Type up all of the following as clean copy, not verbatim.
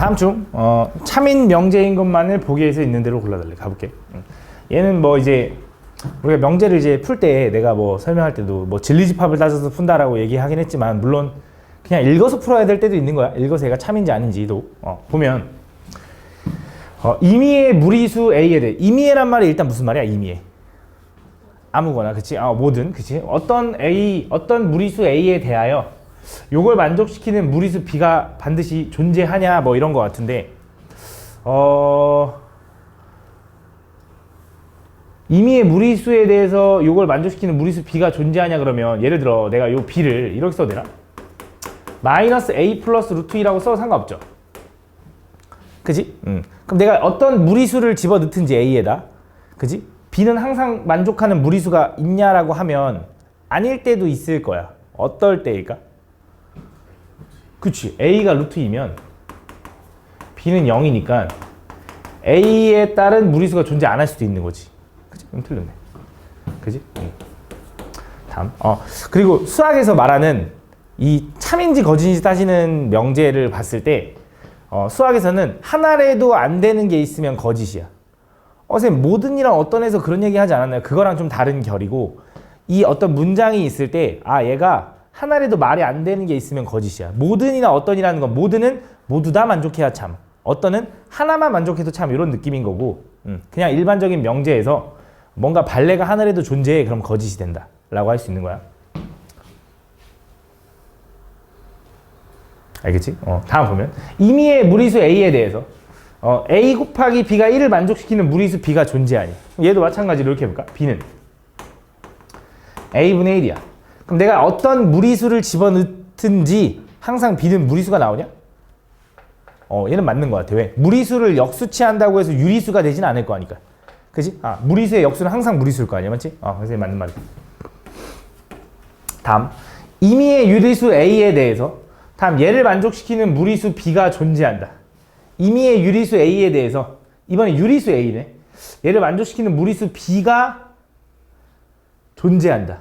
다음 중 참인 명제인 것만을 보기에서 있는 대로 골라달래. 가볼게. 얘는 뭐 이제 우리가 명제를 이제 풀 때 내가 뭐 설명할 때도 뭐 진리집합을 따져서 푼다라고 얘기하긴 했지만 물론 그냥 읽어서 풀어야 될 때도 있는 거야. 읽어서 얘가 참인지 아닌지도 보면 임의의 무리수 A에 대해 임의란 말이 일단 무슨 말이야? 임의의 아무거나 그치? 뭐든 그치? 어떤 무리수 A에 대하여 요걸 만족시키는 무리수 B가 반드시 존재하냐 뭐 이런 거 같은데 임의의 무리수에 대해서 요걸 만족시키는 무리수 B가 존재하냐 그러면 예를 들어 내가 요 B를 이렇게 써도 되나? 마이너스 A 플러스 루트 2라고 써도 상관없죠. 그지? 그럼 내가 어떤 무리수를 집어넣든지 A에다 그지? B는 항상 만족하는 무리수가 있냐라고 하면 아닐 때도 있을 거야. 어떨 때일까? 그치. A가 루트 2면 B는 0이니까 A에 따른 무리수가 존재 안 할 수도 있는 거지. 그치? 틀렸네. 그지? 다음. 그리고 수학에서 말하는 이 참인지 거짓인지 따지는 명제를 봤을 때 수학에서는 하나라도 안 되는 게 있으면 거짓이야. 선생님 모든이랑 어떤에서 그런 얘기 하지 않았나요? 그거랑 좀 다른 결이고 이 어떤 문장이 있을 때 얘가 하나라도 말이 안 되는 게 있으면 거짓이야. 모든이나 어떤이라는 건 모든은 모두 다 만족해야 참, 어떤은 하나만 만족해도 참 이런 느낌인 거고 그냥 일반적인 명제에서 뭔가 발레가 하나라도 존재해 그럼 거짓이 된다 라고 할 수 있는 거야. 알겠지? 다음 보면 임의의 무리수 A에 대해서 A 곱하기 B가 1을 만족시키는 무리수 B가 존재하니 얘도 마찬가지로 이렇게 해볼까? B는 A분의 1이야. 그럼 내가 어떤 무리수를 집어넣든지 항상 B는 무리수가 나오냐? 얘는 맞는 것 같아. 왜? 무리수를 역수치한다고 해서 유리수가 되진 않을 거 아니까. 그지? 무리수의 역수는 항상 무리수일 거 아니야. 맞지? 그래서 맞는 말이야. 다음 임의의 유리수 A에 대해서 다음 얘를 만족시키는 무리수 B가 존재한다. 임의의 유리수 A에 대해서 이번에 유리수 A네. 얘를 만족시키는 무리수 B가 존재한다.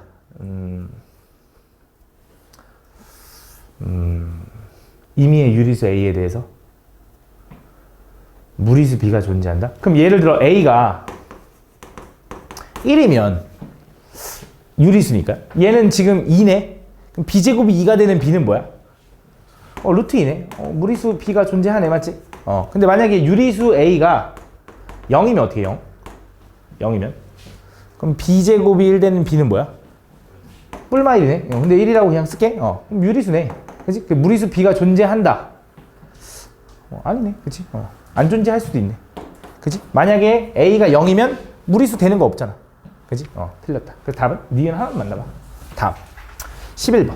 임의의 유리수 A에 대해서 무리수 B가 존재한다. 그럼 예를 들어 A가 1이면 유리수니까 얘는 지금 2네. 그럼 B제곱이 2가 되는 B는 뭐야? 루트 2네. 무리수 B가 존재하네. 맞지? 근데 만약에 유리수 A가 0이면 어떻게 해? 0이면? 그럼 B제곱이 1 되는 B는 뭐야? 뿔마 1이네. 근데 1이라고 그냥 쓸게. 그럼 유리수네. 그치? 그 무리수 B가 존재한다. 아니네. 그치? 안 존재할 수도 있네. 그치? 만약에 A가 0이면 무리수 되는 거 없잖아. 그치? 틀렸다. 그래서 답은 니은 하나만 만나봐. 다음. 11번.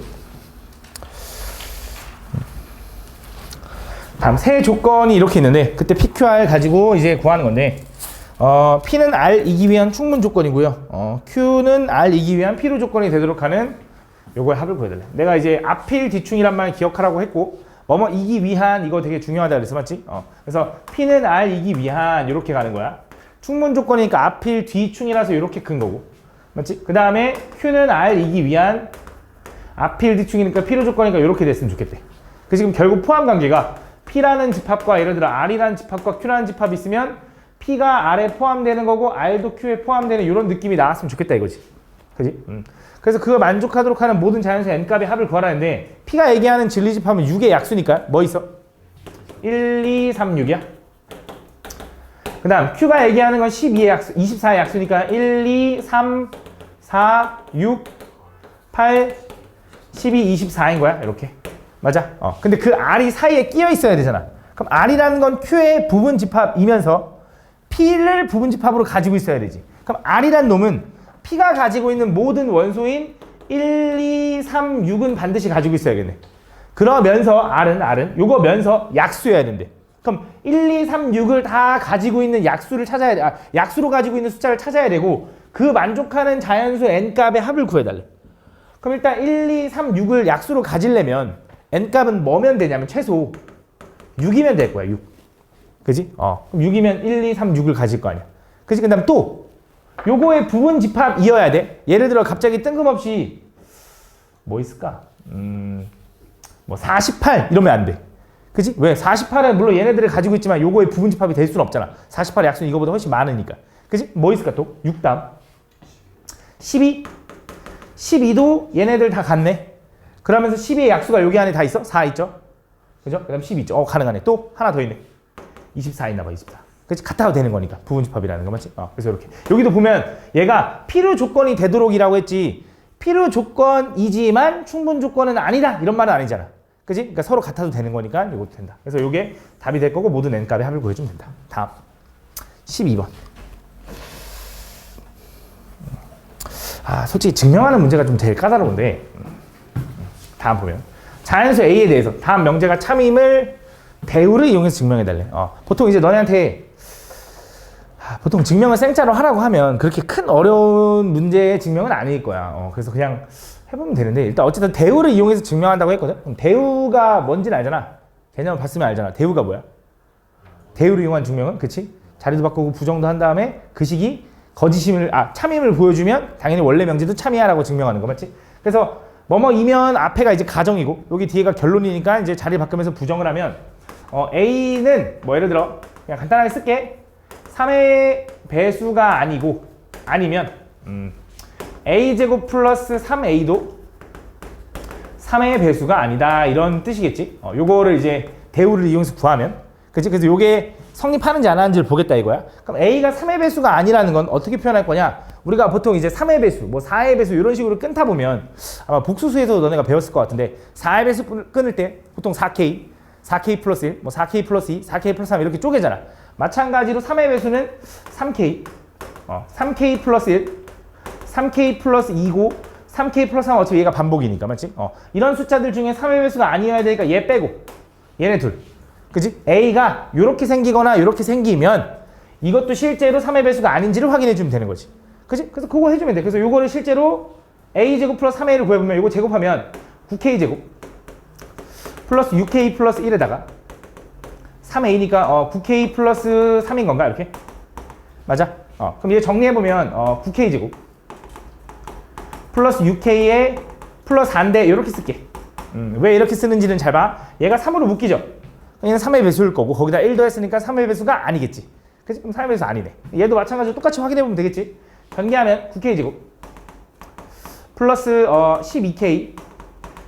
다음 세 조건이 이렇게 있는데 그때 PQR 가지고 이제 구하는 건데 P는 R이기 위한 충분 조건이고요. Q는 R이기 위한 필요 조건이 되도록 하는 요거의 합을 구해달래. 내가 이제 앞필 뒤충이란 말 기억하라고 했고 뭐뭐 이기 위한 이거 되게 중요하다 그랬어. 맞지? 그래서 P는 R이기 위한 이렇게 가는 거야. 충분 조건이니까 앞필 뒤충이라서 이렇게 큰 거고. 맞지? 그 다음에 Q는 R이기 위한 앞필 뒤충이니까 필요 조건이니까 이렇게 됐으면 좋겠대. 그 지금 결국 포함 관계가 P라는 집합과 예를 들어 R이라는 집합과 Q라는 집합이 있으면 P가 R에 포함되는 거고 R도 Q에 포함되는 이런 느낌이 나왔으면 좋겠다 이거지. 그지? 그래서 그거 만족하도록 하는 모든 자연수 n값의 합을 구하라는데 P가 얘기하는 진리집합은 6의 약수니까 뭐 있어? 1, 2, 3, 6이야. 그 다음 Q가 얘기하는 건 12의 약수, 24의 약수니까 1, 2, 3, 4, 6, 8, 12, 24인 거야. 이렇게. 맞아? 근데 그 R이 사이에 끼어 있어야 되잖아. 그럼 R이라는 건 Q의 부분 집합이면서 P를 부분 집합으로 가지고 있어야 되지. 그럼 R이란 놈은 P가 가지고 있는 모든 원소인 1, 2, 3, 6은 반드시 가지고 있어야겠네. 그러면서 R은 요거면서 약수여야 된대. 그럼 1, 2, 3, 6을 다 가지고 있는 약수를 찾아야 돼. 약수로 가지고 있는 숫자를 찾아야 되고 그 만족하는 자연수 n값의 합을 구해달래. 그럼 일단 1, 2, 3, 6을 약수로 가지려면 n값은 뭐면 되냐면 최소 6이면 될 거야. 6. 그지? 그럼 6이면 1, 2, 3, 6을 가질 거 아니야. 그지? 그 다음 또 요거의 부분 집합이어야 돼. 예를 들어 갑자기 뜬금없이 뭐 있을까? 뭐 48 이러면 안 돼. 그지? 왜? 48은 물론 얘네들을 가지고 있지만 요거의 부분집합이 될 수는 없잖아. 48의 약수는 이거보다 훨씬 많으니까. 그지? 뭐 있을까 또? 6 다음 12 12도 얘네들 다 같네. 그러면서 12의 약수가 여기 안에 다 있어? 4 있죠? 그죠? 그 다음 12 있죠? 가능하네. 또 하나 더 있네. 24 있나 봐. 24. 그치? 같아도 되는 거니까 부분집합이라는 거 맞지? 그래서 이렇게 여기도 보면 얘가 필요 조건이 되도록이라고 했지 필요 조건이지만 충분 조건은 아니다 이런 말은 아니잖아. 그지? 그러니까 서로 같아도 되는 거니까 이것도 된다. 그래서 이게 답이 될 거고 모든 n값의 합을 구해주면 된다. 다음 12번. 솔직히 증명하는 문제가 좀 제일 까다로운데 다음 보면 자연수 A에 대해서 다음 명제가 참임을 대우를 이용해서 증명해달래. 보통 이제 너네한테 보통 증명을 생짜로 하라고 하면 그렇게 큰 어려운 문제의 증명은 아닐 거야. 그래서 그냥 해보면 되는데 일단 어쨌든 대우를 이용해서 증명한다고 했거든. 그럼 대우가 뭔지는 알잖아. 개념을 봤으면 알잖아. 대우가 뭐야? 대우를 이용한 증명은 그치? 자리도 바꾸고 부정도 한 다음에 그 식이 거짓임을 참임을 보여주면 당연히 원래 명제도 참이야라고 증명하는 거 맞지? 그래서 뭐뭐이면 앞에가 이제 가정이고 여기 뒤에가 결론이니까 이제 자리 바꾸면서 부정을 하면 A는 뭐 예를 들어 그냥 간단하게 쓸게. 3의 배수가 아니고 아니면 A제곱 플러스 3A도 3의 배수가 아니다 이런 뜻이겠지. 요거를 이제 대우를 이용해서 구하면 그치? 그래서 요게 성립하는지 안 하는지를 보겠다 이거야. 그럼 A가 3의 배수가 아니라는 건 어떻게 표현할 거냐? 우리가 보통 이제 3의 배수, 뭐 4의 배수 이런 식으로 끊다 보면 아마 복수수에서도 너네가 배웠을 것 같은데 4의 배수 끊을 때 보통 4K, 4K 플러스 1, 뭐 4K 플러스 2, 4K 플러스 3 이렇게 쪼개잖아. 마찬가지로 3의 배수는 3K, 3K 플러스 1, 3K 플러스 2고 3K 플러스 3 어차피 얘가 반복이니까 맞지? 이런 숫자들 중에 3의 배수가 아니어야 되니까 얘 빼고 얘네 둘. 그치? A가 이렇게 생기거나 이렇게 생기면 이것도 실제로 3의 배수가 아닌지를 확인해 주면 되는 거지. 그치? 그래서 그거 해주면 돼. 그래서 요거를 실제로 A제곱 플러스 3A를 구해보면 요거 제곱하면 9K제곱 플러스 6K 플러스 1에다가 3A니까 9K 플러스 3인 건가 이렇게? 맞아? 그럼 얘 정리해보면 9K제곱 플러스 6K에 플러스 4인데 이렇게 쓸게. 왜 이렇게 쓰는지는 잘 봐. 얘가 3으로 묶이죠? 얘는 3의 배수일 거고 거기다 1도 했으니까 3의 배수가 아니겠지. 그치? 그럼 3의 배수 아니네. 얘도 마찬가지로 똑같이 확인해보면 되겠지. 변개하면 9K제곱 플러스 12K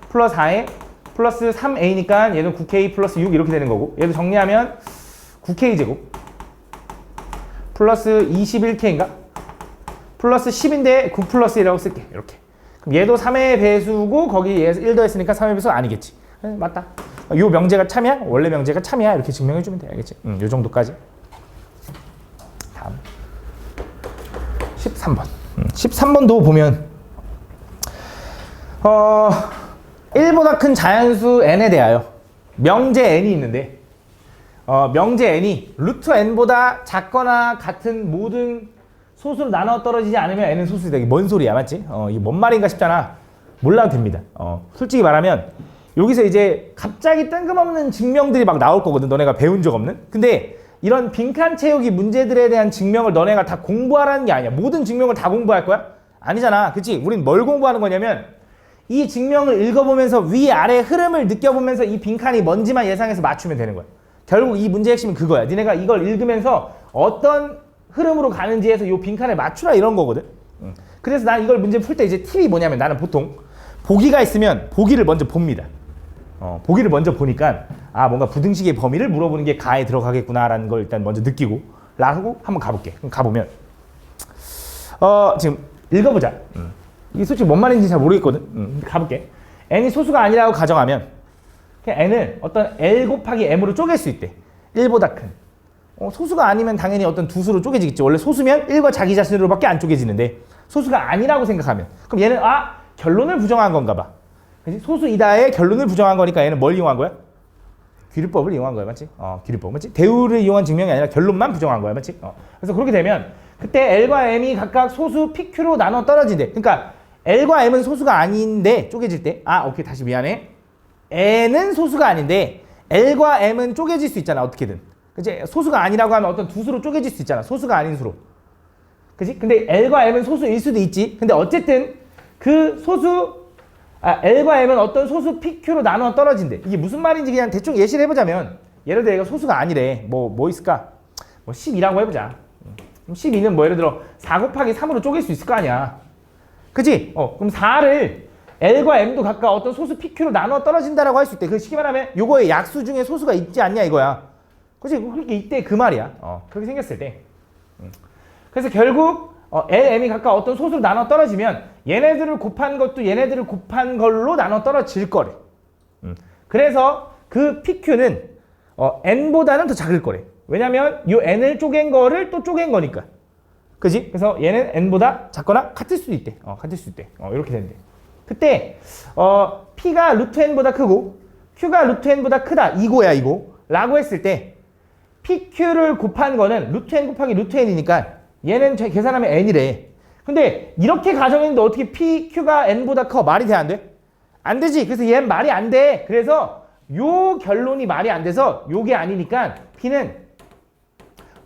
플러스 4에 플러스 3A니까 얘는 9K 플러스 6 이렇게 되는 거고 얘도 정리하면 9K제곱 플러스 21K인가? 플러스 10인데 9 플러스 1이라고 쓸게. 이렇게. 그럼 얘도 3의 배수고 거기 1도 했으니까 3의 배수가 아니겠지. 맞다. 요 명제가 참이야? 원래 명제가 참이야? 이렇게 증명해주면 돼. 알겠지? 요 정도까지. 다음 13번 13번도 보면 1보다 큰 자연수 n에 대하여 명제 n이 있는데 명제 n이 루트 n보다 작거나 같은 모든 소수로 나눠 떨어지지 않으면 n은 소수이다. 이게 뭔 소리야 맞지? 이게 뭔 말인가 싶잖아. 몰라도 됩니다. 솔직히 말하면 여기서 이제 갑자기 뜬금없는 증명들이 막 나올 거거든. 너네가 배운 적 없는. 근데 이런 빈칸 채우기 문제들에 대한 증명을 너네가 다 공부하라는 게 아니야. 모든 증명을 다 공부할 거야? 아니잖아. 그치? 우린 뭘 공부하는 거냐면 이 증명을 읽어보면서 위아래 흐름을 느껴보면서 이 빈칸이 뭔지만 예상해서 맞추면 되는 거야. 결국 이 문제의 핵심은 그거야. 니네가 이걸 읽으면서 어떤 흐름으로 가는지 해서 이 빈칸을 맞추라 이런 거거든. 그래서 난 이걸 문제 풀 때 이제 팁이 뭐냐면 나는 보통 보기가 있으면 보기를 먼저 봅니다. 보기를 먼저 보니까 뭔가 부등식의 범위를 물어보는 게 가에 들어가겠구나라는 걸 일단 먼저 느끼고 라고 한번 가볼게. 그럼 가보면 지금 읽어보자. 이게 솔직히 뭔 말인지 잘 모르겠거든. 가볼게. n이 소수가 아니라고 가정하면 그냥 n을 어떤 l 곱하기 m으로 쪼갤 수 있대. 1보다 큰. 소수가 아니면 당연히 어떤 두 수로 쪼개지겠지. 원래 소수면 1과 자기 자신으로밖에 안 쪼개지는데 소수가 아니라고 생각하면 그럼 얘는 결론을 부정한 건가 봐. 그치? 소수이다의 결론을 부정한 거니까 얘는 뭘 이용한 거야? 귀류법을 이용한 거야. 맞지? 귀류법. 맞지? 대우를 이용한 증명이 아니라 결론만 부정한 거야. 맞지? 그래서 그렇게 되면 그때 L과 M이 각각 소수 PQ로 나눠 떨어진대. 그러니까 L과 M은 소수가 아닌데 쪼개질 때 오케이 다시 미안해. N은 소수가 아닌데 L과 M은 쪼개질 수 있잖아. 어떻게든. 그치? 소수가 아니라고 하면 어떤 두 수로 쪼개질 수 있잖아. 소수가 아닌 수로. 그치? 근데 L과 M은 소수일 수도 있지. 근데 어쨌든 그 소수 L과 M은 어떤 소수 PQ로 나누어 떨어진대. 이게 무슨 말인지 그냥 대충 예시를 해보자면, 예를 들어 얘가 소수가 아니래. 뭐 있을까? 뭐 12라고 해보자. 그럼 12는 뭐 예를 들어 4 곱하기 3으로 쪼갤 수 있을 거 아니야. 그치? 그럼 4를 L과 M도 각각 어떤 소수 PQ로 나누어 떨어진다라고 할 수 있대. 그 쉽게 말하면 요거의 약수 중에 소수가 있지 않냐 이거야. 그치? 그렇게 이때 그 말이야. 그렇게 생겼을 때. 그래서 결국 L, M이 각각 어떤 소수로 나눠 떨어지면 얘네들을 곱한 것도 얘네들을 곱한 걸로 나눠 떨어질 거래. 그래서 그 PQ는 N보다는 더 작을 거래. 왜냐면 이 N을 쪼갠 거를 또 쪼갠 거니까. 그지? 그래서 얘는 N보다 작거나 같을 수도 있대. 같을 수 있대. 이렇게 된대. 그때 P가 루트 N보다 크고 Q가 루트 N보다 크다. 이거야 이거. 라고 했을 때 PQ를 곱한 거는 루트 N 곱하기 루트 N이니까 얘는 계산하면 N이래. 근데 이렇게 가정했는데 어떻게 PQ가 N보다 커? 말이 돼? 안 돼? 안 되지. 그래서 얘는 말이 안 돼. 그래서 요 결론이 말이 안 돼서 요게 아니니까 P는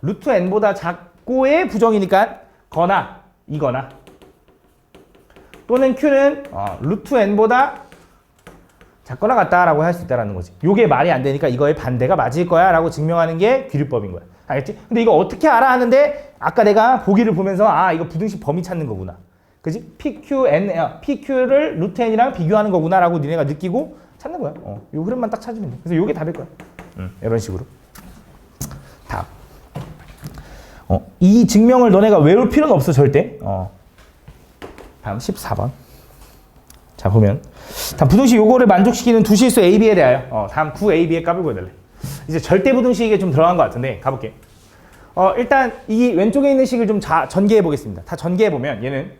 루트 N보다 작고의 부정이니까 거나 이거나 또는 Q는 루트 N보다 작거나 같다라고 할 수 있다는 거지. 요게 말이 안 되니까 이거의 반대가 맞을 거야 라고 증명하는 게 귀류법인 거야. 알겠지? 근데 이거 어떻게 알아 하는데 아까 내가 보기를 보면서 이거 부등식 범위 찾는 거구나. 그지? PQ를 루트 N이랑 비교하는 거구나 라고 니네가 느끼고 찾는 거야. 요 흐름만 딱 찾으면 돼. 그래서 요게 답일 거야. 이런 식으로. 다음. 이 증명을 너네가 외울 필요는 없어 절대. 다음 14번. 자 보면 다음 부등식 요거를 만족시키는 두 실수 A, B에 대하여 다음 9AB의 값을 구해달래. 이제 절대 부등식에 좀 들어간 것 같은데 가볼게. 일단 이 왼쪽에 있는 식을 좀 전개해 보겠습니다. 다 전개해 보면 얘는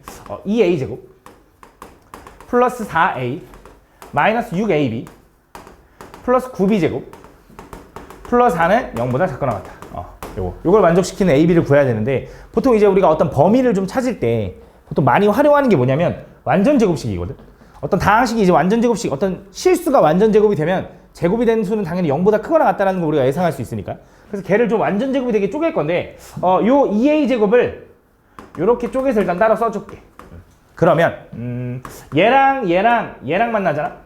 2A 제곱 플러스 4A 마이너스 6AB 플러스 9B 제곱 플러스 4는 0보다 작거나 같다. 요걸 만족시키는 A, B를 구해야 되는데 보통 이제 우리가 어떤 범위를 좀 찾을 때 보통 많이 활용하는 게 뭐냐면 완전 제곱식이거든. 어떤 다항식이 이제 완전 제곱식, 어떤 실수가 완전 제곱이 되면 제곱이 되는 수는 당연히 0보다 크거나 같다는 거 우리가 예상할 수 있으니까. 그래서 걔를 좀 완전 제곱이 되게 쪼갤 건데 요 2A 제곱을 요렇게 쪼개서 일단 따로 써줄게. 그러면 얘랑 만나잖아.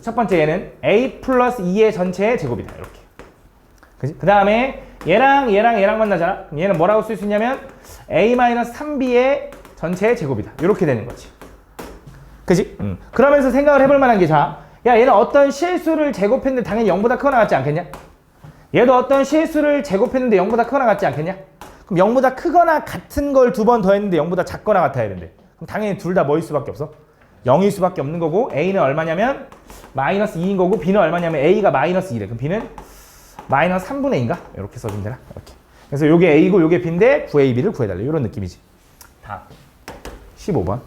첫 번째 얘는 A 플러스 2의 전체의 제곱이다. 이렇게. 그 다음에 얘랑 만나잖아. 그럼 얘는 뭐라고 쓸 수 있냐면 A 마이너스 3B의 전체의 제곱이다. 이렇게 되는 거지. 그지? 그러면서 생각을 해볼 만한 게 야 얘는 어떤 실수를 제곱했는데 당연히 0보다 크거나 같지 않겠냐? 얘도 어떤 실수를 제곱했는데 0보다 크거나 같지 않겠냐? 그럼 0보다 크거나 같은 걸 두 번 더했는데 0보다 작거나 같아야 된대. 그럼 당연히 둘 다 뭐일 수밖에 없어? 0일 수밖에 없는 거고 A는 얼마냐면 마이너스 2인 거고 B는 얼마냐면 A가 마이너스 2래. 그럼 B는 마이너스 3분의 2인가? 이렇게 써주면 되나? 이렇게. 그래서 요게 A고 요게 B인데 9AB를 구해달래. 이런 느낌이지. 다음 15번.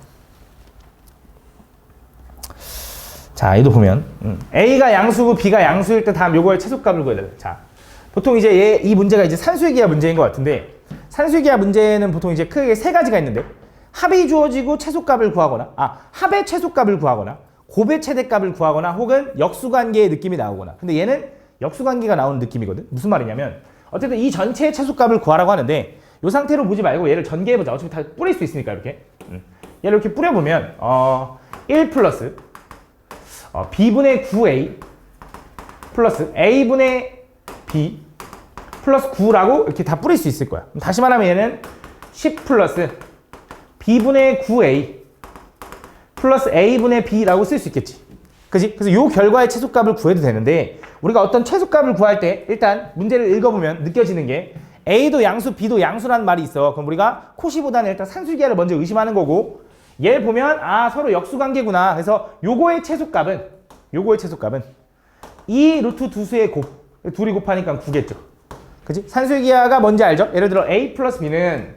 자, 얘도 보면 A가 양수고 B가 양수일 때 다음 요거의 최소값을 구해달래. 자, 보통 이제 이 문제가 이제 산수의 기하 문제인 것 같은데 산수의 기하 문제는 보통 이제 크게 세 가지가 있는데 합이 주어지고 최소값을 구하거나 합의 최소값을 구하거나 곱의 최대값을 구하거나 혹은 역수관계의 느낌이 나오거나. 근데 얘는 역수관계가 나오는 느낌이거든. 무슨 말이냐면 어쨌든 이 전체의 최소값을 구하라고 하는데 이 상태로 보지 말고 얘를 전개해보자. 어차피 다 뿌릴 수 있으니까 이렇게. 얘를 이렇게 뿌려보면 1 플러스 B분의 9A 플러스 A분의 B 플러스 9라고 이렇게 다 뿌릴 수 있을 거야. 다시 말하면 얘는 10 플러스 B분의 9A 플러스 A분의 B라고 쓸 수 있겠지. 그지? 그래서 요 결과의 최소값을 구해도 되는데 우리가 어떤 최소값을 구할 때 일단 문제를 읽어보면 느껴지는 게 A도 양수, B도 양수라는 말이 있어. 그럼 우리가 코시보다는 일단 산수기하를 먼저 의심하는 거고 얘를 보면 서로 역수관계구나. 그래서 요거의 최소값은 이 루트 두 수의 곱. 둘이 곱하니까 9겠죠. 그치? 산수의 기하가 뭔지 알죠? 예를 들어 A 플러스 B는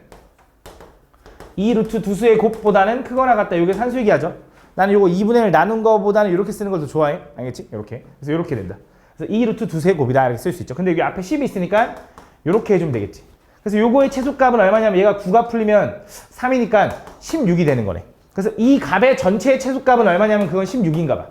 이 루트 두 수의 곱보다는 크거나 같다. 요게 산수의 기하죠. 나는 요거 2분의 1 나눈 거보다는 이렇게 쓰는 걸 더 좋아해. 알겠지? 이렇게. 그래서 이렇게 된다. 그래서 이 루트 두 수의 곱이다. 이렇게 쓸 수 있죠. 근데 여기 앞에 10이 있으니까 이렇게 해주면 되겠지. 그래서 요거의 최소값은 얼마냐면 얘가 9가 풀리면 3이니까 16이 되는 거네. 그래서 이 값의 전체의 최소값은 얼마냐면 그건 16인가 봐.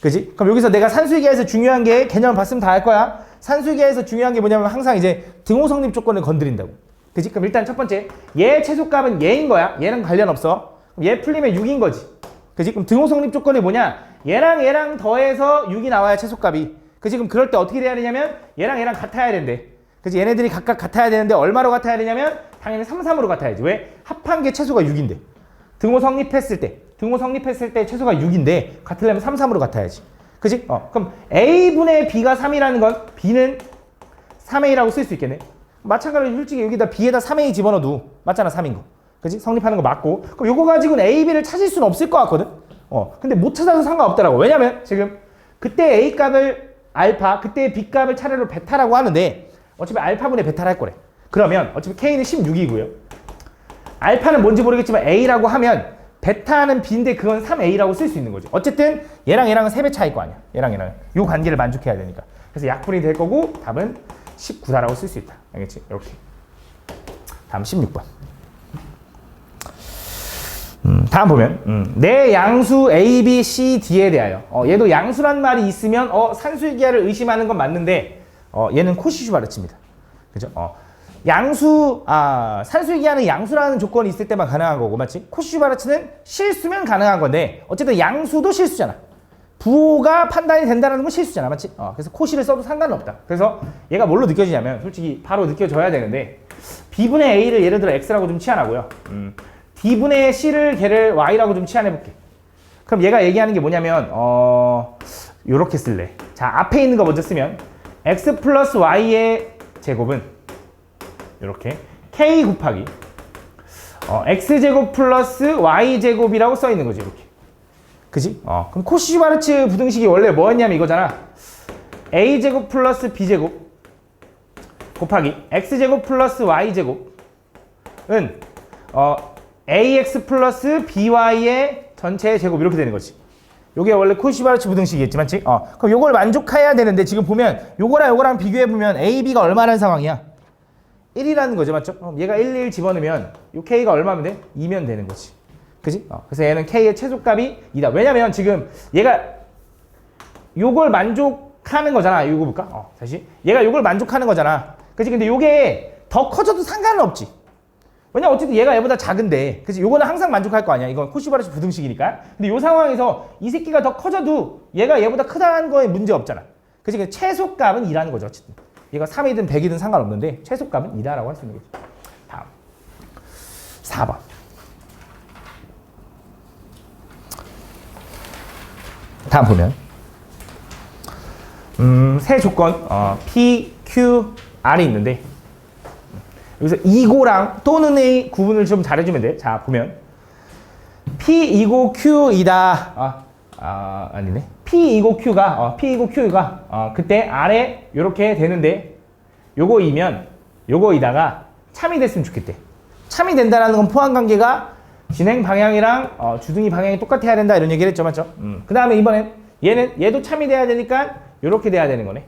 그지? 그럼 여기서 내가 산수의 기하에서 중요한 게 개념을 봤으면 다 알 거야. 산수의 기하에서 중요한 게 뭐냐면 항상 이제 등호 성립 조건을 건드린다고. 그지? 그럼 일단 첫 번째 얘의 최소값은 얘인 거야. 얘는 관련 없어. 그럼 얘 풀리면 6인 거지. 그지? 그럼 등호 성립 조건이 뭐냐? 얘랑 더해서 6이 나와야 최소값이. 그지? 그럼 그럴 때 어떻게 돼야 되냐면 얘랑 같아야 된대. 그지? 얘네들이 각각 같아야 되는데 얼마로 같아야 되냐면 당연히 3, 3으로 같아야지. 왜? 합한 게 최소가 6인데. 등호 성립했을 때 최소가 6인데 같으려면 3, 3으로 같아야지. 그지? 그럼 A분의 B가 3이라는 건 B는 3A라고 쓸 수 있겠네. 마찬가지로 솔직히 여기다 B에다 3A 집어넣어도 맞잖아, 3인 거. 그지? 성립하는 거 맞고. 그럼 요거 가지고는 A, B를 찾을 수는 없을 것 같거든? 근데 못 찾아도 상관없더라고. 왜냐면 지금 그때 A 값을 알파, 그때 B 값을 차례로 베타라고 하는데 어차피 알파분의 베타를 할 거래. 그러면 어차피 K는 16이고요. 알파는 뭔지 모르겠지만 A라고 하면 베타는 B인데 그건 3A라고 쓸 수 있는 거지. 어쨌든 얘랑은 3배 차이일 거 아니야. 얘랑은. 요 관계를 만족해야 되니까. 그래서 약분이 될 거고 답은 19다라고 쓸 수 있다. 알겠지? 이렇게. 다음 16번. 다음 보면 내 양수 A, B, C, D에 대하여 얘도 양수란 말이 있으면 산술기하를 의심하는 건 맞는데 얘는 코시-슈바르츠입니다. 그죠? 산술기하는 양수라는 조건이 있을 때만 가능한 거고, 맞지? 코시-슈바르츠는 실수면 가능한 건데 어쨌든 양수도 실수잖아. 부호가 판단이 된다는 건 실수잖아, 맞지? 그래서 코시를 써도 상관은 없다. 그래서 얘가 뭘로 느껴지냐면 솔직히 바로 느껴져야 되는데 B분의 A를 예를 들어 X라고 좀 치환하고요. D분의 C를 걔를 Y라고 좀 치환해볼게. 그럼 얘가 얘기하는 게 뭐냐면 요렇게 쓸래. 자, 앞에 있는 거 먼저 쓰면 X 플러스 Y의 제곱은 요렇게 K 곱하기 X제곱 플러스 Y제곱이라고 써 있는 거지, 이렇게. 그지? 그럼 코시-슈바르츠 부등식이 원래 뭐였냐면 이거잖아. A제곱 플러스 B제곱 곱하기 X제곱 플러스 Y제곱은 AX 플러스 BY의 전체의 제곱 이렇게 되는 거지. 요게 원래 코시-슈바르츠 부등식이겠지, 맞지? 그럼 요걸 만족해야 되는데 지금 보면 요거랑 비교해보면 A, B가 얼마라는 상황이야? 1이라는 거죠, 맞죠? 얘가 1 집어넣으면 요 K가 얼마면 돼? 2면 되는 거지. 그지? 그래서 얘는 K의 최소값이 2다. 왜냐면 지금 얘가 요걸 만족하는 거잖아. 이거 볼까? 다시. 얘가 요걸 만족하는 거잖아. 그지? 근데 요게 더 커져도 상관은 없지. 왜냐면 어쨌든 얘가 얘보다 작은데. 그지? 요거는 항상 만족할 거 아니야. 이건 코시-슈바르츠 부등식이니까. 근데 요 상황에서 이 새끼가 더 커져도 얘가 얘보다 크다는 거에 문제 없잖아. 그지? 그러니까 최소값은 2라는 거죠. 어쨌든. 얘가 3이든 100이든 상관없는데 최소값은 2다라고 할 수 있는 거지. 다음. 4번. 다음 보면 세 조건 P, Q, R이 있는데 여기서 이고랑 또는의 구분을 좀 잘해주면 돼. 자, 보면 P 이고 Q이다. 아니네. P 이고 Q가 그때 R에 요렇게 되는데 요거이면 요거이다가 참이 됐으면 좋겠대. 참이 된다는 건 포함관계가 진행 방향이랑 주둥이 방향이 똑같아야 된다 이런 얘기를 했죠, 맞죠? 그 다음에 이번엔 얘도 참이 돼야 되니까 요렇게 돼야 되는 거네.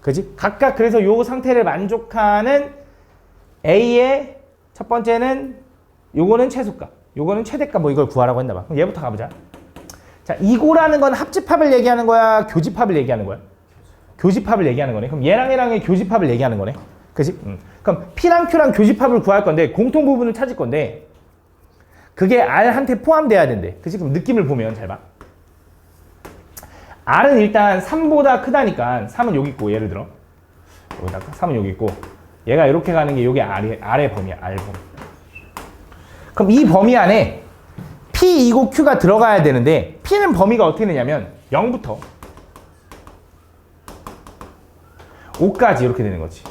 그지? 각각 그래서 요 상태를 만족하는 A의 첫 번째는 요거는 최소값, 요거는 최대값 뭐 이걸 구하라고 했나 봐. 그럼 얘부터 가보자. 자, 이고라는 건 합집합을 얘기하는 거야? 교집합을 얘기하는 거야? 교집합을 얘기하는 거네. 그럼 얘랑의 교집합을 얘기하는 거네. 그지? 그럼 P랑 Q랑 교집합을 구할 건데 공통 부분을 찾을 건데 그게 R한테 포함돼야 된대. 그치? 그럼 느낌을 보면 잘 봐. R은 일단 3보다 크다니까 3은 여기 있고 예를 들어 여기다가 3은 여기 있고 얘가 이렇게 가는 게 여기 R의 범위야. R 범위. 그럼 이 범위 안에 P 이고 Q가 들어가야 되는데 P는 범위가 어떻게 되냐면 0부터 5까지 이렇게 되는 거지.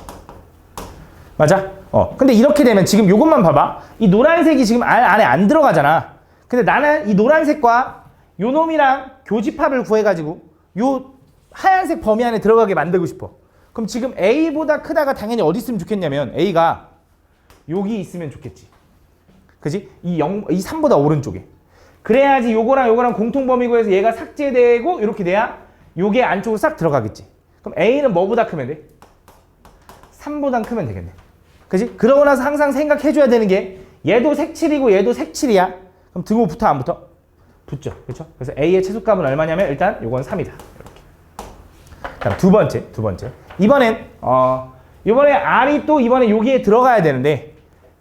맞아? 근데 이렇게 되면 지금 요것만 봐봐. 이 노란색이 지금 R 안에 안 들어가잖아. 근데 나는 이 노란색과 요 놈이랑 교집합을 구해가지고 요 하얀색 범위 안에 들어가게 만들고 싶어. 그럼 지금 A보다 크다가 당연히 어디 있으면 좋겠냐면 A가 여기 있으면 좋겠지. 그지? 이 3보다 오른쪽에. 그래야지 요거랑 공통 범위고 해서 얘가 삭제되고 이렇게 돼야 요게 안쪽으로 싹 들어가겠지. 그럼 A는 뭐보다 크면 돼? 3보다 크면 되겠네. 그지? 그러고 나서 항상 생각해줘야 되는 게 얘도 색칠이고 얘도 색칠이야. 그럼 등호 붙어 안 붙어? 붙죠. 그렇죠? 그래서 A의 최소값은 얼마냐면 일단 요건 3이다. 이렇게. 그다음 두 번째. 이번에 R이 또 이번에 여기에 들어가야 되는데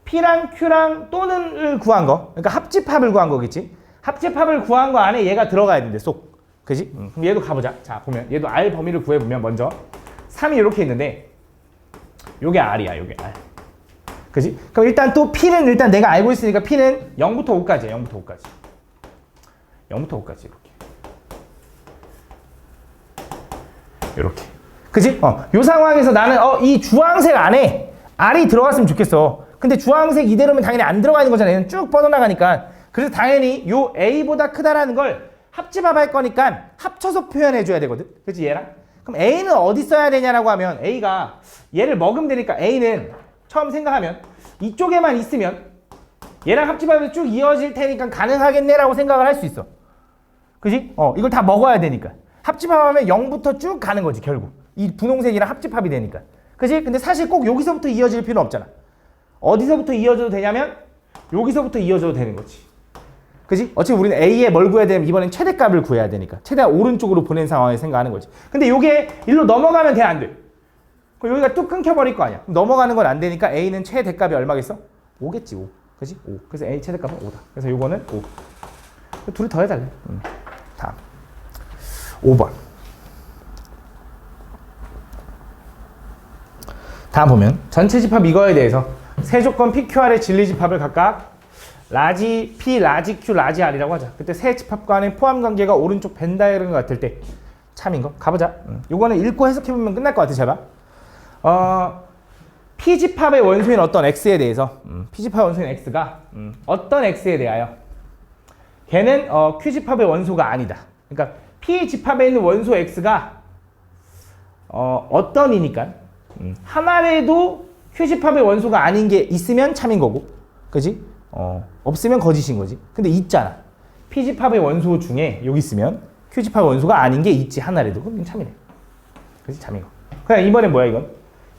P랑 Q랑 또는을 구한 거. 그러니까 합집합을 구한 거겠지. 합집합을 구한 거 안에 얘가 들어가야 되는데 쏙. 그지? 그럼 얘도 가보자. 자, 보면 얘도 R 범위를 구해보면 먼저 3이 이렇게 있는데 요게 R이야, 요게 R. 그지? 그럼 일단 또 P는 일단 내가 알고 있으니까 P는 0부터 5까지야, 0부터 5까지. 0부터 5까지 이렇게. 그지? 요 상황에서 나는 이 주황색 안에 R이 들어갔으면 좋겠어. 근데 주황색 이대로면 당연히 안 들어가 있는 거잖아. 얘는 쭉 뻗어나가니까. 그래서 당연히 요 A보다 크다라는 걸 합집합할 거니까 합쳐서 표현해줘야 되거든. 그치 얘랑? 그럼 A는 어디 써야 되냐라고 하면 A가 얘를 먹으면 되니까 A는 처음 생각하면 이쪽에만 있으면 얘랑 합집합이 쭉 이어질 테니까 가능하겠네라고 생각을 할 수 있어. 그지? 이걸 다 먹어야 되니까. 합집합하면 0부터 쭉 가는 거지 결국. 이 분홍색이랑 합집합이 되니까. 그지? 근데 사실 꼭 여기서부터 이어질 필요는 없잖아. 어디서부터 이어져도 되냐면 여기서부터 이어져도 되는 거지. 그지? 어차피 우리는 A에 뭘 구해야 되면 이번엔 최대값을 구해야 되니까. 최대한 오른쪽으로 보낸 상황에 생각하는 거지. 근데 요게 일로 넘어가면 돼, 안 돼? 그럼 여기가 뚝 끊겨버릴 거 아니야. 넘어가는 건 안 되니까 A는 최대값이 얼마겠어? 5겠지, 5. 그지? 5. 그래서 A 최대값은 5다. 그래서 요거는 5. 둘이 더해달래. 다음. 5번. 다음 보면 전체 집합 이거에 대해서 세 조건 PQR의 진리 집합을 각각 라지 P, 라지 Q, 라지 R이라고 하자. 그때 세 집합 간의 포함 관계가 오른쪽 벤 다이어그램 같을 때 참인 거. 가보자. 요거는 읽고 해석해보면 끝날 것 같아. 잘 봐. P 집합의 원소인 어떤 X에 대해서 P 집합의 원소인 X가 어떤 X에 대하여 걔는 Q 집합의 원소가 아니다. 그러니까 P 집합에 있는 원소 X가 어떤 이니까 하나라도 Q 집합의 원소가 아닌 게 있으면 참인 거고, 그지? 없으면 거짓인 거지. 근데 있잖아. P 집합의 원소 중에 여기 있으면 Q 집합의 원소가 아닌 게 있지 하나라도. 그럼 참이네. 그지? 참인 거. 그냥 이번에 뭐야 이건?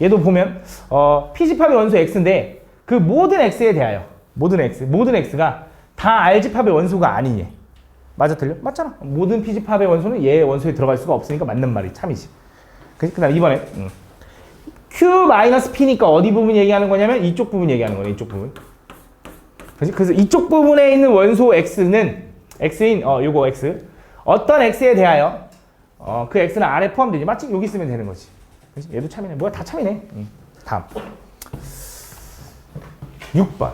얘도 보면 P 집합의 원소 X인데 그 모든 X에 대하여 모든 X가 다 R 집합의 원소가 아니니. 맞아 틀려? 맞잖아. 모든 P 집합의 원소는 얘의 원소에 들어갈 수가 없으니까 맞는 말이 참이지. 그 다음 이번에 Q-P니까 어디 부분 얘기하는 거냐면 이쪽 부분 얘기하는 거네. 이쪽 부분. 그래서 이쪽 부분에 있는 원소 X는 X인 요거 X 어떤 X에 대하여 그 X는 R에 포함되지. 마치 여기 쓰면 되는 거지. 그치? 얘도 참이네. 뭐야 다 참이네. 다음 6번.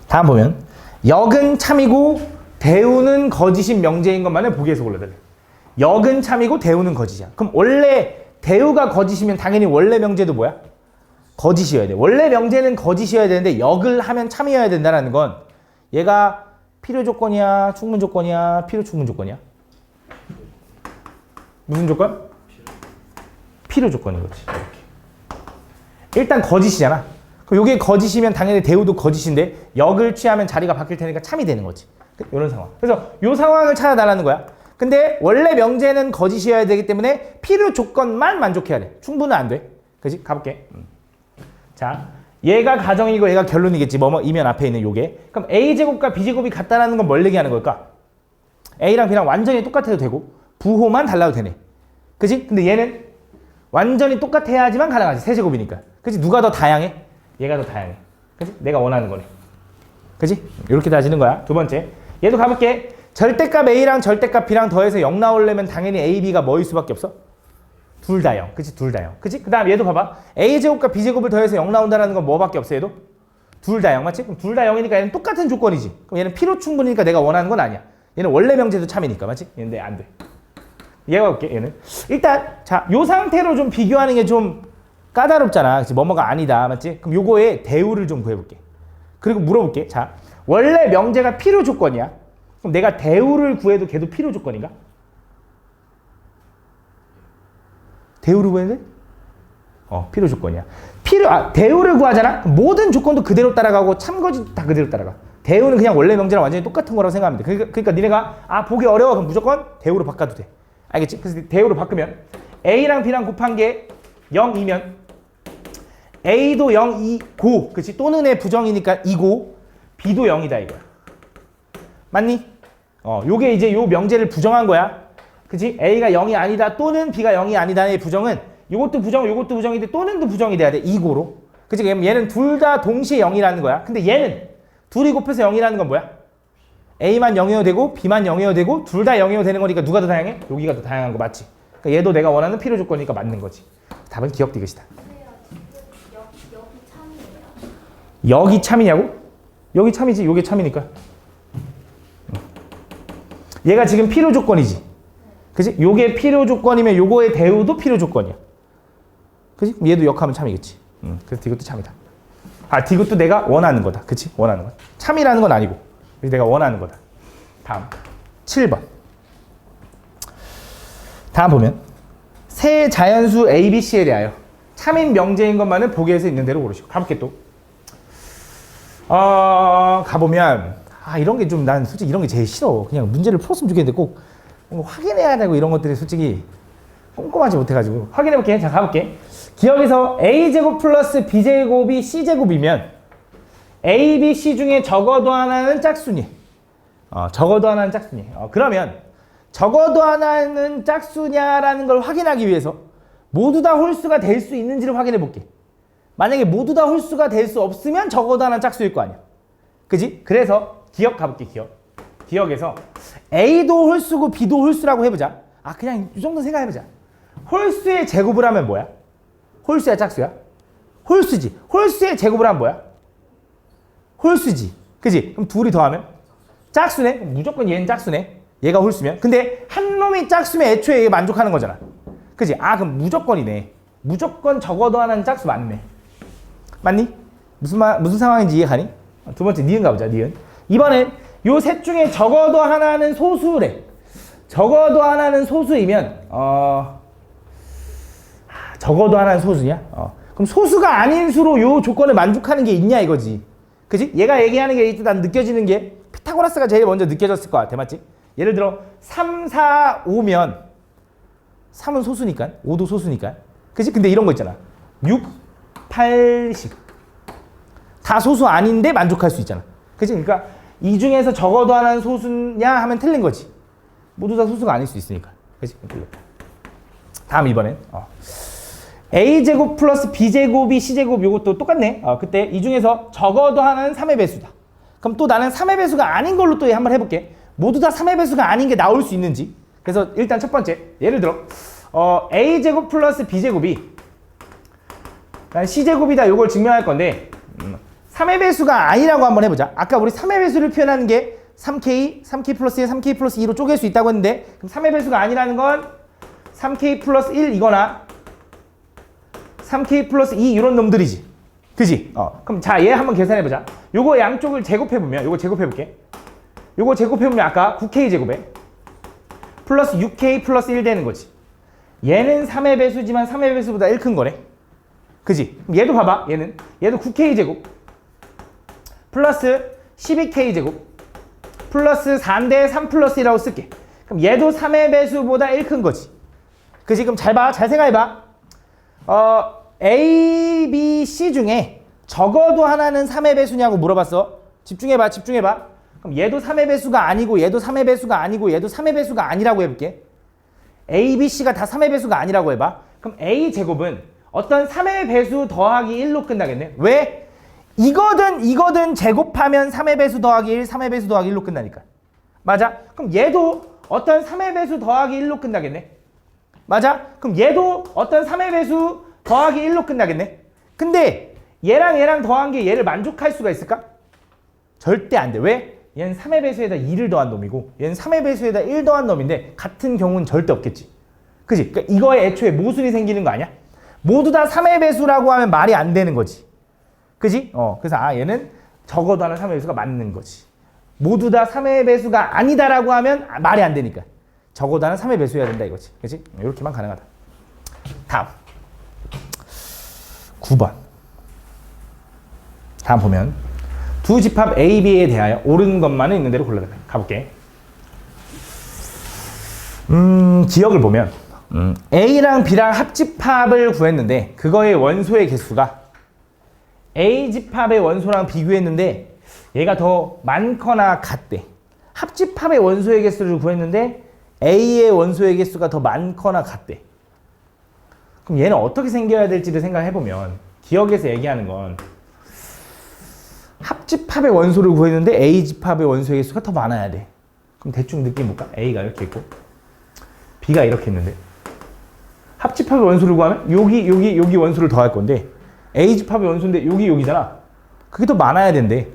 다음 보면 역은 참이고 대우는 거짓인 명제인 것만을 보기에서 골라달래. 역은 참이고 대우는 거짓이야. 그럼 원래 대우가 거짓이면 당연히 원래 명제도 뭐야? 거짓이어야 돼. 원래 명제는 거짓이어야 되는데 역을 하면 참이어야 된다는 건 얘가 필요 조건이야? 충분 조건이야? 필요 충분 조건이야? 무슨 조건? 필요 조건인 거지. 이렇게. 일단 거짓이잖아. 그럼 이게 거짓이면 당연히 대우도 거짓인데 역을 취하면 자리가 바뀔 테니까 참이 되는 거지. 이런 상황. 그래서 이 상황을 찾아달라는 거야. 근데 원래 명제는 거짓이어야 되기 때문에 필요 조건만 만족해야 돼. 충분은 안 돼. 그지? 가볼게. 자, 얘가 가정이고 얘가 결론이겠지. 이면 앞에 있는 요게. 그럼 A제곱과 B제곱이 같다라는 건 뭘 얘기하는 걸까? A랑 B랑 완전히 똑같아도 되고 부호만 달라도 되네. 그지? 근데 얘는 완전히 똑같아야지만 가능하지. 세제곱이니까. 그지? 누가 더 다양해? 얘가 더 다양해. 그지? 내가 원하는 거네. 그지? 이렇게 따지는 거야. 두 번째. 얘도 가볼게. 절대값 A랑 절대값 B랑 더해서 0 나오려면 당연히 A, B가 뭐일 수밖에 없어? 둘 다 0. 그치? 둘 다 0. 그치? 그 다음 얘도 봐봐. A제곱과 B제곱을 더해서 0 나온다는 건 뭐밖에 없어 얘도? 둘 다 0. 맞지? 그럼 둘 다 0이니까 얘는 똑같은 조건이지. 그럼 얘는 필요 충분이니까 내가 원하는 건 아니야. 얘는 원래 명제도 참이니까. 맞지? 얘는 안 돼. 얘가 볼게. 얘는. 일단 자, 요 상태로 좀 비교하는 게 좀 까다롭잖아. 그치? 뭐뭐가 아니다. 맞지? 그럼 요거의 대우를 좀 구해볼게. 그리고 물어볼게. 자, 원래 명제가 필요 조건이야. 그럼 내가 대우를 구해도 걔도 필요 조건인가? 대우를 구했는데? 필요 조건이야. 대우를 구하잖아? 그럼 모든 조건도 그대로 따라가고 참거짓도 다 그대로 따라가. 대우는 그냥 원래 명제랑 완전히 똑같은 거라고 생각하면 돼. 그러니까 니네가 보기 어려워. 그럼 무조건 대우로 바꿔도 돼. 알겠지? 그래서 대우로 바꾸면 A랑 B랑 곱한 게 0이면 A도 0이고, 그치? 또는의 부정이니까 2고 B도 0이다 이거야. 맞니? 요게 이제 요 명제를 부정한 거야. 그치? A가 0이 아니다 또는 B가 0이 아니다의 부정은 요것도 부정, 요것도 부정인데 또는도 부정이 돼야 돼. 2고로. 그치? 그럼 얘는 둘 다 동시에 0이라는 거야. 근데 얘는 둘이 곱해서 0이라는 건 뭐야? A만 0이어도 되고 B만 0이어도 되고 둘 다 0이어도 되는 거니까 누가 더 다양해? 여기가 더 다양한 거 맞지? 그러니까 얘도 내가 원하는 필요 조건이니까 맞는 거지. 답은 기억 디귿이다. 여기 참이냐고? 여기 참이지. 요게 참이니까. 얘가 지금 필요 조건이지. 그지? 요게 필요 조건이면 요거의 대우도 필요 조건이야. 그지? 그럼 얘도 역하면 참이겠지. 그래서 디귿도 참이다. 아, 디귿도 내가 원하는 거다. 그치? 원하는 거. 참이라는 건 아니고. 내가 원하는 거다. 다음. 7번. 다음 보면 세 자연수 A, B, C에 대하여 참인 명제인 것만은 보기에서 있는 대로 고르시고. 가볼게 또. 가보면 이런 게 좀 난 솔직히 이런 게 제일 싫어. 그냥 문제를 풀었으면 좋겠는데 꼭 확인해야 되고 이런 것들이 솔직히 꼼꼼하지 못해가지고 확인해볼게. 자, 가볼게. 기억에서 A제곱 플러스 B제곱이 C제곱이면 A, B, C 중에 적어도 하나는 짝수니. 적어도 하나는 짝수니. 그러면 적어도 하나는 짝수냐라는 걸 확인하기 위해서 모두 다 홀수가 될 수 있는지를 확인해 볼게. 만약에 모두 다 홀수가 될 수 없으면 적어도 하나는 짝수일 거 아니야. 그지? 그래서 기억 가볼게. 기억에서 A도 홀수고 B도 홀수라고 해보자. 그냥 이 정도 생각해보자. 홀수의 제곱을 하면 뭐야? 홀수야 짝수야? 홀수지. 홀수의 제곱을 하면 뭐야? 홀수지. 그지? 그럼 둘이 더하면 짝수네. 무조건 얘는 짝수네. 얘가 홀수면. 근데 한 놈이 짝수면 애초에 얘 만족하는 거잖아. 그지? 그럼 무조건이네. 무조건 적어도 하나는 짝수 맞네. 맞니? 무슨 상황인지 이해가니? 두 번째 니은 가보자. 니은. 이번엔 요 셋 중에 적어도 하나는 소수래. 적어도 하나는 소수이면 적어도 하나는 소수냐? 그럼 소수가 아닌 수로 요 조건을 만족하는 게 있냐 이거지. 그지? 얘가 얘기하는 게 일단 느껴지는 게 피타고라스가 제일 먼저 느껴졌을 것 같아. 맞지? 예를 들어 3, 4, 5면 3은 소수니까 5도 소수니까. 그지? 근데 이런 거 있잖아. 6, 8, 10. 다 소수 아닌데 만족할 수 있잖아. 그지? 그러니까 이 중에서 적어도 하나는 소수냐 하면 틀린 거지. 모두 다 소수가 아닐 수 있으니까. 그지? 다음 이번엔 A제곱 플러스 B제곱이 C제곱 요것도 똑같네. 그때 이 중에서 적어도 하나는 3의 배수다. 그럼 또 나는 3의 배수가 아닌 걸로 또 한번 해볼게. 모두 다 3의 배수가 아닌 게 나올 수 있는지. 그래서 일단 첫 번째 예를 들어 A제곱 플러스 B제곱이 C제곱이다 요걸 증명할 건데 3의 배수가 아니라고 한번 해보자. 아까 우리 3의 배수를 표현하는 게 3K, 3K 플러스 1, 3K 플러스 2로 쪼갤 수 있다고 했는데 그럼 3의 배수가 아니라는 건 3K 플러스 1 이거나 3K 플러스 2 이런 놈들이지. 그지? 그럼 자, 얘 한번 계산해보자. 요거 양쪽을 제곱해보면, 요거 제곱해볼게. 요거 제곱해보면 아까 9K 제곱에 플러스 6K 플러스 1 되는 거지. 얘는 3의 배수지만 3의 배수보다 1 큰 거네. 그지? 그럼 얘도 봐봐. 얘도 9K 제곱 플러스 12K 제곱 플러스 4인데 3 플러스 1이라고 쓸게. 그럼 얘도 3의 배수보다 1 큰 거지. 그지? 그럼 잘 봐. 잘 생각해봐. A, B, C 중에 적어도 하나는 3의 배수냐고 물어봤어. 집중해봐. 그럼 얘도 3의 배수가 아니고 얘도 3의 배수가 아니고 얘도 3의 배수가 아니라고 해볼게. A, B, C가 다 3의 배수가 아니라고 해봐. 그럼 A 제곱은 어떤 3의 배수 더하기 1로 끝나겠네. 왜? 이거든 제곱하면 3의 배수 더하기 1, 3의 배수 더하기 1로 끝나니까. 맞아? 그럼 얘도 어떤 3의 배수 더하기 1로 끝나겠네. 맞아? 그럼 얘도 어떤 3의 배수 더하기 1로 끝나겠네. 근데 얘랑 더한 게 얘를 만족할 수가 있을까? 절대 안 돼. 왜? 얘는 3의 배수에다 2를 더한 놈이고 얘는 3의 배수에다 1 더한 놈인데 같은 경우는 절대 없겠지. 그지? 그러니까 이거에 애초에 모순이 생기는 거 아니야? 모두 다 3의 배수라고 하면 말이 안 되는 거지. 그지? 그래서 얘는 적어도 하나 3의 배수가 맞는 거지. 모두 다 3의 배수가 아니다라고 하면 말이 안 되니까. 적어도 하나 3의 배수여야 된다 이거지. 그지? 이렇게만 가능하다. 다음 9번. 다음 보면 두 집합 A, B에 대하여 옳은 것만은 있는 대로 골라달라. 가볼게. 기억을 보면 A랑 B랑 합집합을 구했는데 그거의 원소의 개수가 A 집합의 원소랑 비교했는데 얘가 더 많거나 같대. 합집합의 원소의 개수를 구했는데 A의 원소의 개수가 더 많거나 같대. 그럼 얘는 어떻게 생겨야 될지를 생각해보면 기억에서 얘기하는 건 합집합의 원소를 구했는데 A 집합의 원소의 개수가 더 많아야 돼. 그럼 대충 느낌 볼까? A가 이렇게 있고 B가 이렇게 있는데 합집합의 원소를 구하면 여기 원소를 더할 건데 A 집합의 원소인데 여기잖아. 그게 더 많아야 된대.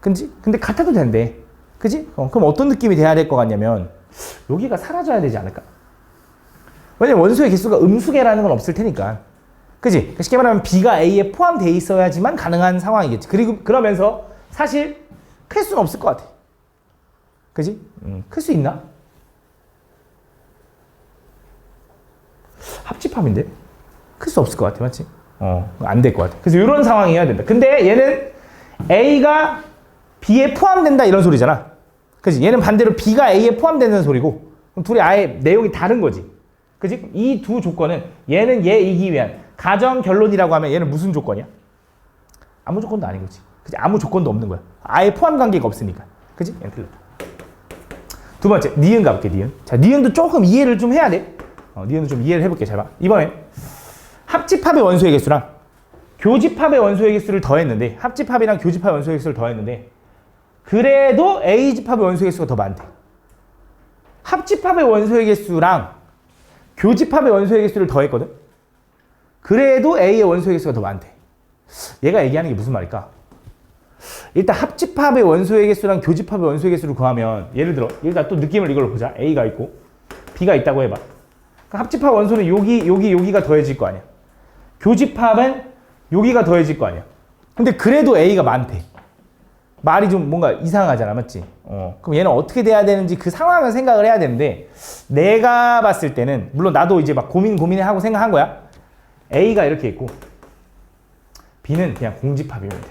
근데 같아도 된대. 그지? 그럼 어떤 느낌이 돼야 될 것 같냐면 여기가 사라져야 되지 않을까? 왜냐면 원소의 개수가 음수계라는 건 없을 테니까. 그지? 쉽게 말하면 B가 A에 포함되어 있어야지만 가능한 상황이겠지. 그러면서 사실 클 수는 없을 것 같아. 그지? 클 수 있나? 합집합인데? 클 수 없을 것 같아. 맞지? 안 될 것 같아. 그래서 이런 상황이어야 된다. 근데 얘는 A가 B에 포함된다 이런 소리잖아. 그지? 얘는 반대로 B가 A에 포함되는 소리고 그럼 둘이 아예 내용이 다른 거지. 그지? 이 두 조건은 얘는 얘이기 위한 가정 결론이라고 하면 얘는 무슨 조건이야? 아무 조건도 아닌 거지. 그지? 아무 조건도 없는 거야. 아예 포함 관계가 없으니까. 그지? 얘는 틀렸다. 두 번째, 니은 가볼게, 니은. 자, 니은도 조금 이해를 좀 해야 돼. 니은도 좀 이해를 해볼게, 잘 봐. 이번엔 합집합의 원소의 개수랑 교집합의 원소의 개수를 더했는데, 합집합이랑 교집합의 원소의 개수를 더했는데, 그래도 A집합의 원소의 개수가 더 많대. 합집합의 원소의 개수랑 교집합의 원소의 개수를 더했거든? 그래도 A의 원소의 개수가 더 많대. 얘가 얘기하는 게 무슨 말일까? 일단 합집합의 원소의 개수랑 교집합의 원소의 개수를 구하면 예를 들어 일단 또 느낌을 이걸로 보자. A가 있고 B가 있다고 해봐. 합집합 원소는 여기가 더해질 거 아니야. 교집합은 여기가 더해질 거 아니야. 근데 그래도 A가 많대. 말이 좀 뭔가 이상하잖아, 맞지? 그럼 얘는 어떻게 돼야 되는지 그 상황을 생각을 해야 되는데 내가 봤을 때는 물론 나도 이제 막 고민하고 생각한 거야. A가 이렇게 있고 B는 그냥 공집합이면 돼.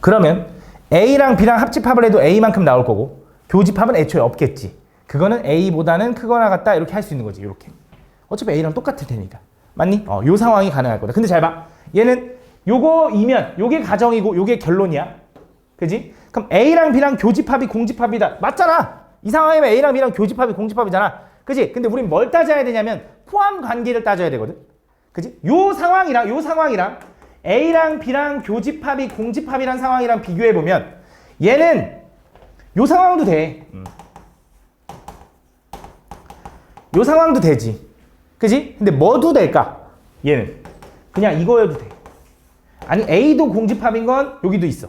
그러면 A랑 B랑 합집합을 해도 A만큼 나올 거고 교집합은 애초에 없겠지. 그거는 A보다는 크거나 같다 이렇게 할 수 있는 거지. 이렇게. 어차피 A랑 똑같을 테니까. 맞니? 요 상황이 가능할 거다. 근데 잘 봐. 얘는 요거이면 요게 가정이고 요게 결론이야. 그지? 그럼 A랑 B랑 교집합이 공집합이다. 맞잖아. 이 상황이면 A랑 B랑 교집합이 공집합이잖아. 그지? 근데 우린 뭘 따져야 되냐면 포함 관계를 따져야 되거든. 그지? 요 상황이랑 A랑 B랑 교집합이 공집합이란 상황이랑 비교해 보면 얘는 요 상황도 돼. 요 상황도 되지. 그지? 근데 뭐도 될까? 얘는 그냥 이거여도 돼. 아니 A도 공집합인 건 여기도 있어.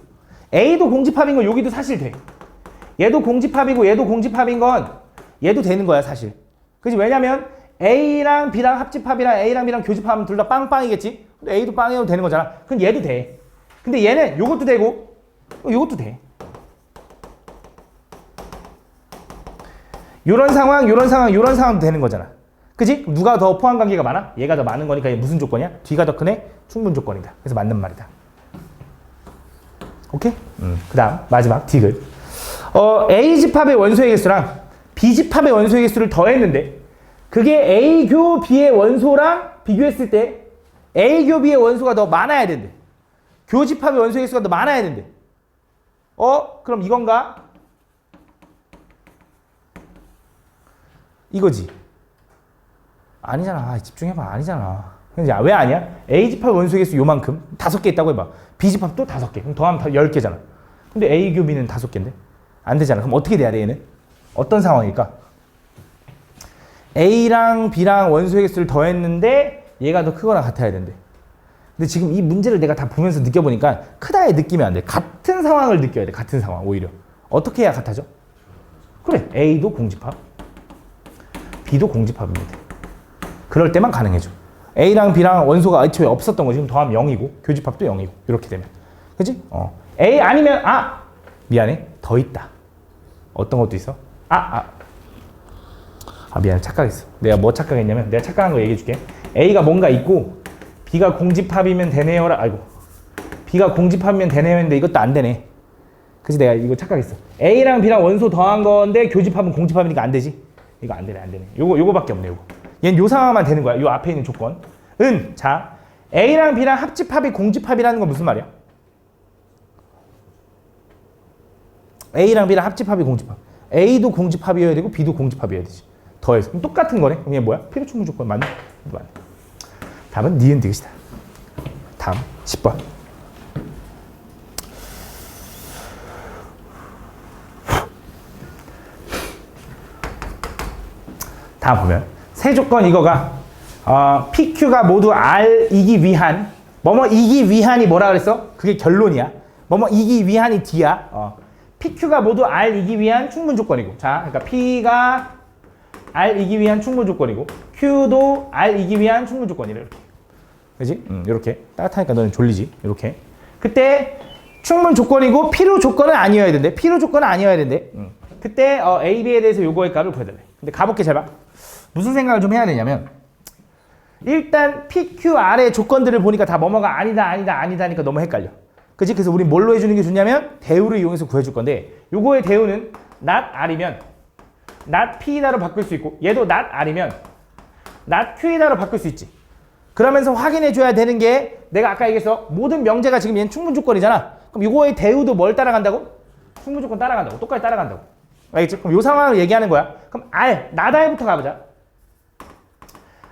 A도 공집합인 건 여기도 사실 돼. 얘도 공집합이고 얘도 공집합인 건 얘도 되는 거야 사실. 그지? 왜냐면 A랑 B랑 합집합이랑 A랑 B랑 교집합하면 둘 다 빵빵이겠지? 근데 A도 빵이어도 되는 거잖아. 그럼 얘도 돼. 근데 얘는 요것도 되고 요것도 돼. 요런 상황도 되는 거잖아. 그지? 그럼 누가 더 포함 관계가 많아? 얘가 더 많은 거니까 얘 무슨 조건이야? 뒤가 더 크네? 충분 조건이다. 그래서 맞는 말이다. 오케이? 그 다음 마지막 디귿. A집합의 원소의 개수랑 B집합의 원소의 개수를 더했는데 그게 A교 B의 원소랑 비교했을 때 A교 B의 원소가 더 많아야 된대. 교집합의 원소의 개수가 더 많아야 된대. 그럼 이건가? 이거지. 아니잖아. 집중해봐. 아니잖아. 왜 아니야? A집합 원소의 개수 요만큼 5개 있다고 해봐. B집합 또 5개. 그럼 더하면 10개잖아. 근데 A교 B는 5개인데? 안 되잖아. 그럼 어떻게 돼야 돼 얘는? 어떤 상황일까? A랑 B랑 원소의 개수를 더했는데 얘가 더 크거나 같아야 된대. 근데 지금 이 문제를 내가 다 보면서 느껴보니까 크다에 느끼면 안 돼. 같은 상황을 느껴야 돼. 같은 상황 오히려. 어떻게 해야 같아져? 그래. A도 공집합, B도 공집합입니다. 그럴 때만 가능해져. A랑 B랑 원소가 애초에 없었던 거지. 지금 더하면 0이고 교집합도 0이고 이렇게 되면. 그치? A 아니면 미안해. 더 있다. 어떤 것도 있어? 미안해. 착각했어. 내가 뭐 착각했냐면 내가 착각한 거 얘기해 줄게. A가 뭔가 있고 B가 공집합이면 되네요라. B가 공집합이면 되네요 했는데 이것도 안 되네. 그치? 내가 이거 착각했어. A랑 B랑 원소 더한 건데 교집합은 공집합이니까 안 되지? 이거 안 되네. 요거밖에 없네. 요거. 얘는 요 상황만 되는 거야. 요 앞에 있는 조건. 자, A랑 B랑 합집합이 공집합이라는 건 무슨 말이야? A랑 B랑 합집합이 공집합. A도 공집합이어야 되고 B도 공집합이어야 되지. 더해서. 그럼 똑같은 거네. 그럼 얘 뭐야? 필요 충분 조건 맞네? 맞네. 답은 니은 디귿이다. 다음 10번. 다음 보면 세 조건 이거가 PQ가 모두 R이기 위한 뭐뭐이기 위한이 뭐라 그랬어? 그게 결론이야. 뭐뭐이기 위한이 D야. PQ가 모두 R이기 위한 충분 조건이고 자 그러니까 P가 R이기 위한 충분 조건이고 Q도 R이기 위한 충분 조건이래 이렇게. 그지? 이렇게 따뜻하니까 너는 졸리지. 이렇게. 그때 충분 조건이고 필요 조건은 아니어야 된대. 필요 조건은 아니어야 된대. 그때 A, B에 대해서 요거의 값을 구해달래. 근데 가볼게 잘 봐. 무슨 생각을 좀 해야 되냐면 일단 PQR의 조건들을 보니까 다 뭐뭐가 아니다 하니까 너무 헷갈려. 그지? 그래서 우리 뭘로 해주는 게 좋냐면 대우를 이용해서 구해줄 건데 요거의 대우는 not R이면 not P이다로 바꿀 수 있고 얘도 not R이면 not Q이다로 바꿀 수 있지. 그러면서 확인해 줘야 되는 게 내가 아까 얘기했어. 모든 명제가 지금 얘는 충분 조건이잖아. 그럼 요거의 대우도 뭘 따라간다고? 충분 조건 따라간다고. 똑같이 따라간다고. 알겠지? 그럼 요 상황을 얘기하는 거야. 그럼 R, 나달부터 가보자.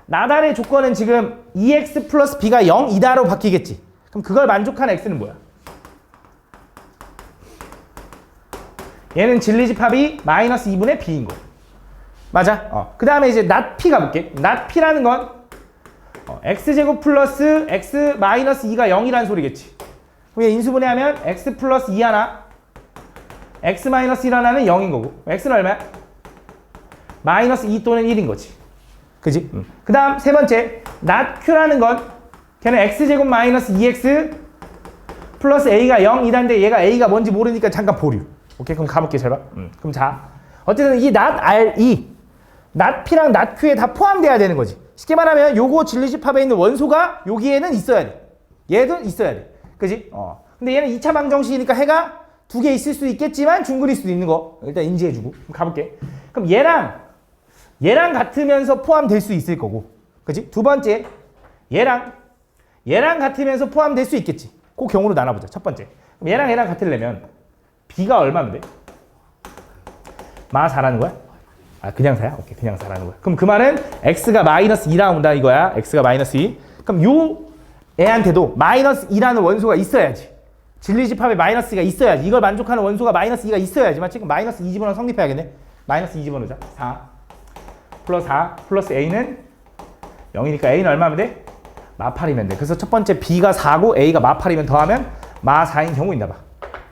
나달의 조건은 지금 2x 플러스 b가 0이다로 바뀌겠지. 그럼 그걸 만족한 x는 뭐야? 얘는 진리집합이 마이너스 2분의 b인 거. 맞아? 그 다음에 이제 not p 가볼게. not p라는 건 x제곱 플러스 x 마이너스 2가 0이라는 소리겠지. 그럼 얘 인수분해하면 x 플러스 2 하나 x 마이너스 1 하나는 0인 거고 x는 얼마야? 마이너스 2 또는 1인 거지. 그지? 그 다음 세 번째 not q라는 건 걔는 x제곱 마이너스 2x 플러스 a가 0이다인데 얘가 a가 뭔지 모르니까 잠깐 보류. 오케이? 그럼 가볼게 잘 봐. 그럼 자 어쨌든 이 not r이 not p랑 not q에 다 포함돼야 되는 거지. 쉽게 말하면 요거 진리집합에 있는 원소가 여기에는 있어야 돼. 얘도 있어야 돼. 그지? 근데 얘는 2차 방정식이니까 해가 두 개 있을 수 있겠지만 중근일 수도 있는 거 일단 인지해주고 그럼 가볼게. 그럼 얘랑 같으면서 포함될 수 있을 거고 그지? 두 번째 얘랑 같으면서 포함될 수 있겠지. 그 경우로 나눠보자. 첫 번째 그럼 얘랑 같으려면 b가 얼마면 돼? 마 4라는 거야? 아 그냥 4야? 오케이 그냥 4라는 거야. 그럼 그 말은 x가 마이너스 2라 온다 이거야. x가 마이너스 2 그럼 요 애한테도 마이너스 2라는 원소가 있어야지. 진리집합에 마이너스가 있어야지. 이걸 만족하는 원소가 마이너스 2가 있어야지. 맞지? 그럼 마이너스 2 집어넣어 성립해야겠네. 마이너스 2 집어넣자. 4 플러스 4 플러스 a는 0이니까 a는 얼마면 돼? 마 8이면 돼. 그래서 첫 번째 b가 4고 a가 마 8이면 더하면 마 4인 경우 있나 봐.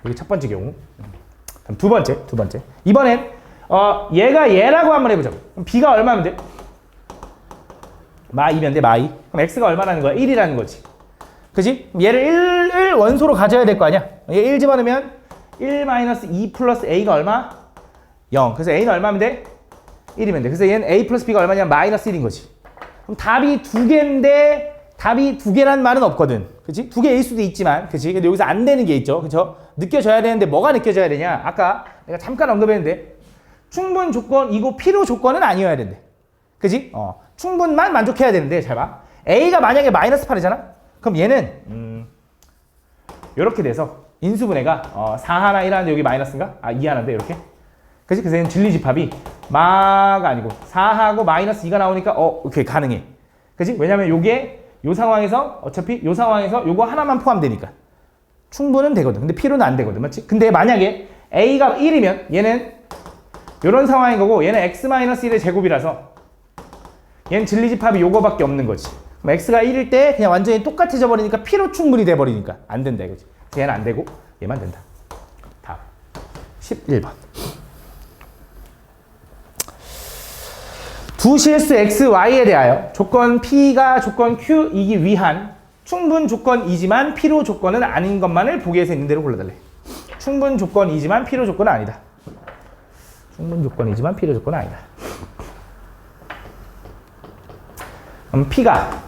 이게 첫 번째 경우. 그럼 두 번째. 이번엔 얘가 얘라고 한번 해보자고. 그럼 b가 얼마면 돼? 마 2면 돼. 마 2. 그럼 x가 얼마라는 거야? 1이라는 거지. 그지? 얘를 1을 원소로 가져야 될 거 아니야? 얘 1 집어넣으면 1-2 플러스 a가 얼마? 0. 그래서 a는 얼마면 돼? 1이면 돼. 그래서 얘는 a 플러스 b가 얼마냐면 마이너스 1인 거지. 그럼 답이 두 개인데 답이 두 개란 말은 없거든. 그치? 두 개일 수도 있지만, 그치? 근데 여기서 안 되는 게 있죠. 그쵸? 느껴져야 되는데 뭐가 느껴져야 되냐? 아까 내가 잠깐 언급했는데 충분 조건이고 필요 조건은 아니어야 된대. 그치? 충분만 만족해야 되는데 잘 봐. a가 만약에 마이너스 8이잖아? 그럼 얘는 이렇게 돼서 인수분해가 4 하나 1 하는데 여기 마이너스인가? 2 하나인데 이렇게? 그치? 그래서 얘는 진리집합이 마가 아니고 4하고 마이너스 2가 나오니까 오케이 가능해. 그치? 왜냐면 요게 요 상황에서 어차피 요 상황에서 요거 하나만 포함되니까 충분은 되거든. 근데 필요는 안 되거든. 맞지? 근데 만약에 a가 1이면 얘는 요런 상황인 거고 얘는 x-1의 제곱이라서 얘는 진리집합이 요거밖에 없는 거지. 그럼 x가 1일 때 그냥 완전히 똑같아져 버리니까 필요 충분이 돼 버리니까 안 된다 이거지. 얘는 안 되고 얘만 된다. 다음 11번. 두 실수 x, y에 대하여 조건 p가 조건 q이기 위한 충분 조건이지만 필요 조건은 아닌 것만을 보기에서 있는 대로 골라달래. 충분 조건이지만 필요 조건은 아니다. 충분 조건이지만 필요 조건은 아니다. 그럼 p가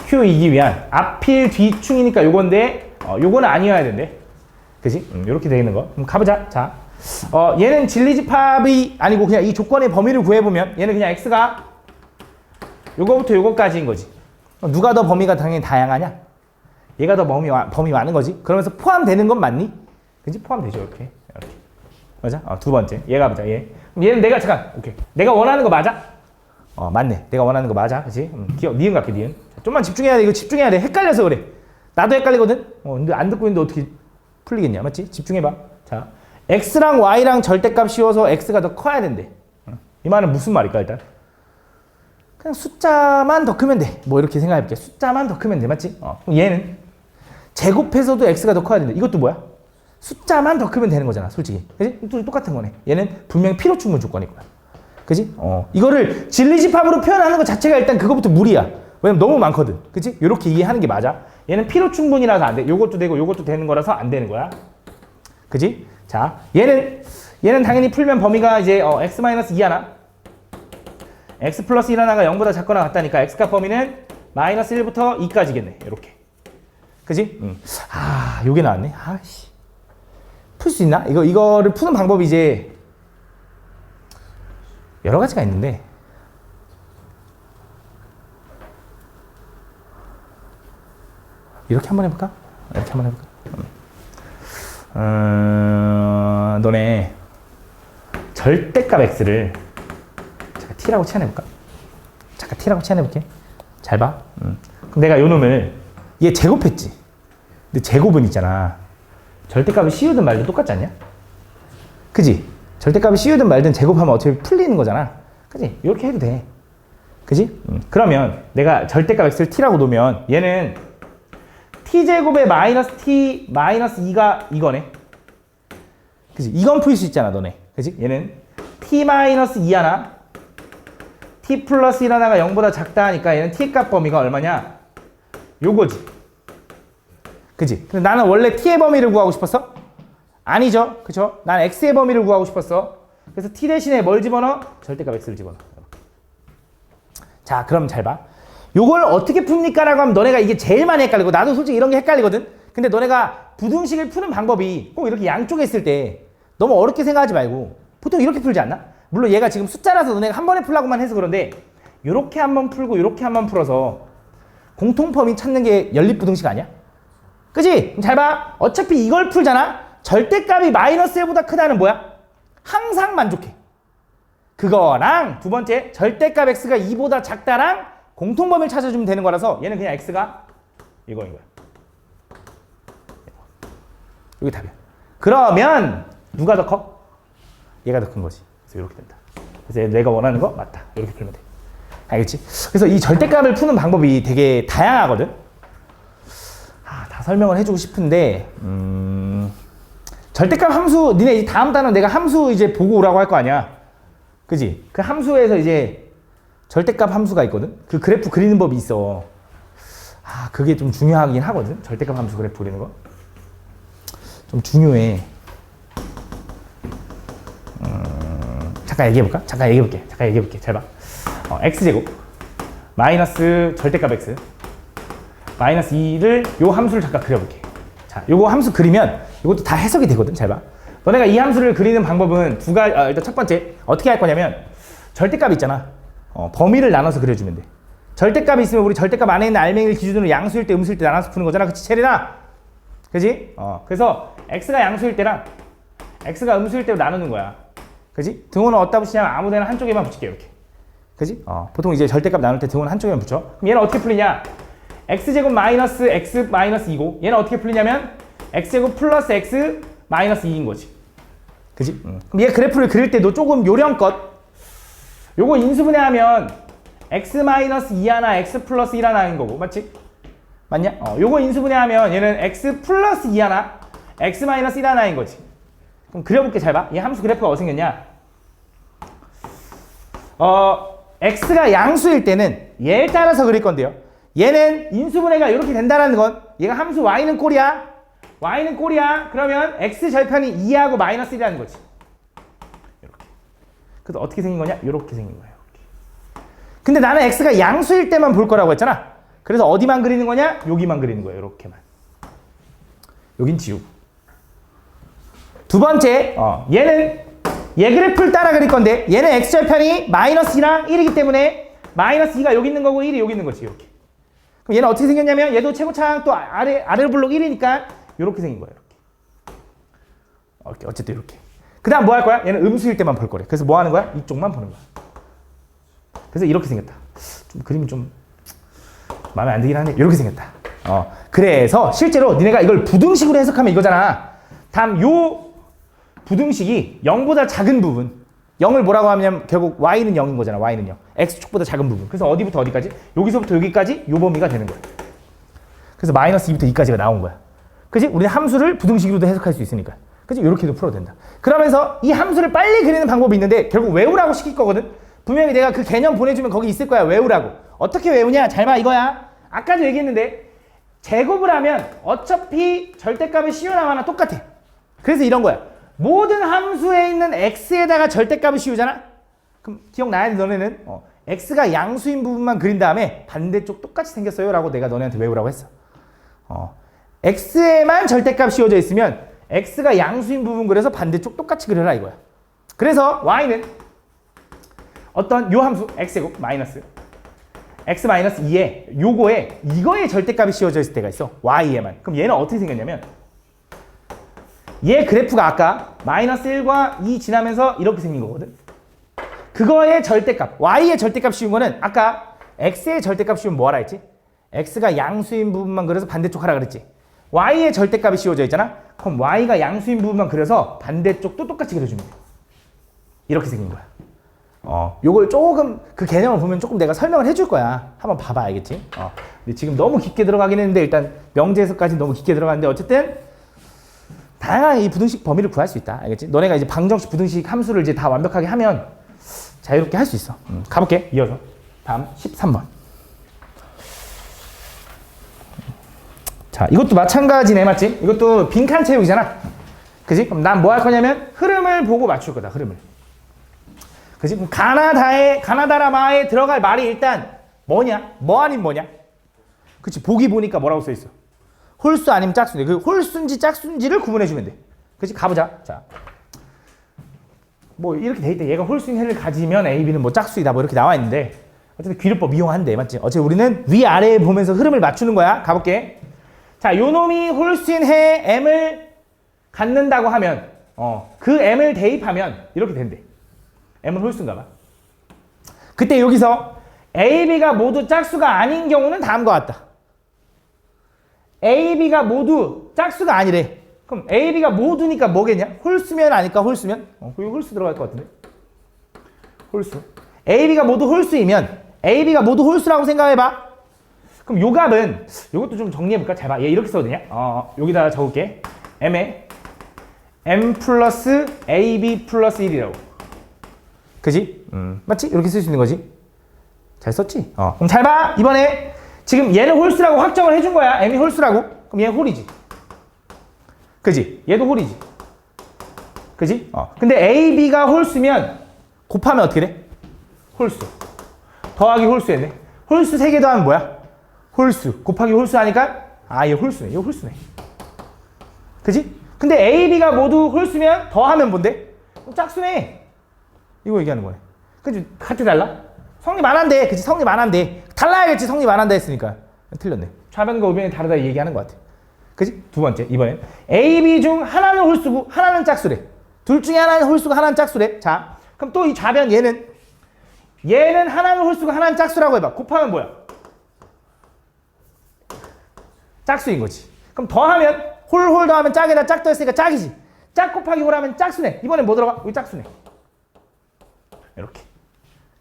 q이기 위한 앞필 뒤충이니까 요건데 요거는 아니어야 된대. 그지? 요렇게 돼 있는 거. 그럼 가보자. 자, 얘는 진리집합이 아니고 그냥 이 조건의 범위를 구해보면 얘는 그냥 x가 요거부터 요거까지인 거지. 누가 더 범위가 당연히 다양하냐? 얘가 더 범위 많은 거지. 그러면서 포함되는 건 맞니? 그지? 포함되죠. 이렇게. 맞아? 두 번째. 얘 가보자. 얘. 얘는 내가 잠깐. 오케이. 내가 원하는 거 맞아? 맞네. 내가 원하는 거 맞아. 그치? 기억. 니은 갈게. 니은. 좀만 집중해야 돼. 이거 집중해야 돼. 헷갈려서 그래. 나도 헷갈리거든. 근데 안 듣고 있는데 어떻게 풀리겠냐? 맞지? 집중해봐. 자, x랑 y랑 절대값 씌워서 x가 더 커야 된대. 이 말은 무슨 말일까 일단? 그냥 숫자만 더 크면 돼. 뭐 이렇게 생각해볼게. 숫자만 더 크면 돼. 맞지? 그럼 얘는 제곱해서도 x가 더 커야 된다. 이것도 뭐야? 숫자만 더 크면 되는 거잖아. 솔직히. 그지? 똑같은 거네. 얘는 분명히 필요 충분 조건일 거야. 그지? 이거를 진리집합으로 표현하는 것 자체가 일단 그거부터 무리야. 왜냐면 너무 많거든. 그지? 이렇게 이해하는 게 맞아. 얘는 필요 충분이라서 안 돼. 요것도 되고 요것도 되는 거라서 안 되는 거야. 그지? 자, 얘는 당연히 풀면 범위가 이제 x-2 하나 x 플러스 1 하나가 0보다 작거나 같다니까 x값 범위는 마이너스 1부터 2까지겠네. 이렇게. 그지? 요게 나왔네. 아씨. 풀 수 있나? 이거를 푸는 방법이 이제 여러 가지가 있는데 이렇게 한번 해볼까? 이렇게 한번 해볼까? 너네 절대값 x를 잠깐 t라고 치환해볼까? 잠깐 t라고 치환해볼게. 잘 봐. 그럼 내가 요 놈을 얘 제곱했지. 근데 제곱은 있잖아. 절대값을 씌우든 말든 똑같지 않냐? 그지? 절대값을 씌우든 말든 제곱하면 어차피 풀리는 거잖아. 그지? 이렇게 해도 돼. 그지? 그러면 내가 절대값 x를 t라고 놓으면 얘는 t제곱에 마이너스 t 마이너스 2가 이거네. 그지? 이건 풀 수 있잖아, 너네. 그지? 얘는 t 마이너스 2 하나 t 플러스 1 하나가 0보다 작다 하니까 얘는 t값 범위가 얼마냐? 요거지. 그지? 근데 나는 원래 t의 범위를 구하고 싶었어? 아니죠. 그쵸? 난 x의 범위를 구하고 싶었어. 그래서 t 대신에 뭘 집어넣어? 절대값 x를 집어넣어. 자, 그럼 잘 봐. 요걸 어떻게 풉니까? 라고 하면 너네가 이게 제일 많이 헷갈리고 나도 솔직히 이런 게 헷갈리거든? 근데 너네가 부등식을 푸는 방법이 꼭 이렇게 양쪽에 있을 때 너무 어렵게 생각하지 말고 보통 이렇게 풀지 않나? 물론 얘가 지금 숫자라서 너네가 한 번에 풀라고만 해서 그런데 요렇게 한번 풀고 요렇게 한번 풀어서 공통범위 찾는 게 연립부등식 아니야? 그지? 잘 봐. 어차피 이걸 풀잖아? 절대값이 마이너스 1보다 크다는 뭐야? 항상 만족해. 그거랑 두 번째 절대값 x가 2보다 작다랑 공통범위를 찾아주면 되는 거라서 얘는 그냥 x가 이거인 거야. 여기 답이야. 그러면 누가 더 커? 얘가 더 큰 거지. 그래서 이렇게 된다. 그래서 내가 원하는 거 맞다. 이렇게 풀면 돼. 알겠지? 그래서 이 절대값을 푸는 방법이 되게 다양하거든. 다 설명을 해주고 싶은데 절대값 함수 니네 이제 다음 단원 내가 함수 이제 보고 오라고 할 거 아니야. 그지? 그 함수에서 이제 절대값 함수가 있거든. 그 그래프 그리는 법이 있어. 그게 좀 중요하긴 하거든. 절대값 함수 그래프 그리는 거 좀 중요해. 잠깐 얘기해볼까? 잠깐 얘기해볼게. 잘 봐. x제곱 마이너스 절대값 x 마이너스 2를 요 함수를 잠깐 그려볼게. 자, 요거 함수 그리면 이것도 다 해석이 되거든. 잘 봐. 너네가 이 함수를 그리는 방법은 두 가지. 일단 첫 번째 어떻게 할 거냐면 절대값 있잖아. 범위를 나눠서 그려주면 돼. 절대값이 있으면 우리 절대값 안에 있는 알맹이를 기준으로 양수일 때 음수일 때 나눠서 푸는 거잖아. 그치 체리나? 그지? 그래서 x가 양수일 때랑 x가 음수일 때로 나누는 거야. 그지? 등호는 어디다 붙이냐면 아무데나 한쪽에만 붙일게. 이렇게. 그지? 보통 이제 절대값 나눌 때 등호는 한쪽에만 붙여. 그럼 얘는 어떻게 풀리냐? x제곱 마이너스 x 마이너스 2고 얘는 어떻게 풀리냐면 x제곱 플러스 x 마이너스 2인 거지. 그지? 그럼 얘 그래프를 그릴 때도 조금 요령껏 요거 인수분해하면 x 마이너스 2 하나 x 플러스 1 하나인 거고 맞지? 맞냐? 요거 인수분해하면 얘는 x 플러스 2 하나 x 마이너스 1 하나인 거지. 그럼 그려볼게. 잘 봐. 얘 함수 그래프가 어떻게 생겼냐? x가 양수일 때는 얘를 따라서 그릴 건데요. 얘는 인수분해가 이렇게 된다는 건 얘가 함수 y는 꼴이야. y는 꼴이야. 그러면 x 절편이 2하고 마이너스 1이라는 거지. 이렇게. 그래서 어떻게 생긴 거냐? 이렇게 생긴 거예요. 이렇게. 근데 나는 x가 양수일 때만 볼 거라고 했잖아. 그래서 어디만 그리는 거냐? 여기만 그리는 거예요. 이렇게만. 여긴 지우고. 두 번째, 얘는 얘 그래프를 따라 그릴 건데 얘는 x절편이 마이너스 2랑 1이기 때문에 마이너스 2가 여기 있는 거고 1이 여기 있는 거지. 이렇게. 그럼 얘는 어떻게 생겼냐면 얘도 최고차항 또 아래 블록 1이니까 이렇게 생긴 거예요. 이렇게. 어쨌든 이렇게. 그 다음 뭐 할 거야? 얘는 음수일 때만 볼 거래. 그래서 뭐 하는 거야? 이쪽만 보는 거야. 그래서 이렇게 생겼다. 좀 그림이 좀 마음에 안 들긴 하네. 이렇게 생겼다. 그래서 실제로 니네가 이걸 부등식으로 해석하면 이거잖아. 다음 요 부등식이 0보다 작은 부분 0을 뭐라고 하면 결국 y는 0인 거잖아. y는 0. x축보다 작은 부분. 그래서 어디부터 어디까지? 여기서부터 여기까지 요 범위가 되는 거야. 그래서 마이너스 2부터 2까지가 나온 거야. 그치? 우리는 함수를 부등식으로도 해석할 수 있으니까. 그치? 이렇게도 풀어도 된다. 그러면서 이 함수를 빨리 그리는 방법이 있는데 결국 외우라고 시킬 거거든. 분명히 내가 그 개념 보내주면 거기 있을 거야. 외우라고. 어떻게 외우냐? 잘 봐. 이거야. 아까도 얘기했는데 제곱을 하면 어차피 절대값의 CU나 하나 똑같아. 그래서 이런 거야. 모든 함수에 있는 x에다가 절대값을 씌우잖아? 그럼 기억나야 돼, 너네는. x가 양수인 부분만 그린 다음에 반대쪽 똑같이 생겼어요 라고 내가 너네한테 외우라고 했어. x에만 절대값 씌워져 있으면 x가 양수인 부분 그려서 반대쪽 똑같이 그려라 이거야. 그래서 y는 어떤 요 함수 x제곱 마이너스 x 마이너스 2에 요거에 이거에 절대값이 씌워져 있을 때가 있어. y에만. 그럼 얘는 어떻게 생겼냐면 얘 그래프가 아까 마이너스 1과 2 지나면서 이렇게 생긴 거거든. 그거의 절대값, y의 절대값 씌운 거는 아까 x의 절대값 씌우면 뭐 하라 했지? x가 양수인 부분만 그려서 반대쪽 하라 그랬지. y의 절대값이 씌워져 있잖아? 그럼 y가 양수인 부분만 그려서 반대쪽도 똑같이 그려주면 돼. 이렇게 생긴 거야. 요걸 조금 그 개념을 보면 조금 내가 설명을 해줄 거야. 한번 봐봐 알겠지? 근데 지금 너무 깊게 들어가긴 했는데 일단 명제에서까지 너무 깊게 들어갔는데 어쨌든 다양한 이 부등식 범위를 구할 수 있다. 알겠지? 너네가 이제 방정식 부등식 함수를 이제 다 완벽하게 하면 자유롭게 할 수 있어. 가볼게. 이어서. 다음 13번. 자, 이것도 마찬가지네. 맞지? 이것도 빈칸 채우기잖아. 그지? 그럼 난 뭐 할 거냐면 흐름을 보고 맞출 거다. 흐름을. 그지? 그럼 가나다라마에 들어갈 말이 일단 뭐냐? 뭐 아닌 뭐냐? 그치? 보기 보니까 뭐라고 써 있어? 홀수 아니면 짝수인데 그 홀수인지 짝수인지를 구분해주면 돼. 그치? 가보자. 자, 뭐 이렇게 돼 있대. 얘가 홀수인 해를 가지면 A, B는 뭐 짝수이다 뭐 이렇게 나와 있는데 어쨌든 귀류법 이용한대. 맞지? 어차피 우리는 위아래 보면서 흐름을 맞추는 거야. 가볼게. 자, 요 놈이 홀수인 해 M을 갖는다고 하면 그 M을 대입하면 이렇게 된대. M은 홀수인가 봐. 그때 여기서 A, B가 모두 짝수가 아닌 경우는 다음과 같다. A, B가 모두 짝수가 아니래. 그럼 A, B가 모두니까 뭐겠냐? 홀수면 아닐까? 홀수면? 여기 홀수 들어갈 것 같은데? 홀수. A, B가 모두 홀수이면 A, B가 모두 홀수라고 생각해봐. 그럼 요 값은 요것도 좀 정리해볼까? 잘 봐. 얘 이렇게 써도 되냐? 여기다 적을게. M에 M 플러스 AB 플러스 1이라고. 그지? 맞지? 이렇게 쓸 수 있는 거지? 잘 썼지? 그럼 잘 봐! 이번에 지금 얘는 홀수라고 확정을 해준 거야. M이 홀수라고. 그럼 얘 홀이지. 그지? 얘도 홀이지. 그지? 근데 A, B가 홀수면 곱하면 어떻게 돼? 홀수. 더하기 홀수 했네. 홀수 3개 더하면 뭐야? 홀수. 곱하기 홀수 하니까 얘 홀수네. 얘 홀수네. 그지? 근데 A, B가 모두 홀수면 더하면 뭔데? 짝수네. 이거 얘기하는 거네. 그지? 같이 달라? 성립 안 한대. 그치? 성립 안 한대. 달라야겠지. 성립 안 한다 했으니까. 틀렸네. 좌변과 우변이 다르다 얘기하는 것 같아. 그치? 두 번째. 이번엔 A, B 중 하나는 홀수고 하나는 짝수래. 둘 중에 하나는 홀수고 하나는 짝수래. 자, 그럼 또 이 좌변 얘는 하나는 홀수고 하나는 짝수라고 해봐. 곱하면 뭐야? 짝수인 거지. 그럼 더하면 홀 더하면 짝에다 짝 더했으니까 짝이지. 짝 곱하기 홀 하면 짝수네. 이번엔 뭐 들어가? 여기 짝수네. 이렇게.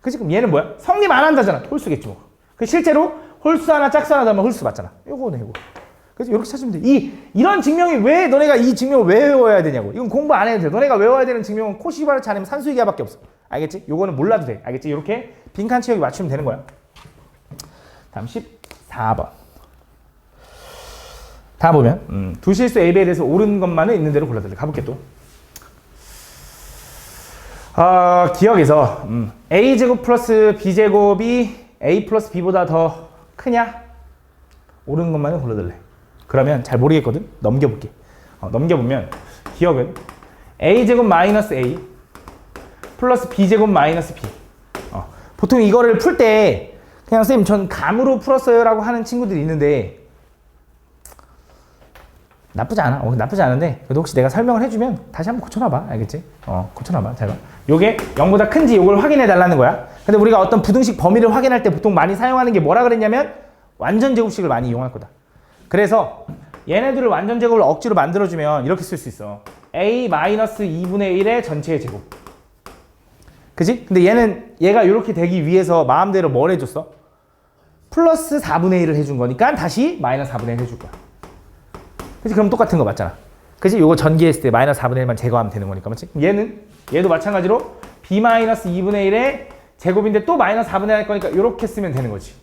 그치? 그럼 얘는 뭐야? 성립 안 한다잖아. 홀수겠지 뭐. 그 실제로 홀수 하나 짝수 하나 더하면 홀수 맞잖아. 요거네 요거. 그래서 이렇게 찾으면 돼. 이런 증명이 왜 너네가 이 증명을 왜 외워야 되냐고. 이건 공부 안 해도 돼. 너네가 외워야 되는 증명은 코시바르츠 아니면 산수기하밖에 없어. 알겠지? 요거는 몰라도 돼. 알겠지? 이렇게 빈칸 채우기 맞추면 되는 거야. 다음 14번. 다 보면 두 실수 A, B에 대해서 옳은 것만은 있는 대로 골라달래. 가볼게 또. 기억에서 A제곱 플러스 B제곱이 A 플러스 B보다 더 크냐? 옳은 것만은 골라달래. 그러면 잘 모르겠거든? 넘겨볼게. 넘겨보면 기억은 A제곱 마이너스 A 플러스 B제곱 마이너스 B. 보통 이거를 풀 때 그냥 쌤 전 감으로 풀었어요 라고 하는 친구들이 있는데 나쁘지 않아. 나쁘지 않은데 그래도 혹시 내가 설명을 해주면 다시 한번 고쳐놔봐. 알겠지? 고쳐놔봐. 잘 봐. 요게 0보다 큰지 요걸 확인해 달라는 거야. 근데 우리가 어떤 부등식 범위를 확인할 때 보통 많이 사용하는 게 뭐라 그랬냐면 완전 제곱식을 많이 이용할 거다. 그래서 얘네들을 완전 제곱을 억지로 만들어주면 이렇게 쓸 수 있어. A-2분의 1의 전체의 제곱. 그지? 근데 얘가 이렇게 되기 위해서 마음대로 뭘 해줬어? 플러스 4분의 1을 해준 거니까 다시 마이너스 4분의 1 해줄 거야. 그지? 그럼 똑같은 거 맞잖아. 그지? 요거 전개했을 때 마이너스 4분의 1만 제거하면 되는 거니까, 맞지? 얘도 마찬가지로 b 마이너스 2분의 1의 제곱인데 또 마이너스 4분의 1 할 거니까 이렇게 쓰면 되는 거지.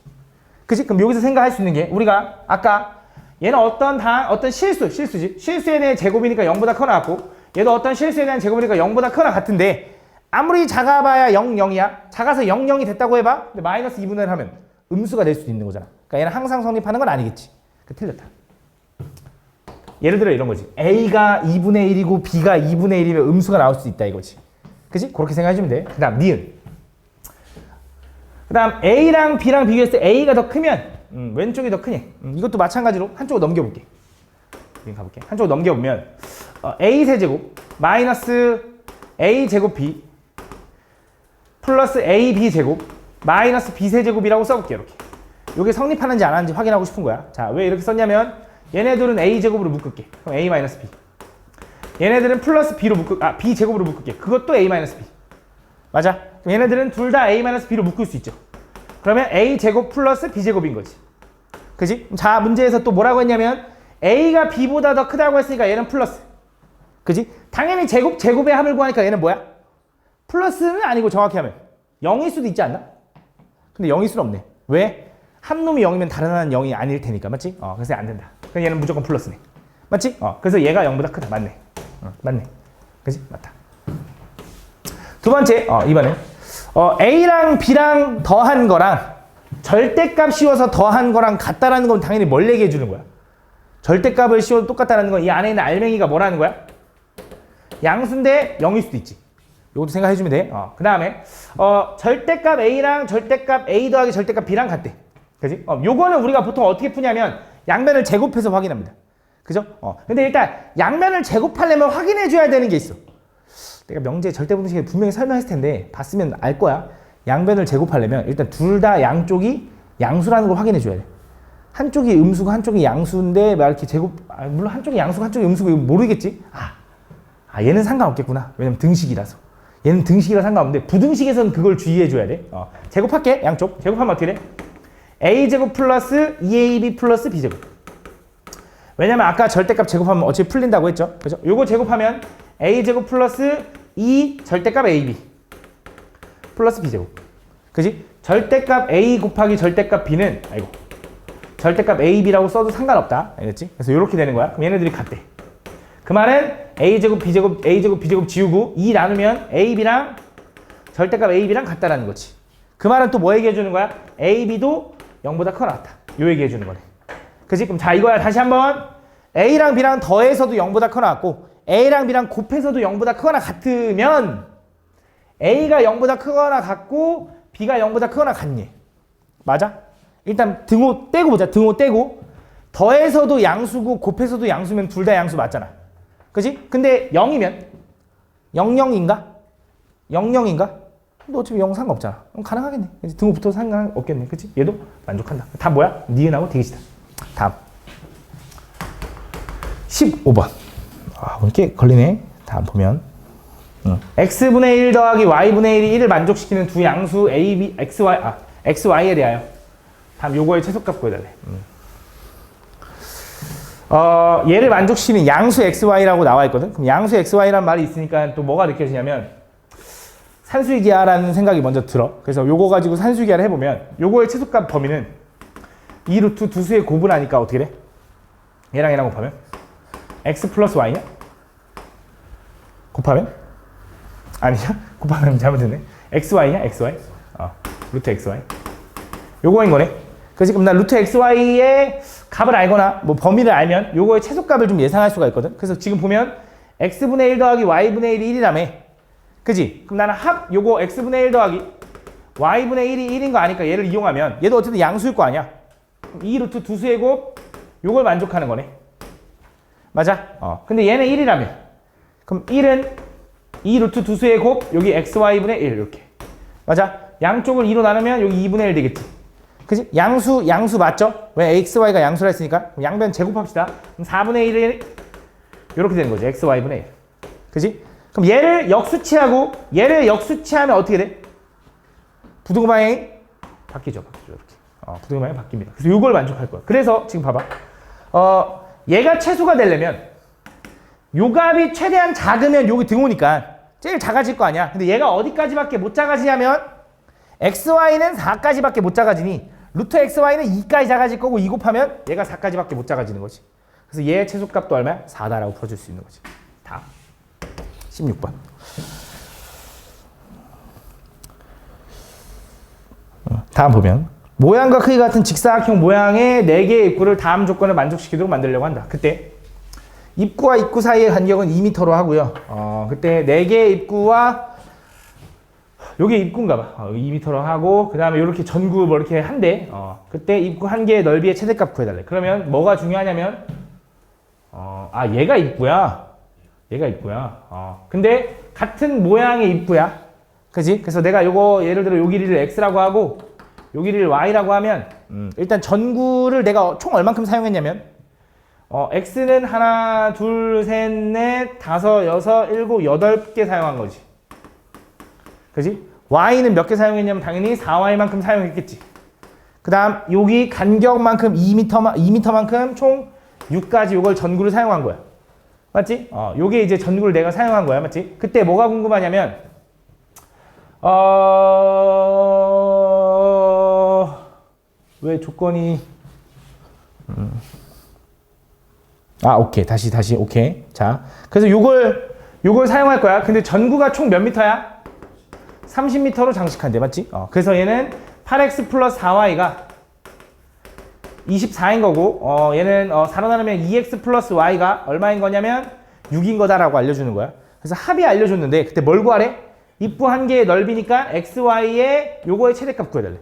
그지? 그럼 여기서 생각할 수 있는 게 우리가 아까 얘는 어떤 실수지. 실수에 대한 제곱이니까 0보다 커나 같고 얘도 어떤 실수에 대한 제곱이니까 0보다 커나 같은데 아무리 작아봐야 0, 0이야. 작아서 0, 0이 됐다고 해봐. 근데 마이너스 2분의 1 하면 음수가 될 수도 있는 거잖아. 그러니까 얘는 항상 성립하는 건 아니겠지. 틀렸다. 예를 들어 이런 거지. A가 2분의 1이고 B가 2분의 1이면 음수가 나올 수 있다 이거지. 그지? 그렇게 생각해주면 돼. 그 다음 니은. 그 다음 A랑 B랑 비교했을 때 A가 더 크면 왼쪽이 더 크니. 이것도 마찬가지로 한쪽으로 넘겨볼게. 가볼게. 한쪽으로 넘겨보면 A 세제곱 마이너스 A 제곱 B 플러스 AB 제곱 마이너스 B 세제곱이라고 써볼게. 이렇게. 이게 성립하는지 안 하는지 확인하고 싶은 거야. 자, 왜 이렇게 썼냐면 얘네들은 A 제곱으로 묶을게. 그럼 A 마이너스 B. 얘네들은 플러스 B로 B 제곱으로 묶을게. 그것도 A 마이너스 B. 맞아? 그럼 얘네들은 둘 다 A 마이너스 B로 묶을 수 있죠. 그러면 A 제곱 플러스 B 제곱인 거지. 그지? 자, 문제에서 또 뭐라고 했냐면 A가 B보다 더 크다고 했으니까 얘는 플러스. 그지? 당연히 제곱의 합을 구하니까 얘는 뭐야? 플러스는 아니고 정확히 하면 0일 수도 있지 않나? 근데 0일 수는 없네. 왜? 한 놈이 0이면 다른 하나는 0이 아닐 테니까. 맞지? 그래서 안 된다. 그럼 얘는 무조건 플러스네. 맞지? 그래서 얘가 0보다 크다. 맞네. 맞네. 그지? 맞다. 두 번째, 이번엔 A랑 B랑 더한 거랑 절대값 씌워서 더한 거랑 같다라는 건 당연히 뭘 얘기해 주는 거야? 절대값을 씌워도 똑같다라는 건 이 안에 있는 알맹이가 뭐라는 거야? 양수인데 0일 수도 있지. 이것도 생각해 주면 돼. 그 다음에 절대값 A랑 절대값 A 더하기 절대값 B랑 같대. 그지? 요거는 우리가 보통 어떻게 푸냐면 양면을 제곱해서 확인합니다. 그죠? 근데 일단 양면을 제곱하려면 확인해 줘야 되는 게 있어. 내가 명제 절대분식에 분명히 설명했을 텐데 봤으면 알 거야. 양변을 제곱하려면 일단 둘 다 양쪽이 양수라는 걸 확인해 줘야 돼. 한쪽이 음수고 한쪽이 양수인데 막 이렇게 제곱, 물론 한쪽이 양수고 한쪽이 음수고 이거 모르겠지? 얘는 상관없겠구나. 왜냐면 등식이라서. 얘는 등식이라 상관없는데 부등식에서는 그걸 주의해 줘야 돼. 제곱할게. 양쪽. 제곱하면 어떻게 돼? A제곱 플러스 2AB 플러스 B제곱. 왜냐면 아까 절대값 제곱하면 어차피 풀린다고 했죠. 그죠? 요거 제곱하면 A제곱 플러스 2 절대값 AB 플러스 B제곱. 그지? 절대값 A 곱하기 절대값 B는 절대값 AB라고 써도 상관없다. 알겠지? 그래서 이렇게 되는 거야. 그럼 얘네들이 같대. 그 말은 A제곱 B제곱 A제곱 B제곱 지우고 2 나누면 AB랑 절대값 AB랑 같다라는 거지. 그 말은 또 뭐 얘기해 주는 거야? AB도 0보다 커 나왔다. 요 얘기해 주는 거네. 그지? 그럼 자, 이거야. 다시 한번 A랑 B랑 더해서도 0보다 커 나왔고 A랑 B랑 곱해서도 0보다 크거나 같으면 A가 0보다 크거나 같고 B가 0보다 크거나 같니? 맞아? 일단 등호 떼고 보자. 등호 떼고 더해서도 양수고 곱해서도 양수면 둘 다 양수 맞잖아. 그지? 근데 0이면 00인가? 00인가? 근데 어차피 0 상관없잖아. 그럼 가능하겠네. 등호부터 상관없겠네. 그치? 얘도 만족한다. 다 뭐야? 니은하고 디귿이다. 다음 15번. 이렇게 걸리네. 다음 보면 x분의 1 더하기 y분의 1이 1을 만족시키는 두 양수 a, b, xy에 대하여 다음 요거의 최소값 구해달래. 얘를 만족시키는 양수 xy라고 나와 있거든. 그럼 양수 xy라는 말이 있으니까 또 뭐가 느껴지냐면 산수이기하라는 생각이 먼저 들어. 그래서 요거 가지고 산수이기하를 해보면 요거의 최소값 범위는 2루트 두 수의 곱을 어떻게 돼? 얘랑 얘랑 곱하면 x 플러스 y냐? 곱하면? 아니야? 곱하면 잘못됐네. xy냐? xy? 루트 xy. 요거인 거네. 그래서 그럼 나 루트 xy의 값을 알거나 뭐 범위를 알면 요거의 최소값을 좀 예상할 수가 있거든. 그래서 지금 보면 x분의 1 더하기 y분의 1이 1이라며. 그지? 그럼 나는 요거 x분의 1 더하기 y분의 1이 1인 거 아니까 얘를 이용하면 얘도 어쨌든 양수일 거 아니야. 2루트 두 수의 곱 요걸 만족하는 거네. 맞아? 근데 얘는 1이라며. 그럼 1은 2루트 두 수의 곱 여기 xy분의 1 이렇게. 맞아? 양쪽을 2로 나누면 여기 2분의 1 되겠지. 그지? 양수 맞죠? 왜 xy가 양수라 했으니까? 양변 제곱합시다. 그럼 4분의 1이 이렇게 되는 거지. xy분의 1. 그지? 그럼 얘를 역수치하고 얘를 역수치하면 어떻게 돼? 부등호 방향이 바뀌죠. 이렇게. 부등호 방향이 바뀝니다. 그래서 이걸 만족할 거야. 그래서 지금 봐봐. 얘가 최소가 되려면 요 값이 최대한 작으면 여기 등호니까 제일 작아질 거 아니야. 근데 얘가 어디까지밖에 못 작아지냐면 xy는 4까지밖에 못 작아지니 루트 xy는 2까지 작아질 거고 2 곱하면 얘가 4까지밖에 못 작아지는 거지. 그래서 얘의 최소값도 얼마야? 4다라고 풀어줄 수 있는 거지. 다음 16번. 다음 보면 모양과 크기 같은 직사각형 모양의 4개의 입구를 다음 조건을 만족시키도록 만들려고 한다. 그때 입구와 입구 사이의 간격은 2m로 하고요. 그때 4개의 입구와 요게 입구인가 봐. 2m로 하고 그 다음에 이렇게 전구 뭐 이렇게 한대. 그때 입구 한 개의 넓이의 최대값 구해달래. 그러면 뭐가 중요하냐면 얘가 입구야. 얘가 입구야. 근데 같은 모양의 입구야. 그지? 그래서 내가 요거 예를 들어 요 길이를 x라고 하고 요 길이를 y라고 하면 일단 전구를 내가 총 얼만큼 사용했냐면 x는 하나, 둘, 셋, 넷, 다섯, 여섯, 일곱, 8개 사용한 거지. 그지? y는 몇 개 사용했냐면 당연히 4y만큼 사용했겠지. 그 다음 여기 간격만큼 2m만큼 총 6까지 요걸 전구를 사용한 거야. 맞지? 요게 이제 전구를 내가 사용한 거야. 맞지? 그때 뭐가 궁금하냐면 왜 조건이 오케이. 다시 오케이. 자, 그래서 요걸 사용할 거야. 근데 전구가 총 몇 미터야? 30m로 장식한대. 맞지? 그래서 얘는 8x 플러스 4y가 24인 거고 얘는 4로 나누면 2x 플러스 y가 얼마인 거냐면 6인 거다라고 알려주는 거야. 그래서 합이 알려줬는데 그때 뭘 구하래? 입구 한 개의 넓이니까 xy의 요거의 최대값 구해달래.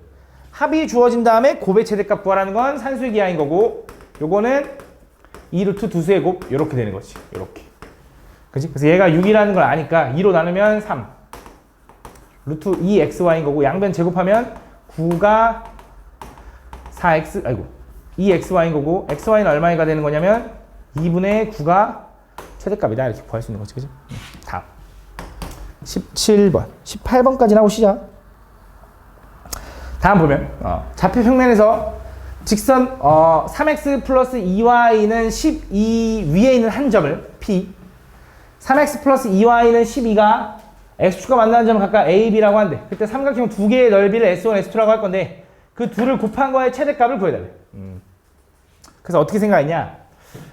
합이 주어진 다음에 곱의 최대값 구하라는 건 산수의 기하인 거고 요거는 2루트 두수의 곱 요렇게 되는 거지. 요렇게. 그치? 그래서 얘가 6이라는 걸 아니까 2로 나누면 3 루트 2xy인 거고 양변 제곱하면 9가 2xy인 거고 xy는 얼마가 되는 거냐면 2분의 9가 최대값이다. 이렇게 구할 수 있는 거지. 그치? 다음 17번 18번까지 나오시자. 다음 보면 좌표 평면에서 직선 3x 플러스 2y는 12 위에 있는 한 점을 P 3x 플러스 2y는 12가 x축과 만나는 점을 각각 a, b라고 한대. 그때 삼각형 두 개의 넓이를 s1, s2라고 할 건데 그 둘을 곱한 거의 최대값을 구해달래. 그래서 어떻게 생각했냐?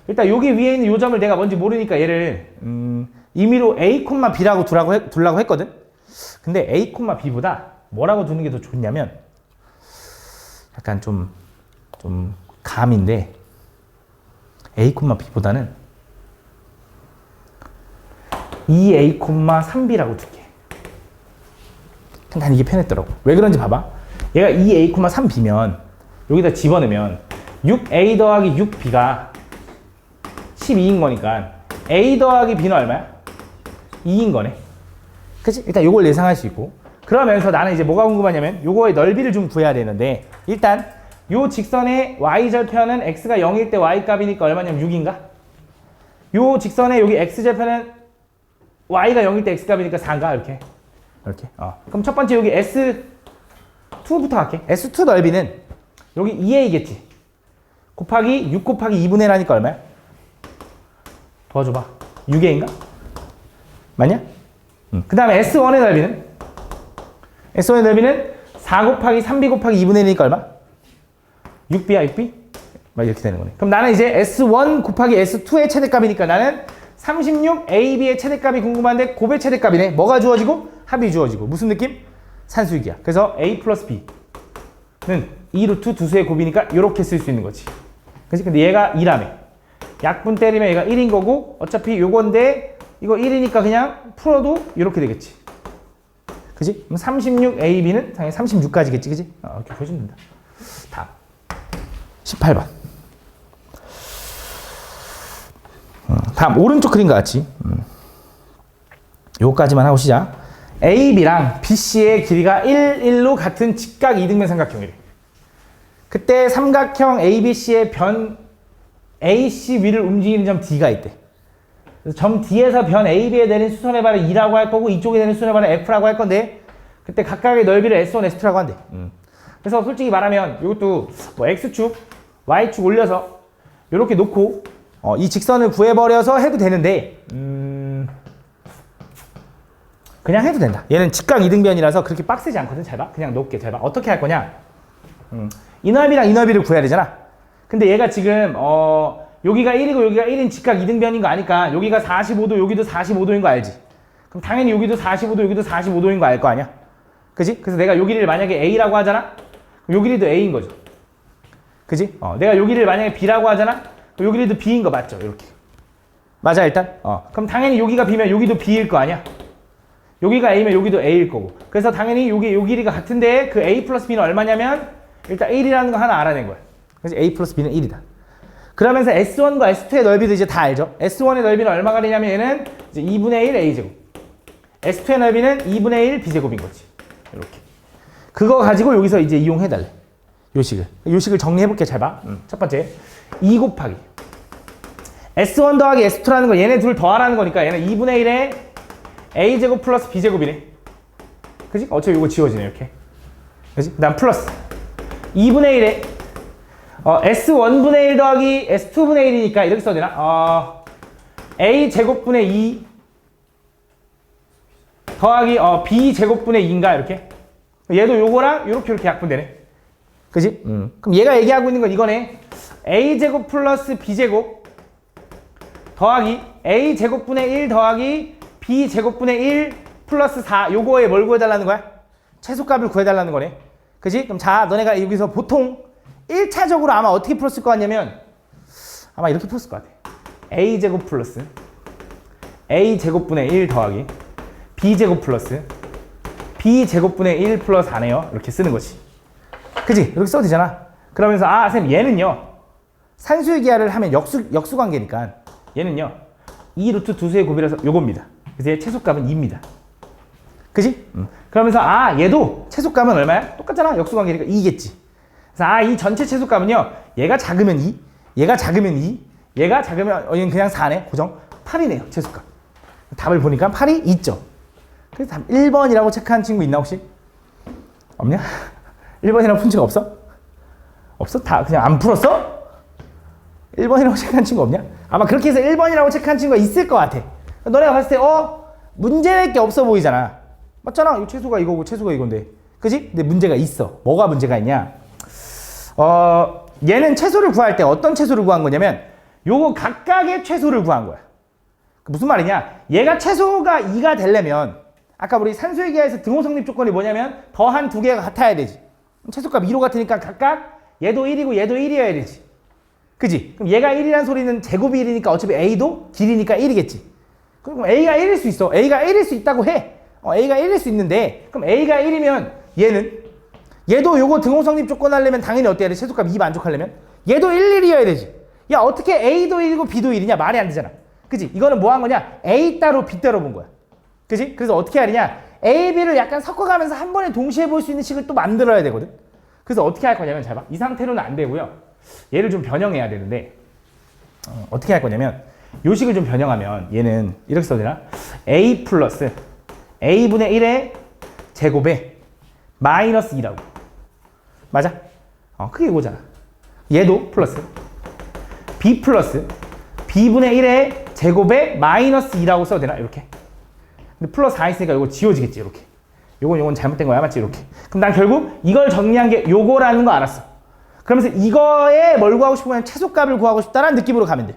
일단 여기 위에 있는 이 점을 내가 뭔지 모르니까 얘를 임의로 a, b라고 두라고 했거든. 근데 a, b보다 뭐라고 두는 게 더 좋냐면 약간 좀 감인데 a, b보다는 2a, 3b라고 둘게. 난 이게 편했더라고. 왜 그런지 봐봐. 얘가 2a, 3b면 여기다 집어넣으면 6a 더하기 6b가 12인 거니까 a 더하기 b는 얼마야? 2인 거네. 그치? 일단 요걸 예상할 수 있고 그러면서 나는 이제 뭐가 궁금하냐면 요거의 넓이를 좀 구해야 되는데 일단 요 직선의 y절편은 x가 0일 때 y값이니까 얼마냐면 6인가? 요 직선의 여기 x절편은 y가 0일 때 x값이니까 4인가? 이렇게. 그럼 첫 번째 여기 S2부터 할게. S2 넓이는 여기 2a겠지. 곱하기 6 곱하기 2분의 1 하니까 얼마야? 도와줘봐. 6a인가? 맞냐? 그 다음에 S1의 넓이는 4 곱하기 3b 곱하기 2분의 1이니까 얼마? 6b야 6b? 막 이렇게 되는 거네. 그럼 나는 이제 S1 곱하기 S2의 최대값이니까 나는 36ab의 최대값이 궁금한데 곱의 최대값이네. 뭐가 주어지고? 합이 주어지고. 무슨 느낌? 산수익이야. 그래서 a 플러스 b는 2루트 두수의 곱이니까 이렇게 쓸 수 있는 거지. 그치? 근데 얘가 2라며. 약분 때리면 얘가 1인 거고 어차피 요건데 이거 1이니까 그냥 풀어도 이렇게 되겠지. 그치? 그럼 36ab는 당연히 36까지겠지. 그치? 이렇게 보여주면 된다. 다음 18번. 다음 오른쪽 그림과 같이 요거까지만 하고 시작. AB랑 BC의 길이가 1, 1로 같은 직각 이등변 삼각형이래. 그때 삼각형 ABC의 변 AC 위를 움직이는 점 D가 있대. 그래서 점 D에서 변 AB에 내린 수선의 발을 E라고 할 거고 이쪽에 내린 수선의 발을 F라고 할 건데 그때 각각의 넓이를 S1, S2라고 한대. 그래서 솔직히 말하면 이것도 뭐 X축, Y축 올려서 이렇게 놓고 이 직선을 구해버려서 해도 되는데 그냥 해도 된다. 얘는 직각 이등변이라서 그렇게 빡세지 않거든. 잘 봐. 그냥 놓을게. 잘 봐. 어떻게 할 거냐. 이 넓이랑 이 넓이를 구해야 되잖아. 근데 얘가 지금 여기가 1이고 여기가 1인 직각 이등변인 거 아니까 여기가 45도 여기도 45도인 거 알지? 그럼 당연히 여기도 45도 여기도 45도인 거 알 거 아니야? 그지? 그래서 내가 여기를 만약에 A라고 하잖아? 그럼 여기도 A인 거죠. 그지? 내가 여기를 만약에 B라고 하잖아? 그럼 여기도 B인 거 맞죠? 이렇게. 맞아 일단? 그럼 당연히 여기가 B면 여기도 B일 거 아니야? 여기가 A면 여기도 A일 거고. 그래서 당연히 요 길이가 같은데 그 A 플러스 B는 얼마냐면 일단 1이라는 거 하나 알아낸 거야. 그래서 A 플러스 B는 1이다. 그러면서 S1과 S2의 넓이도 이제 다 알죠? S1의 넓이는 얼마가 되냐면 얘는 이제 2분의 1 A제곱. S2의 넓이는 2분의 1 B제곱인 거지. 이렇게. 그거 가지고 여기서 이제 이용해달래. 요식을 정리해볼게. 잘 봐. 첫 번째. 2 곱하기. S1 더하기 S2라는 거 얘네 둘 더하라는 거니까 얘는 2분의 1에 A제곱 플러스 B제곱이네. 그지? 어차피 이거 지워지네. 이렇게. 그지? 그 다음 플러스. 2분의 1에 S1분의 1 더하기 S2분의 1이니까 이렇게 써야 되나? A제곱분의 2 더하기 B제곱분의 2인가? 이렇게. 얘도 요거랑 요렇게 약분되네. 그지? 그럼 얘가 얘기하고 있는 건 이거네. A제곱 플러스 B제곱 더하기 A제곱분의 1 더하기 B제곱분의 1 플러스 4 요거에 뭘 구해달라는 거야? 최소값을 구해달라는 거네. 그지? 그럼 자 너네가 여기서 보통 1차적으로 아마 어떻게 풀었을 것 같냐면 아마 이렇게 풀었을 것 같아. A제곱 플러스 A제곱분의 1 더하기 B제곱 플러스 B제곱분의 1 플러스 4네요. 이렇게 쓰는 거지. 그지? 이렇게 써도 되잖아. 그러면서 쌤 얘는요. 산수의 기하를 하면 역수관계니까 얘는요. 2 루트 두 수의 곱이라서 요겁니다. 그래서 얘 최소값은 2입니다. 그지? 그러면서 얘도 최소값은 얼마야? 똑같잖아. 역수관계니까 2겠지. 그래서 이 전체 최소값은요. 얘가 작으면 2, 얘가 작으면 2, 얘가 작으면 얘는 그냥 4네. 고정. 8이네요. 최소값. 답을 보니까 8이 있죠. 그래서 답 1번이라고 체크한 친구 있나 혹시? 없냐? 1번이라고 푼 친구 없어? 없어? 다 그냥 안 풀었어? 1번이라고 체크한 친구 없냐? 아마 그렇게 해서 1번이라고 체크한 친구가 있을 것 같아. 너네가 봤을 때 문제 낼 게 없어 보이잖아. 맞잖아. 이 최소가 이거고 최소가 이건데. 그지? 근데 문제가 있어. 뭐가 문제가 있냐? 얘는 최소를 구할 때 어떤 최소를 구한 거냐면 요거 각각의 최소를 구한 거야. 무슨 말이냐? 얘가 최소가 2가 되려면 아까 우리 산수의 기하에서 등호 성립 조건이 뭐냐면 더한 두 개가 같아야 되지. 최소값 2로 같으니까 각각 얘도 1이고 얘도 1이어야 되지. 그지? 그럼 얘가 1이란 소리는 제곱이 1이니까 어차피 A도 길이니까 1이겠지. 그럼 A가 1일 수 있어. A가 1일 수 있다고 해. A가 1일 수 있는데 그럼 A가 1이면 얘도 요거 등호 성립 조건 하려면 당연히 어때야 돼? 최소값 2 만족하려면 얘도 1, 1이어야 되지. 야 어떻게 A도 1이고 B도 1이냐? 말이 안 되잖아. 그지? 이거는 뭐 한 거냐? A 따로 B 따로 본 거야. 그지? 그래서 어떻게 하느냐? A, B를 약간 섞어가면서 한 번에 동시에 볼 수 있는 식을 또 만들어야 되거든. 그래서 어떻게 할 거냐면 잘 봐. 이 상태로는 안 되고요. 얘를 좀 변형해야 되는데 어떻게 할 거냐면 요 식을 좀 변형하면 얘는 이렇게 써도 되나? A 플러스 A분의 1의 제곱에 마이너스 2라고. 맞아? 그게 이거잖아. 얘도 플러스 B 플러스 B분의 1의 제곱에 마이너스 2라고 써도 되나? 이렇게. 근데 플러스 4 있으니까 이거 지워지겠지. 이렇게. 요건 잘못된 거야. 맞지? 이렇게. 그럼 난 결국 이걸 정리한 게 요거라는 거 알았어. 그러면서 이거에 뭘 구하고 싶으면 최소값을 구하고 싶다라는 느낌으로 가면 돼.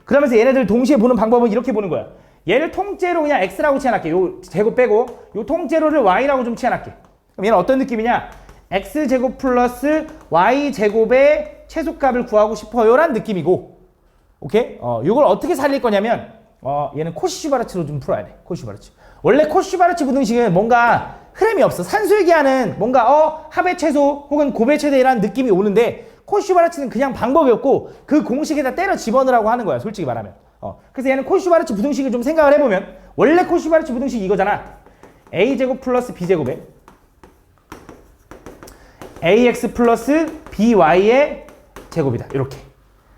그러면서 얘네들 동시에 보는 방법은 이렇게 보는 거야. 얘를 통째로 그냥 X라고 치환할게. 요 제곱 빼고 요 통째로를 Y라고 좀 치환할게. 그럼 얘는 어떤 느낌이냐? X제곱 플러스 Y제곱의 최소값을 구하고 싶어요 라는 느낌이고, 오케이? 요걸 어떻게 살릴 거냐면 얘는 코시-슈바르츠로 좀 풀어야 돼. 코시-슈바르츠. 원래 코시-슈바르츠 부등식은 뭔가 흐름이 없어. 산수의 기하는 뭔가 합의 최소 혹은 곱의 최대라는 느낌이 오는데 코시-슈바르츠는 그냥 방법이 없고 그 공식에다 때려 집어넣으라고 하는 거야. 솔직히 말하면. 그래서 얘는 코시-슈바르츠 부등식을 좀 생각을 해보면 원래 코시-슈바르츠 부등식이 이거잖아. A제곱 플러스 B제곱에 AX 플러스 BY의 제곱이다. 이렇게.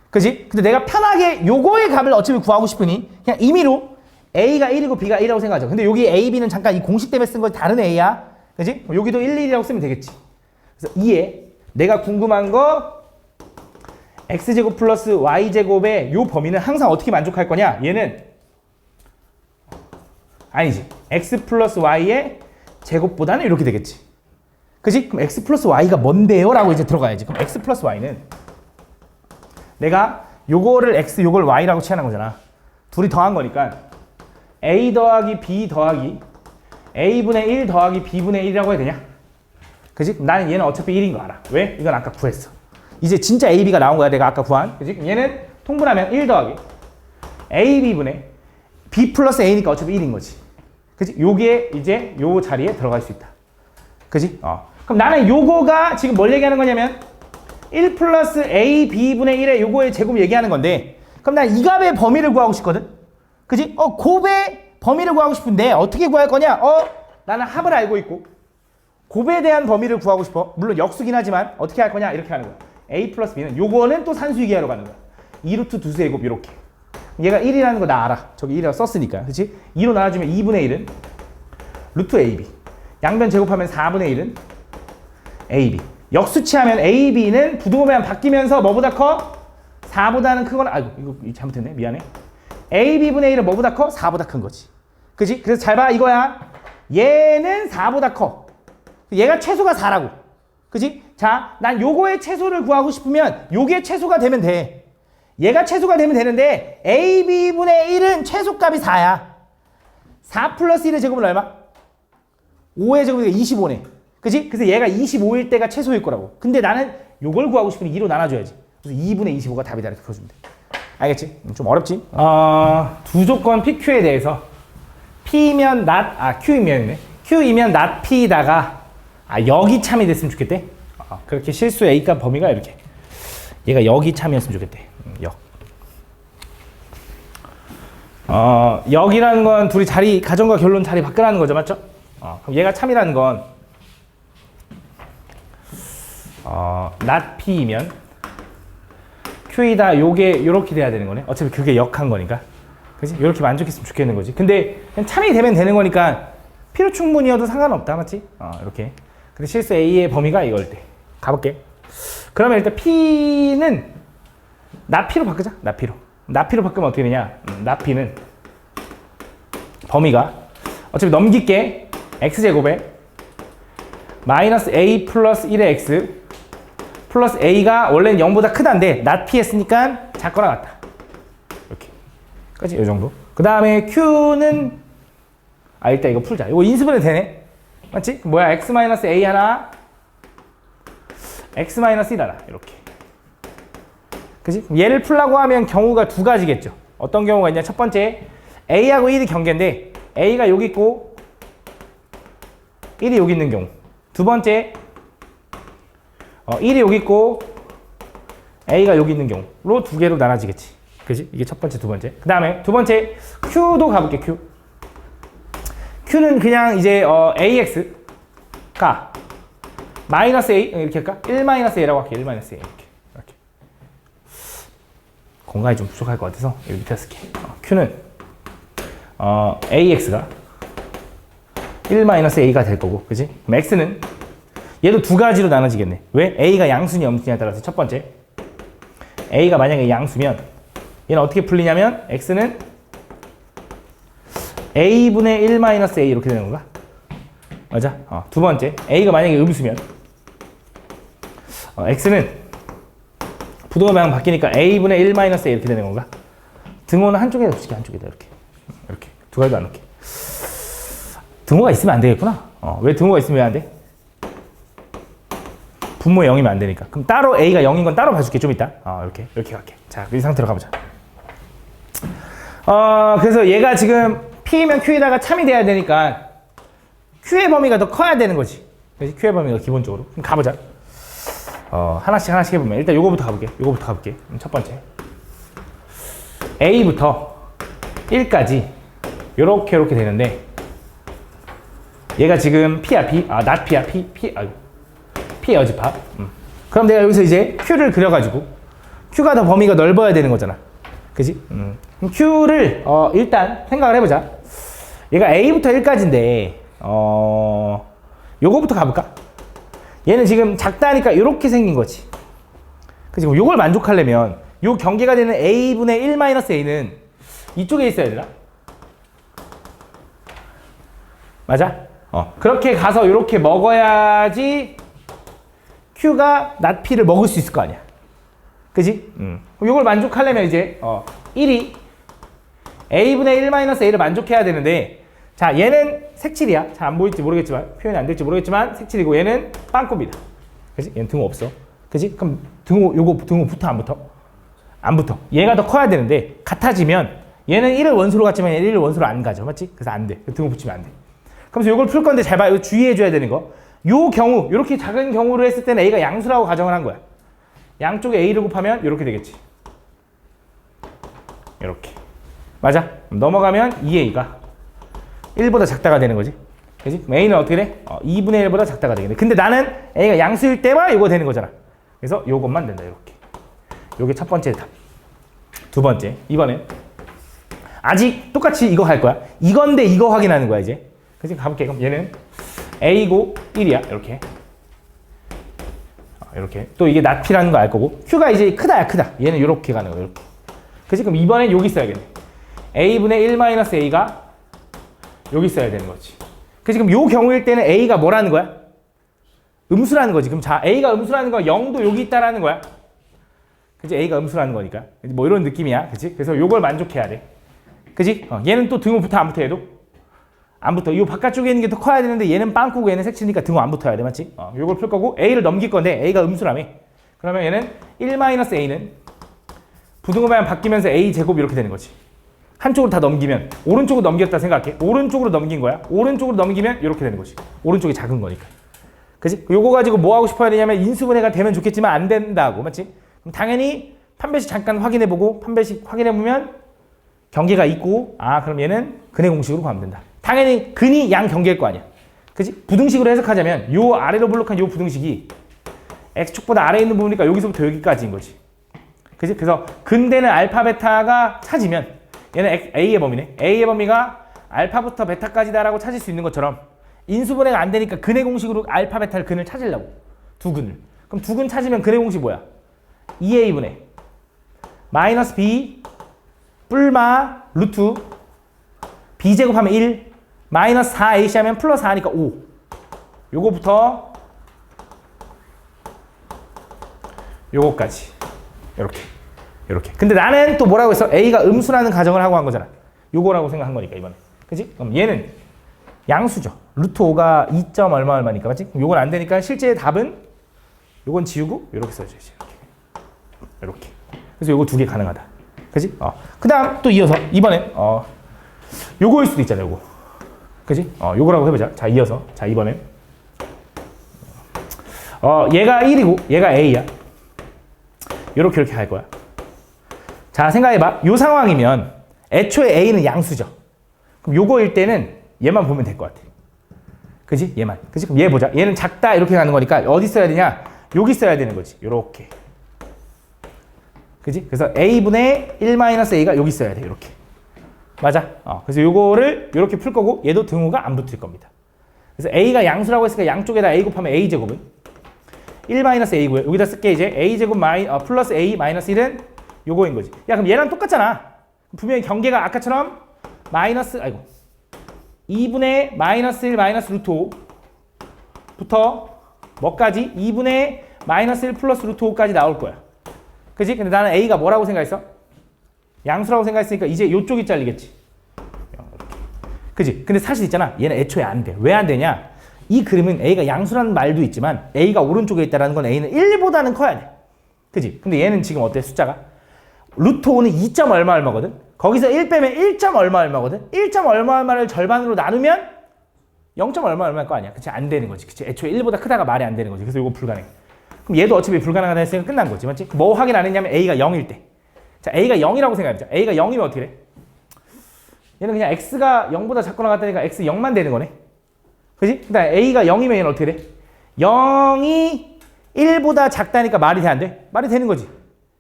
그지? 근데 내가 편하게 요거의 값을 어차피 구하고 싶으니 그냥 임의로 A가 1이고 B가 1이라고 생각하죠. 근데 여기 A, B는 잠깐 이 공식 때문에 쓴 건 다른 A야. 그지? 여기도 1, 1이라고 쓰면 되겠지. 그래서 2에 내가 궁금한 거 X제곱 플러스 Y제곱의 요 범위는 항상 어떻게 만족할 거냐? 얘는 아니지. X 플러스 Y의 제곱보다는 이렇게 되겠지. 그지? 그럼 X 플러스 Y가 뭔데요? 라고 이제 들어가야지. 그럼 X 플러스 Y는 내가 요거를 X, 요걸 Y라고 취하는 거잖아. 둘이 더한 거니까 A 더하기 B 더하기 A분의 1 더하기 B분의 1이라고 해야 되냐? 그지? 그럼 나는 얘는 어차피 1인 거 알아. 왜? 이건 아까 구했어. 이제 진짜 A, B가 나온 거야. 내가 아까 구한. 그지? 그럼 얘는 통분하면 1 더하기 A, B분의 B 플러스 A니까 어차피 1인 거지. 그지? 요게 이제 요 자리에 들어갈 수 있다. 그지? 그럼 나는 요거가 지금 뭘 얘기하는 거냐면 1 플러스 A, B분의 1의 요거의 제곱 얘기하는 건데 그럼 난 이 값의 범위를 구하고 싶거든? 그지? 곱의 범위를 구하고 싶은데 어떻게 구할 거냐? 나는 합을 알고 있고 곱에 대한 범위를 구하고 싶어. 물론 역수긴 하지만 어떻게 할 거냐? 이렇게 하는 거야. A 플러스 B는 요거는 또 산수이기하러 가는 거야. 2루트 두수의 곱 이렇게. 얘가 1이라는 거 나 알아. 저기 1이라고 썼으니까. 그치? 2로 나눠주면 2분의 1은 루트 AB. 양변 제곱하면 4분의 1은 AB. 역수치하면 AB는 부등호만 바뀌면서 뭐보다 커? 4보다는 크거나 아이고 이거 잘못했네. 미안해. AB분의 1은 뭐보다 커? 4보다 큰 거지. 그지? 그래서 잘 봐. 이거야. 얘는 4보다 커. 얘가 최소가 4라고. 그지? 자, 난 요거의 최소를 구하고 싶으면 요게 최소가 되면 돼. 얘가 최소가 되면 되는데 AB분의 1은 최소값이 4야. 4 플러스 1의 제곱은 얼마? 5의 제곱이니까 25네. 그지? 그래서 얘가 25일 때가 최소일 거라고. 근데 나는 요걸 구하고 싶으니 2로 나눠줘야지. 그래서 2분의 25가 답이다 이렇게 풀어주면 돼. 알겠지? 좀 어렵지? 두 조건 PQ에 대해서 P면 not, Q이면이네. Q이면 not P다가 여기 참이 됐으면 좋겠대. 그렇게 실수 A값 범위가 이렇게. 얘가 여기 참이었으면 좋겠대. 여기라는 건 둘이 자리, 가정과 결론 자리 바꾸라는 거죠. 맞죠? 그럼 얘가 참이라는 건 not P이면 Q이다 요게 요렇게 돼야 되는 거네. 어차피 그게 역한 거니까. 그지? 요렇게 만족했으면 좋겠는 거지. 근데 그냥 참이 되면 되는 거니까 필요 충분이어도 상관없다. 맞지? 이렇게. 근데 실수 A의 범위가 이걸 때. 가볼게. 그러면 일단 P는 나피로 바꾸자. 나피로. 나피로 바꾸면 어떻게 되냐? 나피는 범위가 어차피 넘길게 x제곱에 마이너스 a 플러스 1의 x 플러스 a가 원래는 0보다 크다인데 not 했으니까 작거나 같다. 이렇게. 까지 이 정도. 그 다음에 q는 일단 이거 풀자. 이거 인수분해 되네. 맞지? 뭐야? x 마이너스 a 하나 x 마이너스 1 하나 이렇게. 그치? 얘를 풀라고 하면 경우가 두 가지겠죠. 어떤 경우가 있냐? 첫 번째, A하고 1이 경계인데 A가 여기 있고 1이 여기 있는 경우. 두 번째, 1이 여기 있고 A가 여기 있는 경우로 두 개로 나눠지겠지. 그치? 이게 첫 번째, 두 번째. 그 다음에 두 번째, Q도 가볼게, Q. Q는 그냥 이제 AX가 마이너스 A 이렇게 할까? 1 마이너스 A라고 할게. 1 마이너스 A 이렇게. 공간이 좀 부족할 것 같아서 여기 밑에 쓸게. Q는 AX가 1-A가 될 거고, 그지? 그럼 X는 얘도 두 가지로 나눠지겠네. 왜? A가 양수니 엄수냐에 따라서 첫 번째, A가 만약에 양수면 얘는 어떻게 풀리냐면 X는 A분의 1-A 이렇게 되는 건가? 맞아? 두 번째, A가 만약에 음수면 X는 부등호 방향 바뀌니까 A분의 1-A 이렇게 되는 건가? 등호는 한쪽에다 붙이게, 한쪽에다 이렇게. 이렇게. 두 가지도 안 놓게. 등호가 있으면 안 되겠구나. 왜 등호가 있으면 왜 안 돼? 분모에 0이면 안 되니까. 그럼 따로 A가 0인 건 따로 봐줄게, 좀 이따. 이렇게. 이렇게 갈게. 자, 이 상태로 가보자. 그래서 얘가 지금 P면 Q에다가 참이 돼야 되니까 Q의 범위가 더 커야 되는 거지. 그래서 Q의 범위가 기본적으로. 그럼 가보자. 하나씩 해보면 일단 요거부터 가볼게. 첫 번째, A부터 1까지 요렇게 되는데 얘가 지금 P야, P? not P야, P? P 여집합. 그럼 내가 여기서 이제 Q를 그려가지고 Q가 더 범위가 넓어야 되는 거잖아. 그지? 그럼 Q를 일단 생각을 해보자. 얘가 A부터 1까지인데 요거부터 가볼까? 얘는 지금 작다니까 이렇게 생긴 거지. 그치? 그럼 요걸 만족하려면 요 경계가 되는 A분의 1-A는 이쪽에 있어야 되나? 맞아? 그렇게 가서 이렇게 먹어야지 Q가 not P를 먹을 수 있을 거 아니야. 그지? 이걸 만족하려면 이제 1이 A분의 1-A를 만족해야 되는데, 자, 얘는 색칠이야. 잘 안 보일지 모르겠지만, 표현이 안 될지 모르겠지만 색칠이고, 얘는 빵꾸입니다. 그지? 얘는 등호 없어. 그지? 그럼 등호 붙어 안 붙어? 안 붙어. 얘가 더 커야 되는데 같아지면 얘는 1을 원소로 갔지만 얘는 1을 원소로 안 가죠. 맞지? 그래서 안 돼. 등호 붙이면 안 돼. 그래서 이걸 풀 건데 잘 봐. 이거 주의해줘야 되는 거. 요 경우, 이렇게 작은 경우를 했을 때는 A가 양수라고 가정을 한 거야. 양쪽에 A를 곱하면 이렇게 되겠지. 이렇게. 맞아? 넘어가면 2A가 1보다 작다가 되는 거지. 그지? 그럼 A는 어떻게 돼? 2분의 1보다 작다가 되겠네. 근데 나는 A가 양수일 때만 이거 되는 거잖아. 그래서 요것만 된다. 이렇게. 요게 첫 번째 답. 두 번째. 이번엔 아직 똑같이 이거 할 거야. 이건데 이거 확인하는 거야, 이제. 그치? 가볼게. 그럼 얘는 A고 1이야. 이렇게. 이렇게. 또 이게 not P라는 거 알 거고. Q가 이제 크다야, 크다. 얘는 이렇게 가는 거야, 이렇게. 그치? 그럼 이번엔 여기 있어야겠네. A분의 1-A가 여기 있어야 되는 거지. 그치? 그럼 요 경우일 때는 A가 뭐라는 거야? 음수라는 거지. 그럼 자, A가 음수라는 건 0도 여기 있다라는 거야. 그치? A가 음수라는 거니까. 뭐 이런 느낌이야. 그치? 그래서 요걸 만족해야 돼. 그치? 얘는 또 등호 붙어 안 붙어 얘도? 안 붙어. 이 바깥쪽에 있는 게 더 커야 되는데 얘는 빵꾸고 얘는 색칠이니까 등호 안 붙어야 돼. 맞지? 요걸 풀 거고 A를 넘길 건데 A가 음수라며. 그러면 얘는 1-A는 부등호만 바뀌면서 A 제곱 이렇게 되는 거지. 한쪽으로 다 넘기면 오른쪽으로 넘겼다 생각해. 오른쪽으로 넘긴 거야. 오른쪽으로 넘기면 이렇게 되는 거지. 오른쪽이 작은 거니까. 그치? 요거 가지고 뭐 하고 싶어야 되냐면 인수분해가 되면 좋겠지만 안 된다고. 맞지? 그럼 당연히 판별식 잠깐 확인해보고 판별식 확인해보면 경계가 있고 그럼 얘는 근의 공식으로 구하면 된다. 당연히 근이 양 경계일 거 아니야. 그치? 부등식으로 해석하자면 요 아래로 블록한 요 부등식이 x축보다 아래에 있는 부분이니까 여기서부터 여기까지인 거지. 그치? 그래서 근대는 알파 베타가 찾으면 얘는 A의 범위네. A의 범위가 알파부터 베타까지다라고 찾을 수 있는 것처럼 인수분해가 안 되니까 근의 공식으로 알파 베타를 근을 찾으려고. 두 근을. 그럼 두 근 찾으면 근의 공식 뭐야? 2A분의 마이너스 B 뿔마 루트 B제곱하면 1 마이너스 4AC 하면 플러스 4니까 5. 요거부터 요거까지. 이렇게. 근데 나는 또 뭐라고 했어? A가 음수라는 가정을 하고 한 거잖아. 요거라고 생각한 거니까 이번에. 그치? 그럼 얘는 양수죠. 루트 5가 2. 얼마니까. 맞지? 그럼 요건 안 되니까 실제 답은 요건 지우고 요렇게 써줘야지. 이렇게. 그래서 요거 두 개 가능하다. 그치? 그 다음 또 이어서 이번엔 요거일 수도 있잖아. 요거. 그치? 요거라고 해보자. 자, 이어서. 자, 이번엔 얘가 1이고 얘가 A야. 요렇게 할 거야. 자, 생각해봐. 요 상황이면 애초에 A는 양수죠. 그럼 요거일 때는 얘만 보면 될 것 같아. 그지? 얘만. 그지? 그럼 얘 보자. 얘는 작다 이렇게 가는 거니까 어디 써야 되냐? 여기 써야 되는 거지. 요렇게. 그지? 그래서 A분의 1-A가 여기 써야 돼. 이렇게. 맞아? 그래서 요거를 이렇게 풀 거고 얘도 등호가 안 붙을 겁니다. 그래서 A가 양수라고 했으니까 양쪽에다 A 곱하면 A 제곱은 1-A고요. 여기다 쓸게 이제 A 제곱 플러스 A 마이너스 1은 요거인 거지. 야, 그럼 얘랑 똑같잖아. 분명히 경계가 아까처럼 마이너스 2분의 마이너스 1 마이너스 루트 5부터 뭐까지? 2분의 마이너스 1 플러스 루트 5까지 나올 거야. 그지? 근데 나는 A가 뭐라고 생각했어? 양수라고 생각했으니까 이제 요쪽이 잘리겠지. 그지? 근데 사실 있잖아. 얘는 애초에 안 돼. 왜 안 되냐? 이 그림은 A가 양수라는 말도 있지만 A가 오른쪽에 있다는 건 A는 1보다는 커야 돼. 그지? 근데 얘는 지금 어때? 숫자가? 루트 5는 2. 얼마거든? 거기서 1 빼면 1. 얼마거든? 1. 얼마를 절반으로 나누면 0. 얼마일 거 아니야. 그치? 안 되는 거지. 그치? 애초에 1보다 크다가 말이 안 되는 거지. 그래서 이거 불가능해. 그럼 얘도 어차피 불가능하다 했으니까 끝난 거지. 맞지? 뭐 확인 안 했냐면 A가 0일 때. 자, A가 0이라고 생각해보자. A가 0이면 어떻게 돼? 얘는 그냥 X가 0보다 작고 나갔다니까 X 0만 되는 거네. 그지? 그다음 A가 0이면 얘는 어떻게 돼? 0이 1보다 작다니까 말이 돼, 안 돼? 말이 되는 거지.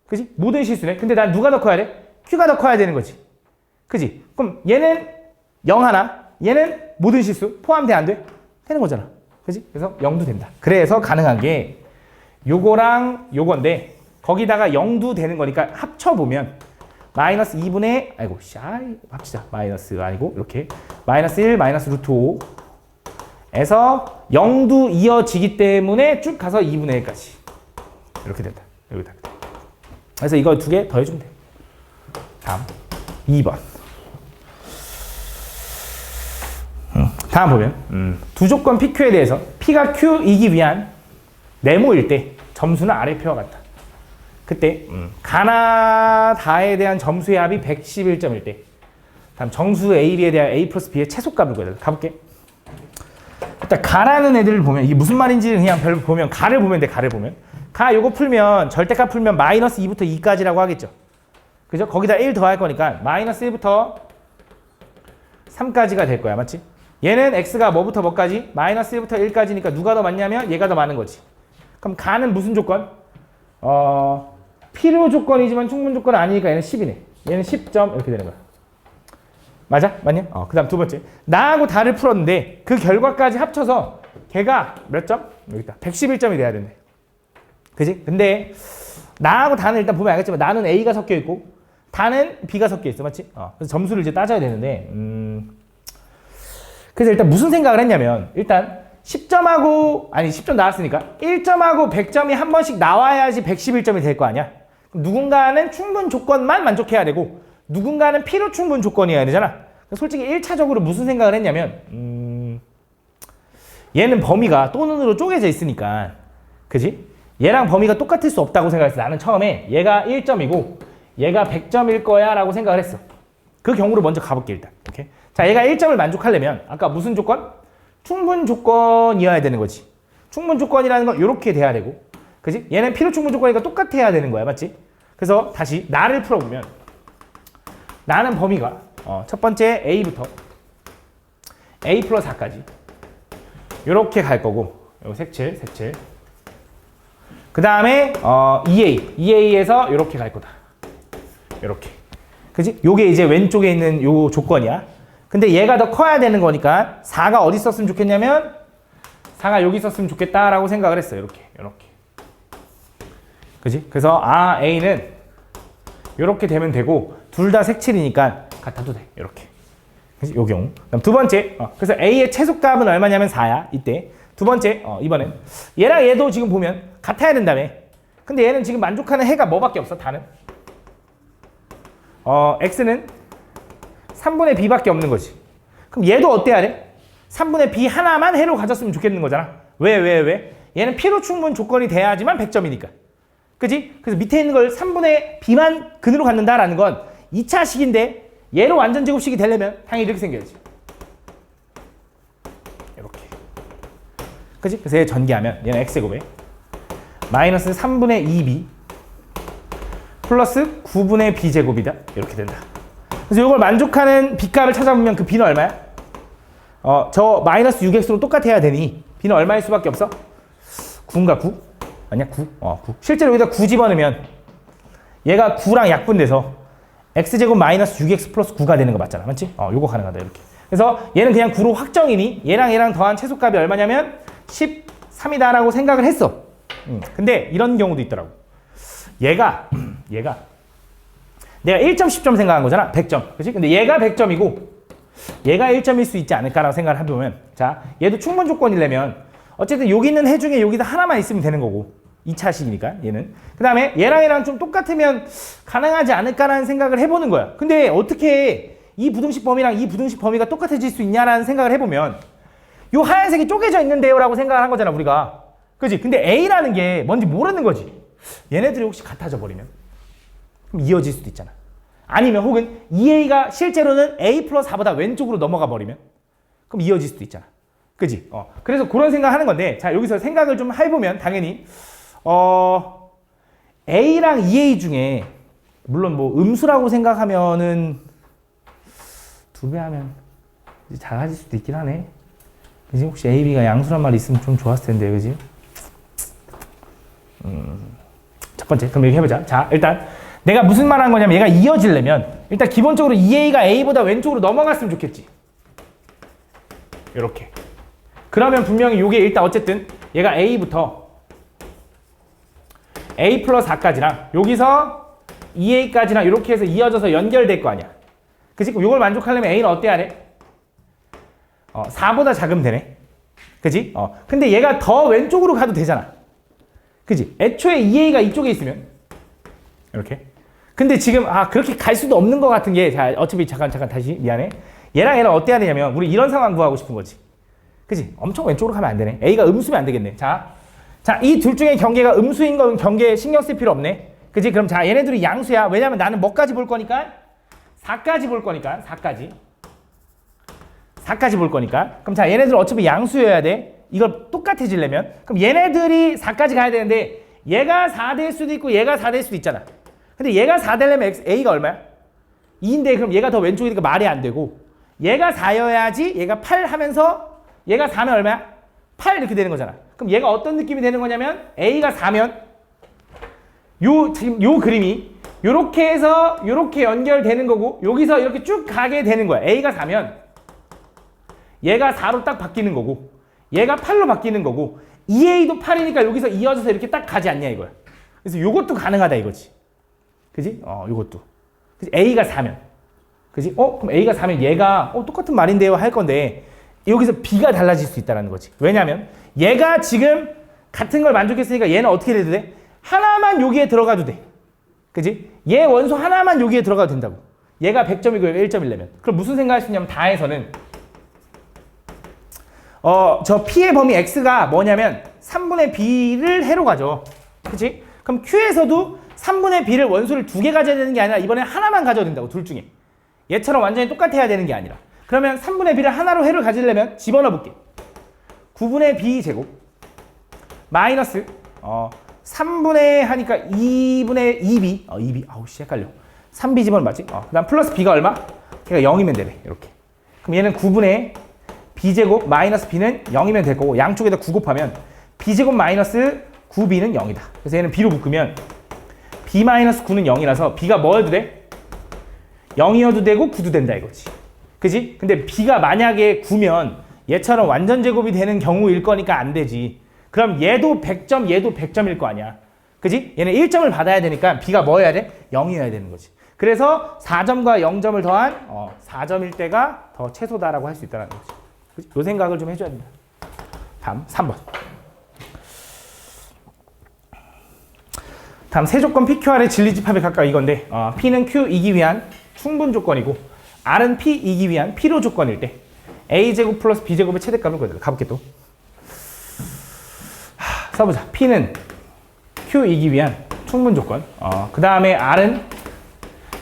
그지? 모든 실수네. 근데 난 누가 더 커야 돼? Q가 더 커야 되는 거지. 그지? 그럼 얘는 0 하나, 얘는 모든 실수 포함돼 안 돼? 되는 거잖아. 그지? 그래서 0도 된다. 그래서 가능한 게 요거랑 요건데 거기다가 0도 되는 거니까 합쳐보면 마이너스 2분의 아이고 합치자. 마이너스 아니고 이렇게 마이너스 1 마이너스 루트 5에서 0도 이어지기 때문에 쭉 가서 2분의 1까지 이렇게 된다. 여기다. 그래서 이거 두 개 더해주면 돼. 다음 2번. 다음 보면 두 조건 PQ에 대해서 P가 Q이기 위한 네모일 때 점수는 아래 표와 같다. 그때 가나 다에 대한 점수의 합이 111점일 때 다음 정수 A, B에 대한 A 플러스 B의 최소값을 구해야 돼. 가볼게. 일단 가라는 애들을 보면 이게 무슨 말인지 그냥 별로 보면 가를 보면 돼. 가를 보면 가 요거 풀면 절대값 풀면 마이너스 2부터 2까지라고 하겠죠. 그죠? 거기다 1 더할 거니까 마이너스 1부터 3까지가 될 거야. 맞지? 얘는 x가 뭐부터 뭐까지? 마이너스 1부터 1까지니까 누가 더 많냐면 얘가 더 많은 거지. 그럼 가는 무슨 조건? 필요 조건이지만 충분 조건은 아니니까 얘는 10이네. 얘는 10점 이렇게 되는 거야. 맞아? 맞냐? 그 다음 두 번째. 나하고 다를 풀었는데 그 결과까지 합쳐서 걔가 몇 점? 여기 있다. 111점이 돼야 된대. 그지? 근데 나하고 다는 일단 보면 알겠지만 나는 A가 섞여 있고 다는 B가 섞여 있어. 맞지? 그래서 점수를 이제 따져야 되는데 그래서 일단 무슨 생각을 했냐면 일단 10점하고 아니 10점 나왔으니까 1점하고 100점이 한 번씩 나와야지 111점이 될 거 아니야. 그럼 누군가는 충분 조건만 만족해야 되고 누군가는 필요 충분 조건이어야 되잖아. 솔직히 1차적으로 무슨 생각을 했냐면 얘는 범위가 또는으로 쪼개져 있으니까 그지? 얘랑 범위가 똑같을 수 없다고 생각했어. 나는 처음에 얘가 1점이고 얘가 100점일 거야 라고 생각을 했어. 그 경우로 먼저 가볼게 일단. 오케이? 자, 얘가 1점을 만족하려면 아까 무슨 조건? 충분 조건이어야 되는 거지. 충분 조건이라는 건 이렇게 돼야 되고 그지? 얘는 필요 충분 조건이니까 똑같아야 되는 거야. 맞지? 그래서 다시 나를 풀어보면 나는 범위가 첫 번째 A부터 A 플러스 4까지 이렇게 갈 거고 요 색칠 그 다음에 EA에서 이렇게 갈 거다. 이렇게 그지? 요게 이제 왼쪽에 있는 요 조건이야. 근데 얘가 더 커야 되는 거니까 4가 어디 있었으면 좋겠냐면 4가 여기 있었으면 좋겠다라고 생각을 했어요. 이렇게 그지? 그래서 A는 이렇게 되면 되고 둘 다 색칠이니까 같아도 돼. 이렇게 그지? 요 경우. 그럼 두 번째 그래서 A의 최소값은 얼마냐면 4야. 이때 두 번째 이번엔 얘랑 얘도 지금 보면 같아야 된다며. 근데 얘는 지금 만족하는 해가 뭐밖에 없어. 다는 x는 3분의 b밖에 없는 거지. 그럼 얘도 어때야 돼? 3분의 b 하나만 해로 가졌으면 좋겠는 거잖아. 왜? 얘는 필요 충분 조건이 돼야지만 100점이니까. 그지? 그래서 밑에 있는 걸 3분의 b만 근으로 갖는다라는 건 2차식인데 얘로 완전 제곱식이 되려면 당연히 이렇게 생겨야지. 이렇게. 그지? 그래서 얘 전개하면 얘는 x제곱에 마이너스 3분의 2b 플러스 9분의 b제곱이다. 이렇게 된다. 그래서 이걸 만족하는 b값을 찾아보면 그 b는 얼마야? 저 마이너스 6x로 똑같아야 되니 b는 얼마일 수밖에 없어? 9인가 9? 아니야 9? 9. 실제로 여기다 9 집어넣으면 얘가 9랑 약분돼서 x제곱 마이너스 6x 플러스 9가 되는 거 맞잖아. 맞지? 요거 가능하다. 이렇게. 그래서 얘는 그냥 9로 확정이니 얘랑 더한 최소값이 얼마냐면 13이다라고 생각을 했어. 근데 이런 경우도 있더라고. 얘가 내가 1점, 10점 생각한 거잖아. 100점. 그치? 근데 얘가 100점이고 얘가 1점일 수 있지 않을까라고 생각을 해보면 자, 얘도 충분 조건이려면 어쨌든 여기 있는 해 중에 여기다 하나만 있으면 되는 거고 2차식이니까 얘는. 그 다음에 얘랑 좀 똑같으면 가능하지 않을까라는 생각을 해보는 거야. 근데 어떻게 이 부등식 범위랑 이 부등식 범위가 똑같아질 수 있냐라는 생각을 해보면 요 하얀색이 쪼개져 있는데요 라고 생각을 한 거잖아 우리가. 그지? 근데 A라는 게 뭔지 모르는 거지. 얘네들이 혹시 같아져 버리면 그럼 이어질 수도 있잖아. 아니면 혹은 2A가 실제로는 A 플러스 4보다 왼쪽으로 넘어가 버리면 그럼 이어질 수도 있잖아. 그지? 그래서 그런 생각 하는 건데 자 여기서 생각을 좀 해보면 당연히 A랑 2A 중에 물론 뭐 음수라고 생각하면은 2배 하면 작아질 수도 있긴 하네. 그지? 혹시 A, B가 양수란 말이 있으면 좀 좋았을 텐데 그지? 첫 번째. 그럼 이렇게 해보자. 자, 일단 내가 무슨 말 하는 거냐면 얘가 이어지려면 일단 기본적으로 2A가 A보다 왼쪽으로 넘어갔으면 좋겠지. 이렇게. 그러면 분명히 이게 일단 어쨌든 얘가 A부터 A 플러스 4까지랑 여기서 2A까지랑 이렇게 해서 이어져서 연결될 거 아니야. 그치? 그럼 이걸 만족하려면 A는 어때야 돼? 4보다 작으면 되네. 그치? 근데 얘가 더 왼쪽으로 가도 되잖아. 그치? 애초에 2A가 이쪽에 있으면 이렇게. 근데 지금 그렇게 갈 수도 없는 것 같은 게, 자, 어차피 잠깐 다시 미안해. 얘랑 얘랑 어때야 되냐면 우리 이런 상황 구하고 싶은 거지. 그치? 엄청 왼쪽으로 가면 안 되네. A가 음수면 안 되겠네. 자, 이 둘 중에 경계가 음수인 건 경계 신경 쓸 필요 없네. 그치? 그럼 자, 얘네들이 양수야. 왜냐면 나는 뭐까지 볼 거니까? 4까지 볼 거니까. 4까지 볼 거니까. 그럼 자, 얘네들 어차피 양수여야 돼. 이걸 똑같아지려면. 그럼 얘네들이 4까지 가야 되는데 얘가 4 될 수도 있고 얘가 4 될 수도 있잖아. 근데 얘가 4 되려면 A가 얼마야? 2인데 그럼 얘가 더 왼쪽이니까 말이 안 되고, 얘가 4여야지 얘가 8 하면서 얘가 4면 얼마야? 8 이렇게 되는 거잖아. 그럼 얘가 어떤 느낌이 되는 거냐면 A가 4면 지금 요 그림이 요렇게 해서 요렇게 연결되는 거고 여기서 이렇게 쭉 가게 되는 거야. A가 4면 얘가 4로 딱 바뀌는 거고 얘가 8로 바뀌는 거고 2A도 8이니까 여기서 이어져서 이렇게 딱 가지 않냐 이거야. 그래서 요것도 가능하다 이거지. 그지? 요것도. 그치? A가 4면. 그지? 그럼 A가 4면 얘가 똑같은 말인데요 할 건데 여기서 B가 달라질 수 있다는 거지. 왜냐면 얘가 지금 같은 걸 만족했으니까 얘는 어떻게 돼도 돼? 하나만 여기에 들어가도 돼. 그지? 얘 원소 하나만 여기에 들어가도 된다고. 얘가 100점이고 1점이려면. 그럼 무슨 생각할 수 있냐면 다에서는 저 P의 범위 X가 뭐냐면 3분의 B를 해로 가죠. 그치? 그럼 Q에서도 3분의 B를 원소를 2개 가져야 되는 게 아니라 이번에 하나만 가져야 된다고. 둘 중에. 얘처럼 완전히 똑같아야 되는 게 아니라. 그러면 3분의 B를 하나로 해를 가지려면 집어넣어 볼게. 9분의 B 제곱 마이너스 3분의 하니까 2분의 2B 2B 아우씨 헷갈려. 3B 집어넣으면 맞지? 그 다음 플러스 B가 얼마? 그러니까 0이면 되네. 이렇게. 그럼 얘는 9분의 B제곱 마이너스 B는 0이면 될 거고 양쪽에다 9 곱하면 B제곱 마이너스 9B는 0이다. 그래서 얘는 B로 묶으면 B 마이너스 9는 0이라서 B가 뭐여도 돼? 0이어도 되고 9도 된다 이거지. 그지? 근데 B가 만약에 9면 얘처럼 완전 제곱이 되는 경우일 거니까 안 되지. 그럼 얘도 100점, 얘도 100점일 거 아니야. 그지? 얘는 1점을 받아야 되니까 B가 뭐 해야 돼? 0이어야 되는 거지. 그래서 4점과 0점을 더한 4점일 때가 더 최소다라고 할 수 있다는 거지. 그치? 요 생각을 좀 해줘야 된다. 다음 3번. 다음 세 조건 PQR의 진리집합에 각각 이건데 P는 Q이기 위한 충분 조건이고 R은 P이기 위한 필요 조건일 때 A제곱 플러스 B제곱의 최대값을 구해달라. 가볼게 또. 써보자. P는 Q이기 위한 충분 조건. 그 다음에 R은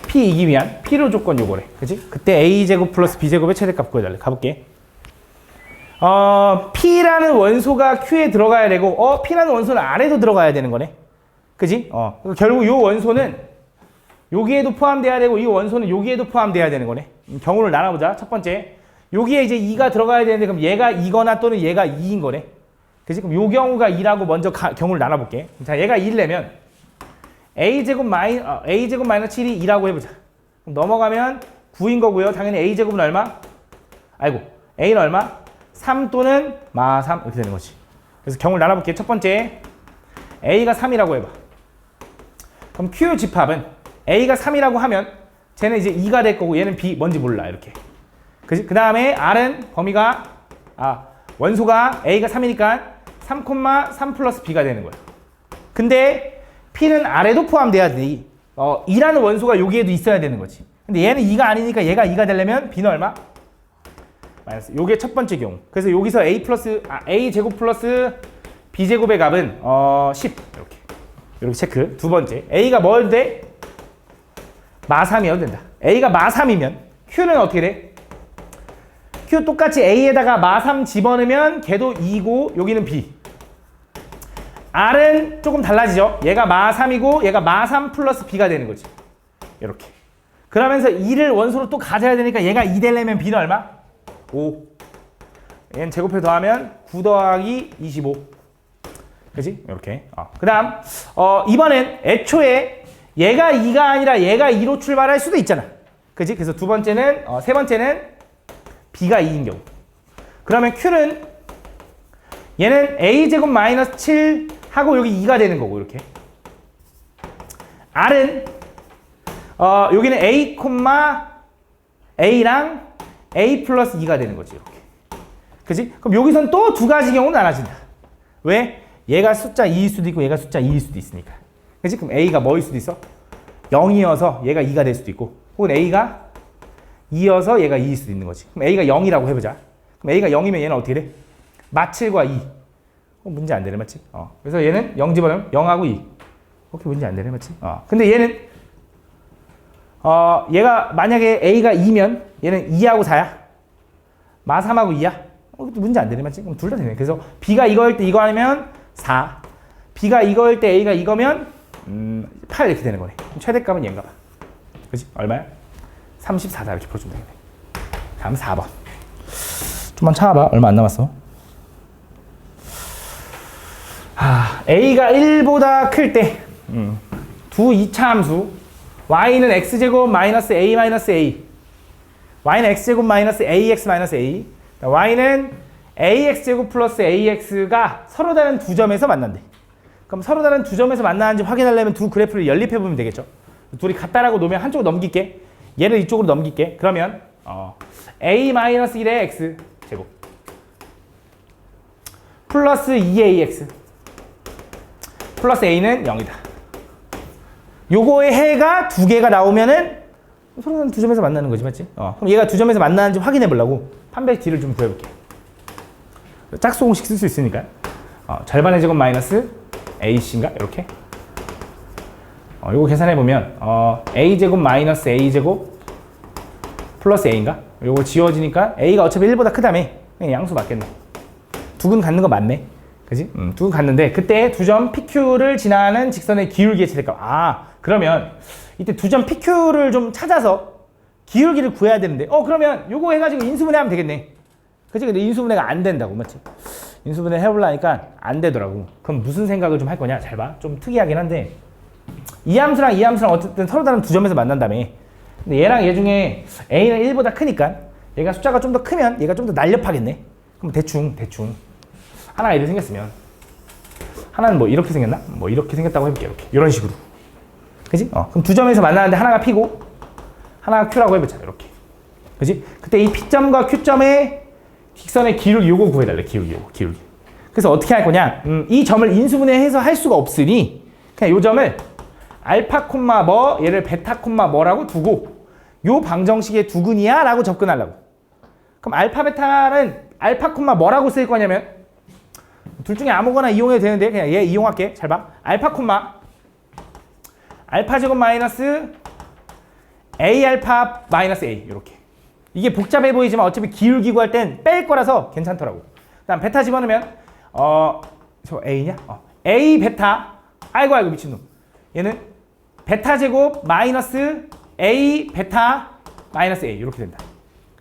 P이기 위한 필요 조건 요거래. 그치? 그때 A제곱 플러스 B제곱의 최대값 구해달래. 가볼게. P라는 원소가 Q에 들어가야 되고 P라는 원소는 R에도 들어가야 되는 거네. 그지? 결국 요 원소는 여기에도 포함돼야 되고 이 원소는 여기에도 포함돼야 되는 거네. 경우를 나눠보자. 첫 번째. 여기에 이제 2가 들어가야 되는데 그럼 얘가 2거나 또는 얘가 2인 거네. 그지? 그럼 요 경우가 2라고 먼저 경우를 나눠볼게. 자, 얘가 2려면 A제곱 마이너스 7이 2라고 해보자. 그럼 넘어가면 9인 거고요. 당연히 A제곱은 얼마? A는 얼마? 3 또는 마3 이렇게 되는 거지. 그래서 경우를 나눠볼게. 첫 번째. A가 3이라고 해봐. 그럼 Q 집합은 A가 3이라고 하면 쟤는 이제 2가 될 거고 얘는 B 뭔지 몰라 이렇게. 그 다음에 R은 범위가 원소가 A가 3이니까 3,3 플러스 B가 되는 거야. 근데 P는 R에도 포함돼야 돼. 2라는 원소가 여기에도 있어야 되는 거지. 근데 얘는 2가 아니니까 얘가 2가 되려면 B는 얼마? 마이너스. 요게 첫 번째 경우. 그래서 여기서 A 제곱 플러스 B 제곱의 값은 10 이렇게 체크. 두 번째. A가 뭐여도 돼? 마3이어도 된다. A가 마3이면 Q는 어떻게 돼? Q 똑같이 A에다가 마3 집어넣으면 걔도 2고 여기는 B. R은 조금 달라지죠. 얘가 마3이고 얘가 마3 플러스 B가 되는 거지. 이렇게. 그러면서 2를 원소로 또 가져야 되니까 얘가 2 되려면 B는 얼마? 5. 얘는 제곱해 더하면 9 더하기 25. 그지? 이렇게. 그 다음, 이번엔 애초에 얘가 2가 아니라 얘가 2로 출발할 수도 있잖아. 그지? 그래서 세 번째는 B가 2인 경우. 그러면 Q는 얘는 A제곱 마이너스 7 하고 여기 2가 되는 거고, 이렇게. R은, 여기는 A, A랑 A 플러스 2가 되는 거지, 이렇게. 그지? 그럼 여기선 또 두 가지 경우는 나눠진다. 왜? 얘가 숫자 2일 수도 있고 얘가 숫자 2일 수도 있으니까. 그치? 그럼 A가 뭐일 수도 있어? 0이어서 얘가 2가 될 수도 있고, 혹은 A가 2여서 얘가 2일 수도 있는 거지. 그럼 A가 0이라고 해보자. 그럼 A가 0이면 얘는 어떻게 돼? 마7과 2. 문제 안 되네, 맞지? 그래서 얘는 0 집어넣으면 0하고 2. 오케이, 문제 안 되네, 맞지? 근데 얘는, 얘가 만약에 A가 2면 얘는 2하고 4야. 마3하고 2야. 문제 안 되네, 맞지? 그럼 둘 다 되네. 그래서 B가 이거일 때 이거 하면 4. B가 이거일 때 A가 이거면 8 이렇게 되는 거네. 그럼 최대값은 얘인가 봐. 그치? 얼마야? 34다 이렇게 풀어주면 되겠네. 다음 4번. 좀만 참아봐. 얼마 안 남았어. A가 1보다 클 때 두 2차 함수 y는 x제곱 마이너스 a 마이너스 a y는 x제곱 마이너스 ax 마이너스 a y는 ax제곱 플러스 ax가 서로 다른 두 점에서 만난대. 그럼 서로 다른 두 점에서 만나는지 확인하려면 두 그래프를 연립해보면 되겠죠. 둘이 같다라고 놓으면 한쪽으로 넘길게. 얘를 이쪽으로 넘길게. 그러면 a 마이너스 1의 x 제곱 플러스 2ax 플러스 a는 0이다. 요거의 해가 두 개가 나오면은 서로 다른 두 점에서 만나는 거지, 맞지? 그럼 얘가 두 점에서 만나는지 확인해 보려고 판별 D를 좀 구해볼게. 짝수 공식 쓸 수 있으니까. 절반의 제곱 마이너스 AC인가? 이렇게. 요거 계산해 보면 A제곱 마이너스 A제곱 플러스 A인가? 요거 지워지니까 A가 어차피 1보다 크다며. 그냥 양수 맞겠네. 두근 갖는 거 맞네. 그지? 두근 갖는데 그때 두 점 PQ를 지나는 직선의 기울기의 최대값. 그러면 이때 두 점 PQ를 좀 찾아서 기울기를 구해야 되는데 그러면 요거 해가지고 인수분해하면 되겠네. 그치? 근데 인수분해가 안 된다고, 맞지? 인수분해 해보려니까 안 되더라고. 그럼 무슨 생각을 좀 할 거냐? 잘 봐. 좀 특이하긴 한데 이 함수랑 이 함수랑 어쨌든 서로 다른 두 점에서 만난다며. 근데 얘랑 얘 중에 A는 1보다 크니까 얘가 숫자가 좀 더 크면 얘가 좀 더 날렵하겠네. 그럼 대충 하나가 이렇게 생겼으면 하나는 뭐 이렇게 생겼나? 뭐 이렇게 생겼다고 해볼게. 이렇게 이런 식으로. 그지? 그럼 두 점에서 만나는데 하나가 P고 하나가 Q라고 해보자. 이렇게. 그지? 그때 이 P점과 Q점의 직선의 기울기 요거 구해달래. 기울기. 그래서 어떻게 할 거냐? 이 점을 인수분해해서 할 수가 없으니 그냥 요 점을 알파 콤마 뭐 얘를 베타 콤마 뭐라고 두고 요 방정식의 두근이야 라고 접근하려고. 그럼 알파 베타는 알파 콤마 뭐라고 쓸 거냐면 둘 중에 아무거나 이용해도 되는데 그냥 얘 이용할게. 잘 봐. 알파 콤마 알파 제곱 마이너스 a 알파 마이너스 a 이렇게. 이게 복잡해 보이지만 어차피 기울기 구할 땐 뺄 거라서 괜찮더라고. 그다음 베타 집어넣으면 저 a냐? a 베타. 아이고 미친놈. 얘는 베타 제곱 마이너스 a 베타 마이너스 a 이렇게 된다.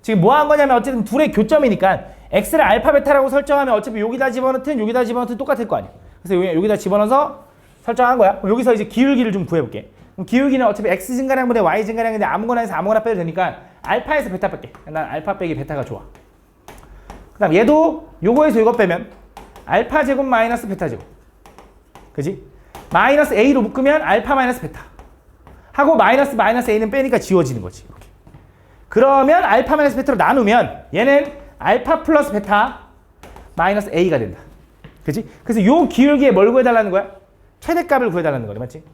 지금 뭐 한 거냐면 어쨌든 둘의 교점이니까 x를 알파 베타라고 설정하면 어차피 여기다 집어넣든 여기다 집어넣든 똑같을 거 아니야. 그래서 여기다 집어넣어서 설정한 거야. 그럼 여기서 이제 기울기를 좀 구해볼게. 그럼 기울기는 어차피 x 증가량분의 y 증가량인데 아무거나 해서 아무거나 빼도 되니까 알파에서 베타 뺄게. 난 알파 빼기 베타가 좋아. 그 다음 얘도 요거에서 요거 빼면 알파 제곱 마이너스 베타 제곱. 그지? 마이너스 a로 묶으면 알파 마이너스 베타. 하고 마이너스 a는 빼니까 지워지는 거지. 이렇게. 그러면 알파 마이너스 베타로 나누면 얘는 알파 플러스 베타 마이너스 a가 된다. 그치? 그래서 요 기울기에 뭘 구해달라는 거야? 최대값을 구해달라는 거네, 맞지?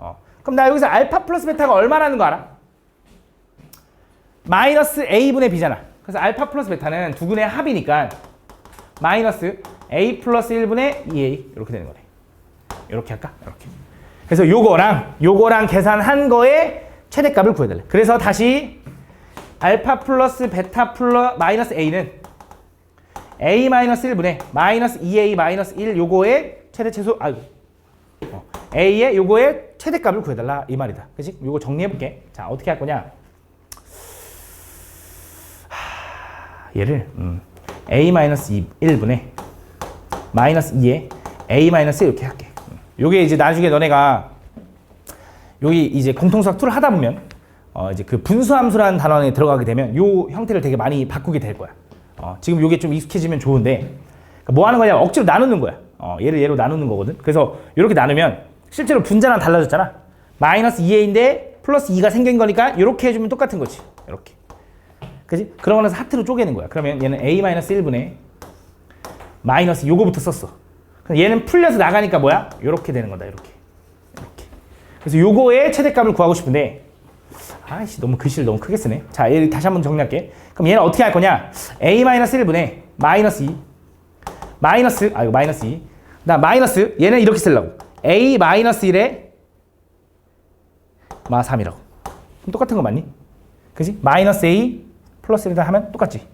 그럼 나 여기서 알파 플러스 베타가 얼마라는 거 알아? 마이너스 a분의 b잖아. 그래서 알파 플러스 베타는 두근의 합이니까 마이너스 a 플러스 1분의 2a 이렇게 되는 거네. 이렇게 할까? 이렇게. 그래서 요거랑 계산한 거에 최대값을 구해달래. 그래서 다시 알파 플러스 베타 플러스 마이너스 a는 a 마이너스 1분의 마이너스 2a 마이너스 1 요거의 최대 최소 a의 요거의 최대값을 구해달라 이 말이다. 그치? 요거 정리해볼게. 자, 어떻게 할 거냐? 얘를 a 마이너스 1분의 마이너스 2에 a 마이너스 이렇게 할게. 요게 이제 나중에 너네가 여기 이제 공통수학 툴을 하다 보면 이제 그 분수함수라는 단원에 들어가게 되면 요 형태를 되게 많이 바꾸게 될 거야. 지금 요게 좀 익숙해지면 좋은데 그러니까 뭐 하는 거냐면 억지로 나누는 거야. 얘를 얘로 나누는 거거든. 그래서 이렇게 나누면 실제로 분자랑 달라졌잖아. 마이너스 2a인데 플러스 2가 생긴 거니까 이렇게 해주면 똑같은 거지. 이렇게. 그지? 그러고 나서 하트로 쪼개는 거야. 그러면 얘는 a-1분의 마이너스 요거부터 썼어. 얘는 풀려서 나가니까 뭐야? 이렇게 되는 거다. 이렇게. 그래서 요거의 최대값을 구하고 싶은데 아이씨 너무 글씨를 너무 크게 쓰네. 자, 얘를 다시 한번 정리할게. 그럼 얘는 어떻게 할 거냐? a-1분의 마이너스 2 마이너스 이거 마이너스 2 나 마이너스 얘는 이렇게 쓰려고 a-1에 마 3이라고. 그럼 똑같은 거 맞니? 그지? 마이너스 a 플러스 1을 하면 똑같지.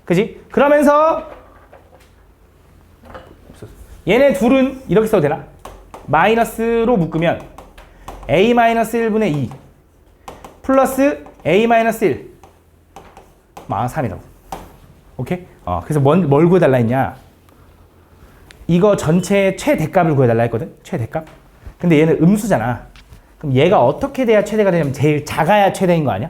그지? 그러면서 얘네 둘은 이렇게 써도 되나? 마이너스로 묶으면 a-1분의 2 플러스 a-1 마 3이라고. 오케이? 그래서 뭘 구해달라 했냐? 이거 전체의 최대값을 구해달라 했거든? 최대값. 근데 얘는 음수잖아. 그럼 얘가 어떻게 돼야 최대가 되냐면 제일 작아야 최대인 거 아니야?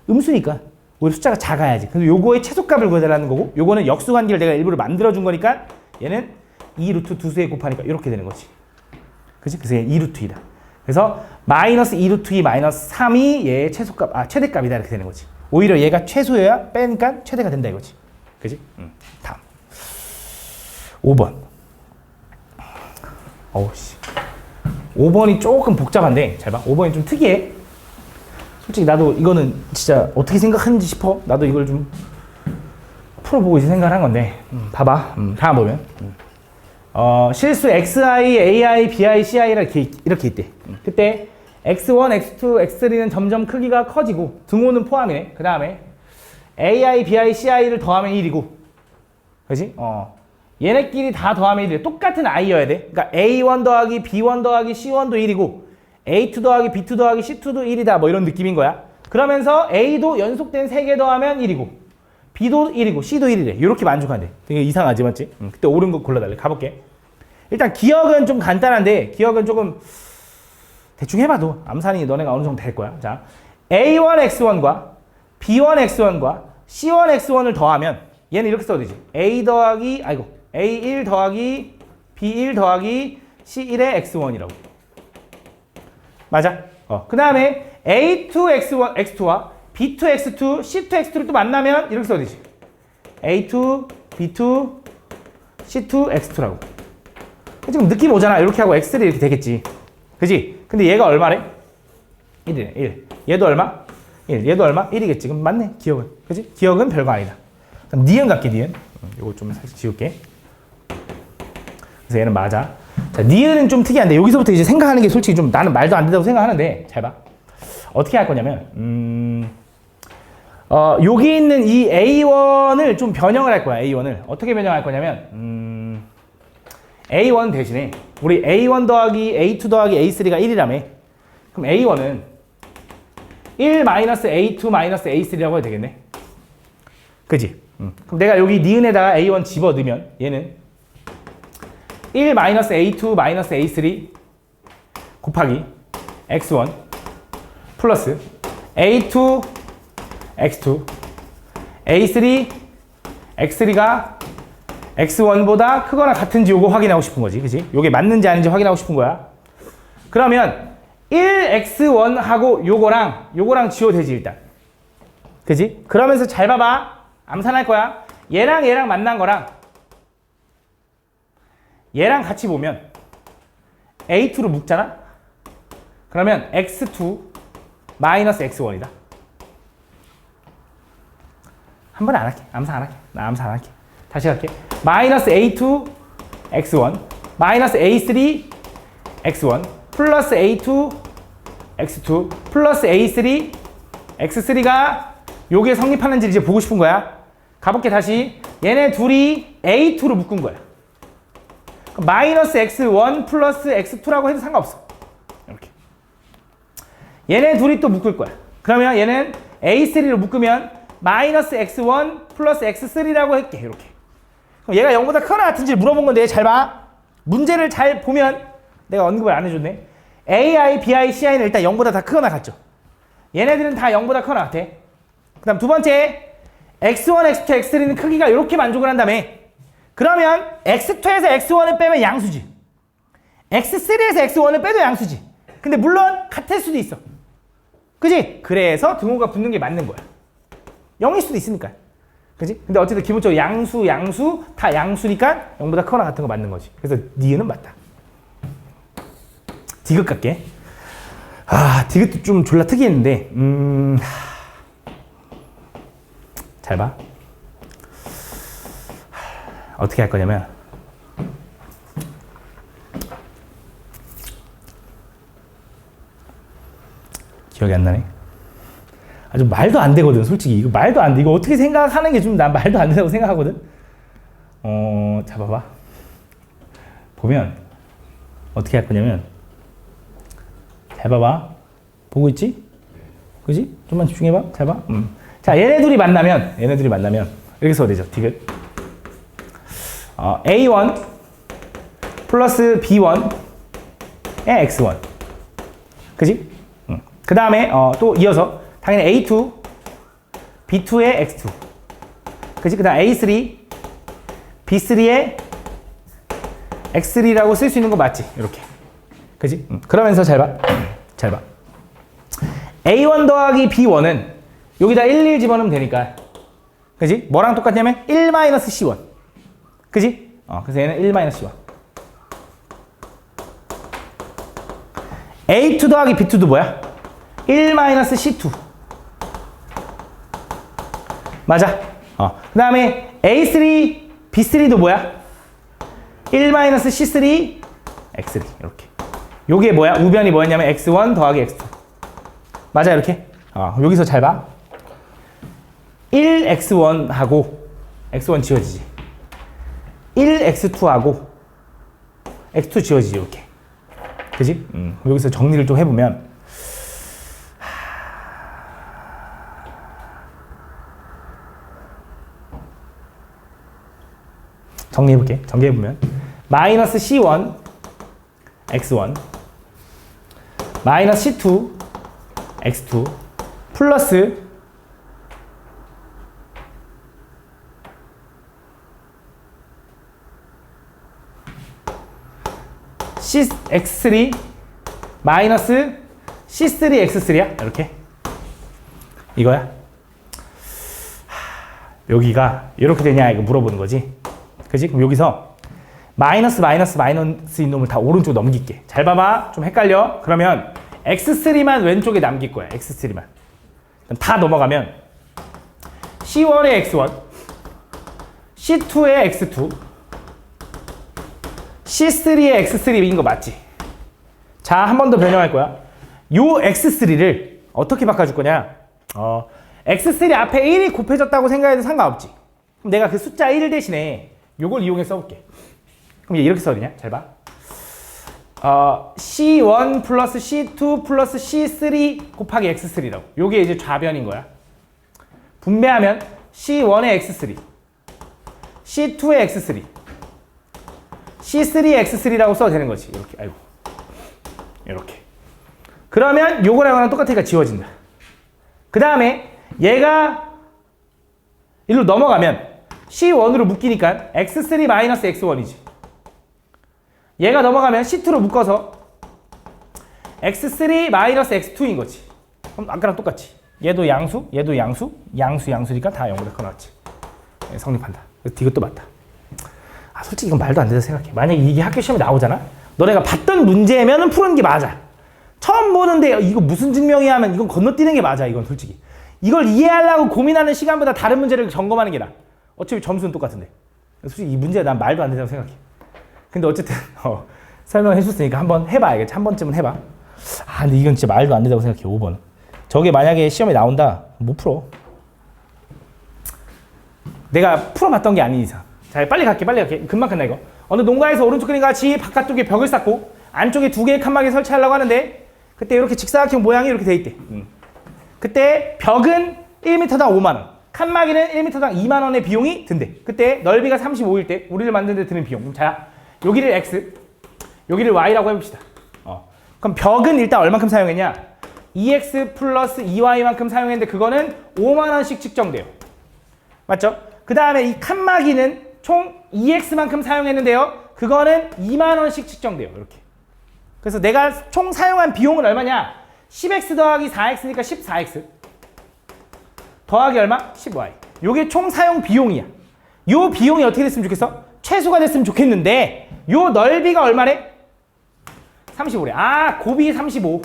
음수니까 오히려 숫자가 작아야지. 그래서 요거의 최소값을 구해달라는 거고 요거는 역수관계를 내가 일부러 만들어준 거니까 얘는 2루트 두수에 곱하니까 이렇게 되는 거지. 그치? 그래서 얘 2루트이다. 그래서 마이너스 2루트 2 마이너스 3이 얘의 최소값, 최대값이다 이렇게 되는 거지. 오히려 얘가 최소여야 빼니까 최대가 된다 이거지. 그치? 다음 5번. 어우씨 5번이 조금 복잡한데 잘 봐. 5번이 좀 특이해. 솔직히 나도 이거는 진짜 어떻게 생각하는지 싶어. 나도 이걸 좀 풀어보고 이제 생각을 한 건데 봐봐. 다음 보면 실수 xi, ai, bi, ci가 이렇게 있대. 그때 x1, x2, x3는 점점 크기가 커지고 등호는 포함이네. 그 다음에 ai, bi, ci를 더하면 1이고 그렇지? 얘네끼리 다 더하면 1이래. 똑같은 i여야 돼. 그러니까 a1 더하기 b1 더하기 c1도 1이고 a2 더하기 b2 더하기 c2도 1이다. 뭐 이런 느낌인 거야. 그러면서 a도 연속된 3개 더하면 1이고 b도 1이고 c도 1이래. 이렇게 만족한대. 되게 이상하지 맞지? 그때 옳은 거 골라달래. 가볼게. 일단 기억은 좀 간단한데 기억은 조금 대충 해봐도 암산이 너네가 어느 정도 될 거야. 자, a1x1과 b1x1과 c1x1을 더하면 얘는 이렇게 써도 되지. a1 더하기 b1 더하기 c1의 x1이라고. 맞아? 그 다음에 a2x1, x2와 b2x2, c2x2를 또 만나면 이렇게 써도 되지. a2, b2, c2x2라고. 지금 느낌 오잖아. 이렇게 하고 x를 이렇게 되겠지. 그지? 근데 얘가 얼마래? 1이네. 1. 얘도 얼마? 1. 얘도 얼마? 1이겠지. 그럼 맞네. 기억은. 그지? 기억은 별거 아니다. 그럼 니은 갈게. 니은. 요거 좀 살짝 지울게. 그래서 얘는 맞아. 자, 니은은 좀 특이한데 여기서부터 이제 생각하는 게 솔직히 좀 나는 말도 안 된다고 생각하는데 잘 봐. 어떻게 할 거냐면 여기 있는 이 A1을 좀 변형을 할 거야. A1을. 어떻게 변형할 거냐면 A1 대신에 우리 A1 더하기 A2 더하기 A3가 1이라며. 그럼 A1은 1 마이너스 A2 마이너스 A3라고 해도 되겠네. 그지? 그럼 내가 여기 니은에다가 A1 집어 넣으면 얘는 1 마이너스 A2 마이너스 A3 곱하기 X1 플러스 A2 X2 A3 X3가 X1보다 크거나 같은지 요거 확인하고 싶은 거지. 그지? 요게 맞는지 아닌지 확인하고 싶은 거야. 그러면 1x1하고 요거랑 지워도 되지 일단. 그지? 그러면서 잘 봐봐. 암산할 거야. 얘랑 만난 거랑 얘랑 같이 보면 A2로 묶잖아? 그러면 X2 마이너스 X1이다. 한 번에 안 할게. 암산 안 할게. 나 암산 안 할게. 다시 할게. 마이너스 A2 X1 마이너스 A3 X1 플러스 A2 X2 플러스 A3 X3가 요게 성립하는지 이제 보고 싶은 거야. 가볼게 다시. 얘네 둘이 A2로 묶은 거야. 마이너스 X1 플러스 X2라고 해도 상관없어. 이렇게. 얘네 둘이 또 묶을 거야. 그러면 얘는 A3로 묶으면 마이너스 X1 플러스 X3라고 할게. 이렇게. 그럼 얘가 0보다 크거나 같은지 물어본 건데 잘 봐. 문제를 잘 보면 내가 언급을 안 해줬네. AI, BI, CI는 일단 0보다 다 크거나 같죠. 얘네들은 다 0보다 크거나 같아. 그 다음 두 번째, X1, X2, X3는 크기가 이렇게 만족을 한다며. 그러면 X2에서 X1을 빼면 양수지. X3에서 X1을 빼도 양수지. 근데 물론 같을 수도 있어. 그지? 그래서 등호가 붙는 게 맞는 거야. 0일 수도 있으니까. 그지? 근데 어쨌든 기본적으로 양수 다 양수니까 0보다 크거나 같은 거 맞는 거지. 그래서 니은은 맞다. 디귿 갈게. 디귿도 좀 졸라 특이했는데 잘 봐. 어떻게 할 거냐면 기억이 안 나네. 아주 말도 안 되거든, 솔직히. 이거 말도 안 돼. 이거 어떻게 생각하는 게 좀 난 말도 안 된다고 생각하거든. 자, 봐봐. 보면 어떻게 할 거냐면, 잘 봐봐. 보고 있지? 그지? 좀만 집중해봐. 잘 봐. 자, 얘네 둘이 만나면 이렇게 써도 되죠. 디귿. A1 플러스 B1의 X1. 그지? 그 다음에 또 이어서 당연히 A2 B2의 X2. 그지? 그 다음 A3 B3의 X3라고 쓸 수 있는 거 맞지? 이렇게. 그지? 그러면서 잘 봐. 잘 봐. A1 더하기 B1은 여기다 1 집어넣으면 되니까. 그지? 뭐랑 똑같냐면 1-C1. 그지? 그래서 얘는 1-C1. A2 더하기 B2도 뭐야? 1-C2. 맞아. 그 다음에 A3, B3도 뭐야? 1-C3, X3. 이렇게. 요게 뭐야? 우변이 뭐였냐면 X1 더하기 X2. 맞아, 이렇게. 여기서 잘 봐. 1X1하고 X1 지워지지. 1X2하고 X2 지워지지, 이렇게. 그지? 여기서 정리를 좀 해보면, 정리해볼게. 정리해보면 마이너스 C1 X1 마이너스 C2 X2 플러스 X3 마이너스 C3 X3야. 이렇게. 이거야. 여기가 이렇게 되냐 이거 물어보는 거지. 그지? 그럼 여기서 마이너스인 놈을 다 오른쪽 넘길게. 잘 봐봐. 좀 헷갈려. 그러면 X3만 왼쪽에 남길 거야. X3만. 그럼 다 넘어가면 C1의 X1 C2의 X2 C3의 X3인 거 맞지? 자, 한 번 더 변형할 거야. 요 X3를 어떻게 바꿔줄 거냐? X3 앞에 1이 곱해졌다고 생각해도 상관없지. 그럼 내가 그 숫자 1 대신에 요걸 이용해 써볼게. 그럼 얘 이렇게 써야 되냐? 잘 봐. C1 플러스 C2 플러스 C3 곱하기 X3라고. 요게 이제 좌변인 거야. 분배하면 C1의 X3 C2의 X3 C3의 X3라고 써도 되는 거지. 이렇게. 아이고. 이렇게. 그러면 요거랑 이거랑 똑같으니까 지워진다. 그 다음에 얘가 일로 넘어가면 C1으로 묶이니까 X3-X1이지. 얘가 넘어가면 C2로 묶어서 X3-X2인 거지. 그럼 아까랑 똑같지. 얘도 양수, 얘도 양수니까 다 0보다 커 나왔지. 네, 성립한다. 이것도 맞다. 솔직히 이건 말도 안 된다고 생각해. 만약에 이게 학교 시험에 나오잖아? 너네가 봤던 문제면은 푸는 게 맞아. 처음 보는데 이거 무슨 증명이야 하면 이건 건너뛰는 게 맞아. 이건 솔직히. 이걸 이해하려고 고민하는 시간보다 다른 문제를 점검하는 게 나아. 어차피 점수는 똑같은데. 솔직히 이 문제 난 말도 안 된다고 생각해. 근데 어쨌든 설명해줬으니까 한번 해봐야겠지. 한 번쯤은 해봐. 근데 이건 진짜 말도 안 된다고 생각해. 5번. 저게 만약에 시험에 나온다. 못 풀어. 내가 풀어봤던 게 아닌 이상. 자, 빨리 갈게. 금방 끝나 이거. 어느 농가에서 오른쪽 그림과 같이 바깥쪽에 벽을 쌓고 안쪽에 2개의 칸막이 설치하려고 하는데 그때 이렇게 직사각형 모양이 이렇게 돼 있대. 그때 벽은 1m당 5만원. 칸막이는 1m당 2만원의 비용이 든대. 그때 넓이가 35일 때 우리를 만드는 데 드는 비용. 자, 여기를 X, 여기를 y라고 해봅시다. 그럼 벽은 일단 얼만큼 사용했냐? 2x 플러스 2y만큼 사용했는데 그거는 5만 원씩 측정돼요. 맞죠? 그 다음에 이 칸막이는 총 2x만큼 사용했는데요. 그거는 2만 원씩 측정돼요. 이렇게. 그래서 내가 총 사용한 비용은 얼마냐? 10x 더하기 4x니까 14x 더하기 얼마? 10y. 요게 총 사용 비용이야. 요 비용이 어떻게 됐으면 좋겠어? 최소가 됐으면 좋겠는데 요 넓이가 얼마래? 35래. 아, 곱이 35.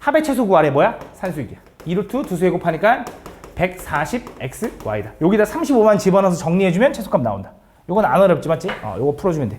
합의 최소 구하래. 뭐야? 산수익이야. 2루트 두 수에 곱하니까 140xy다. 여기다 35만 집어넣어서 정리해주면 최소값 나온다. 요건 안 어렵지, 맞지? 요거 풀어주면 돼.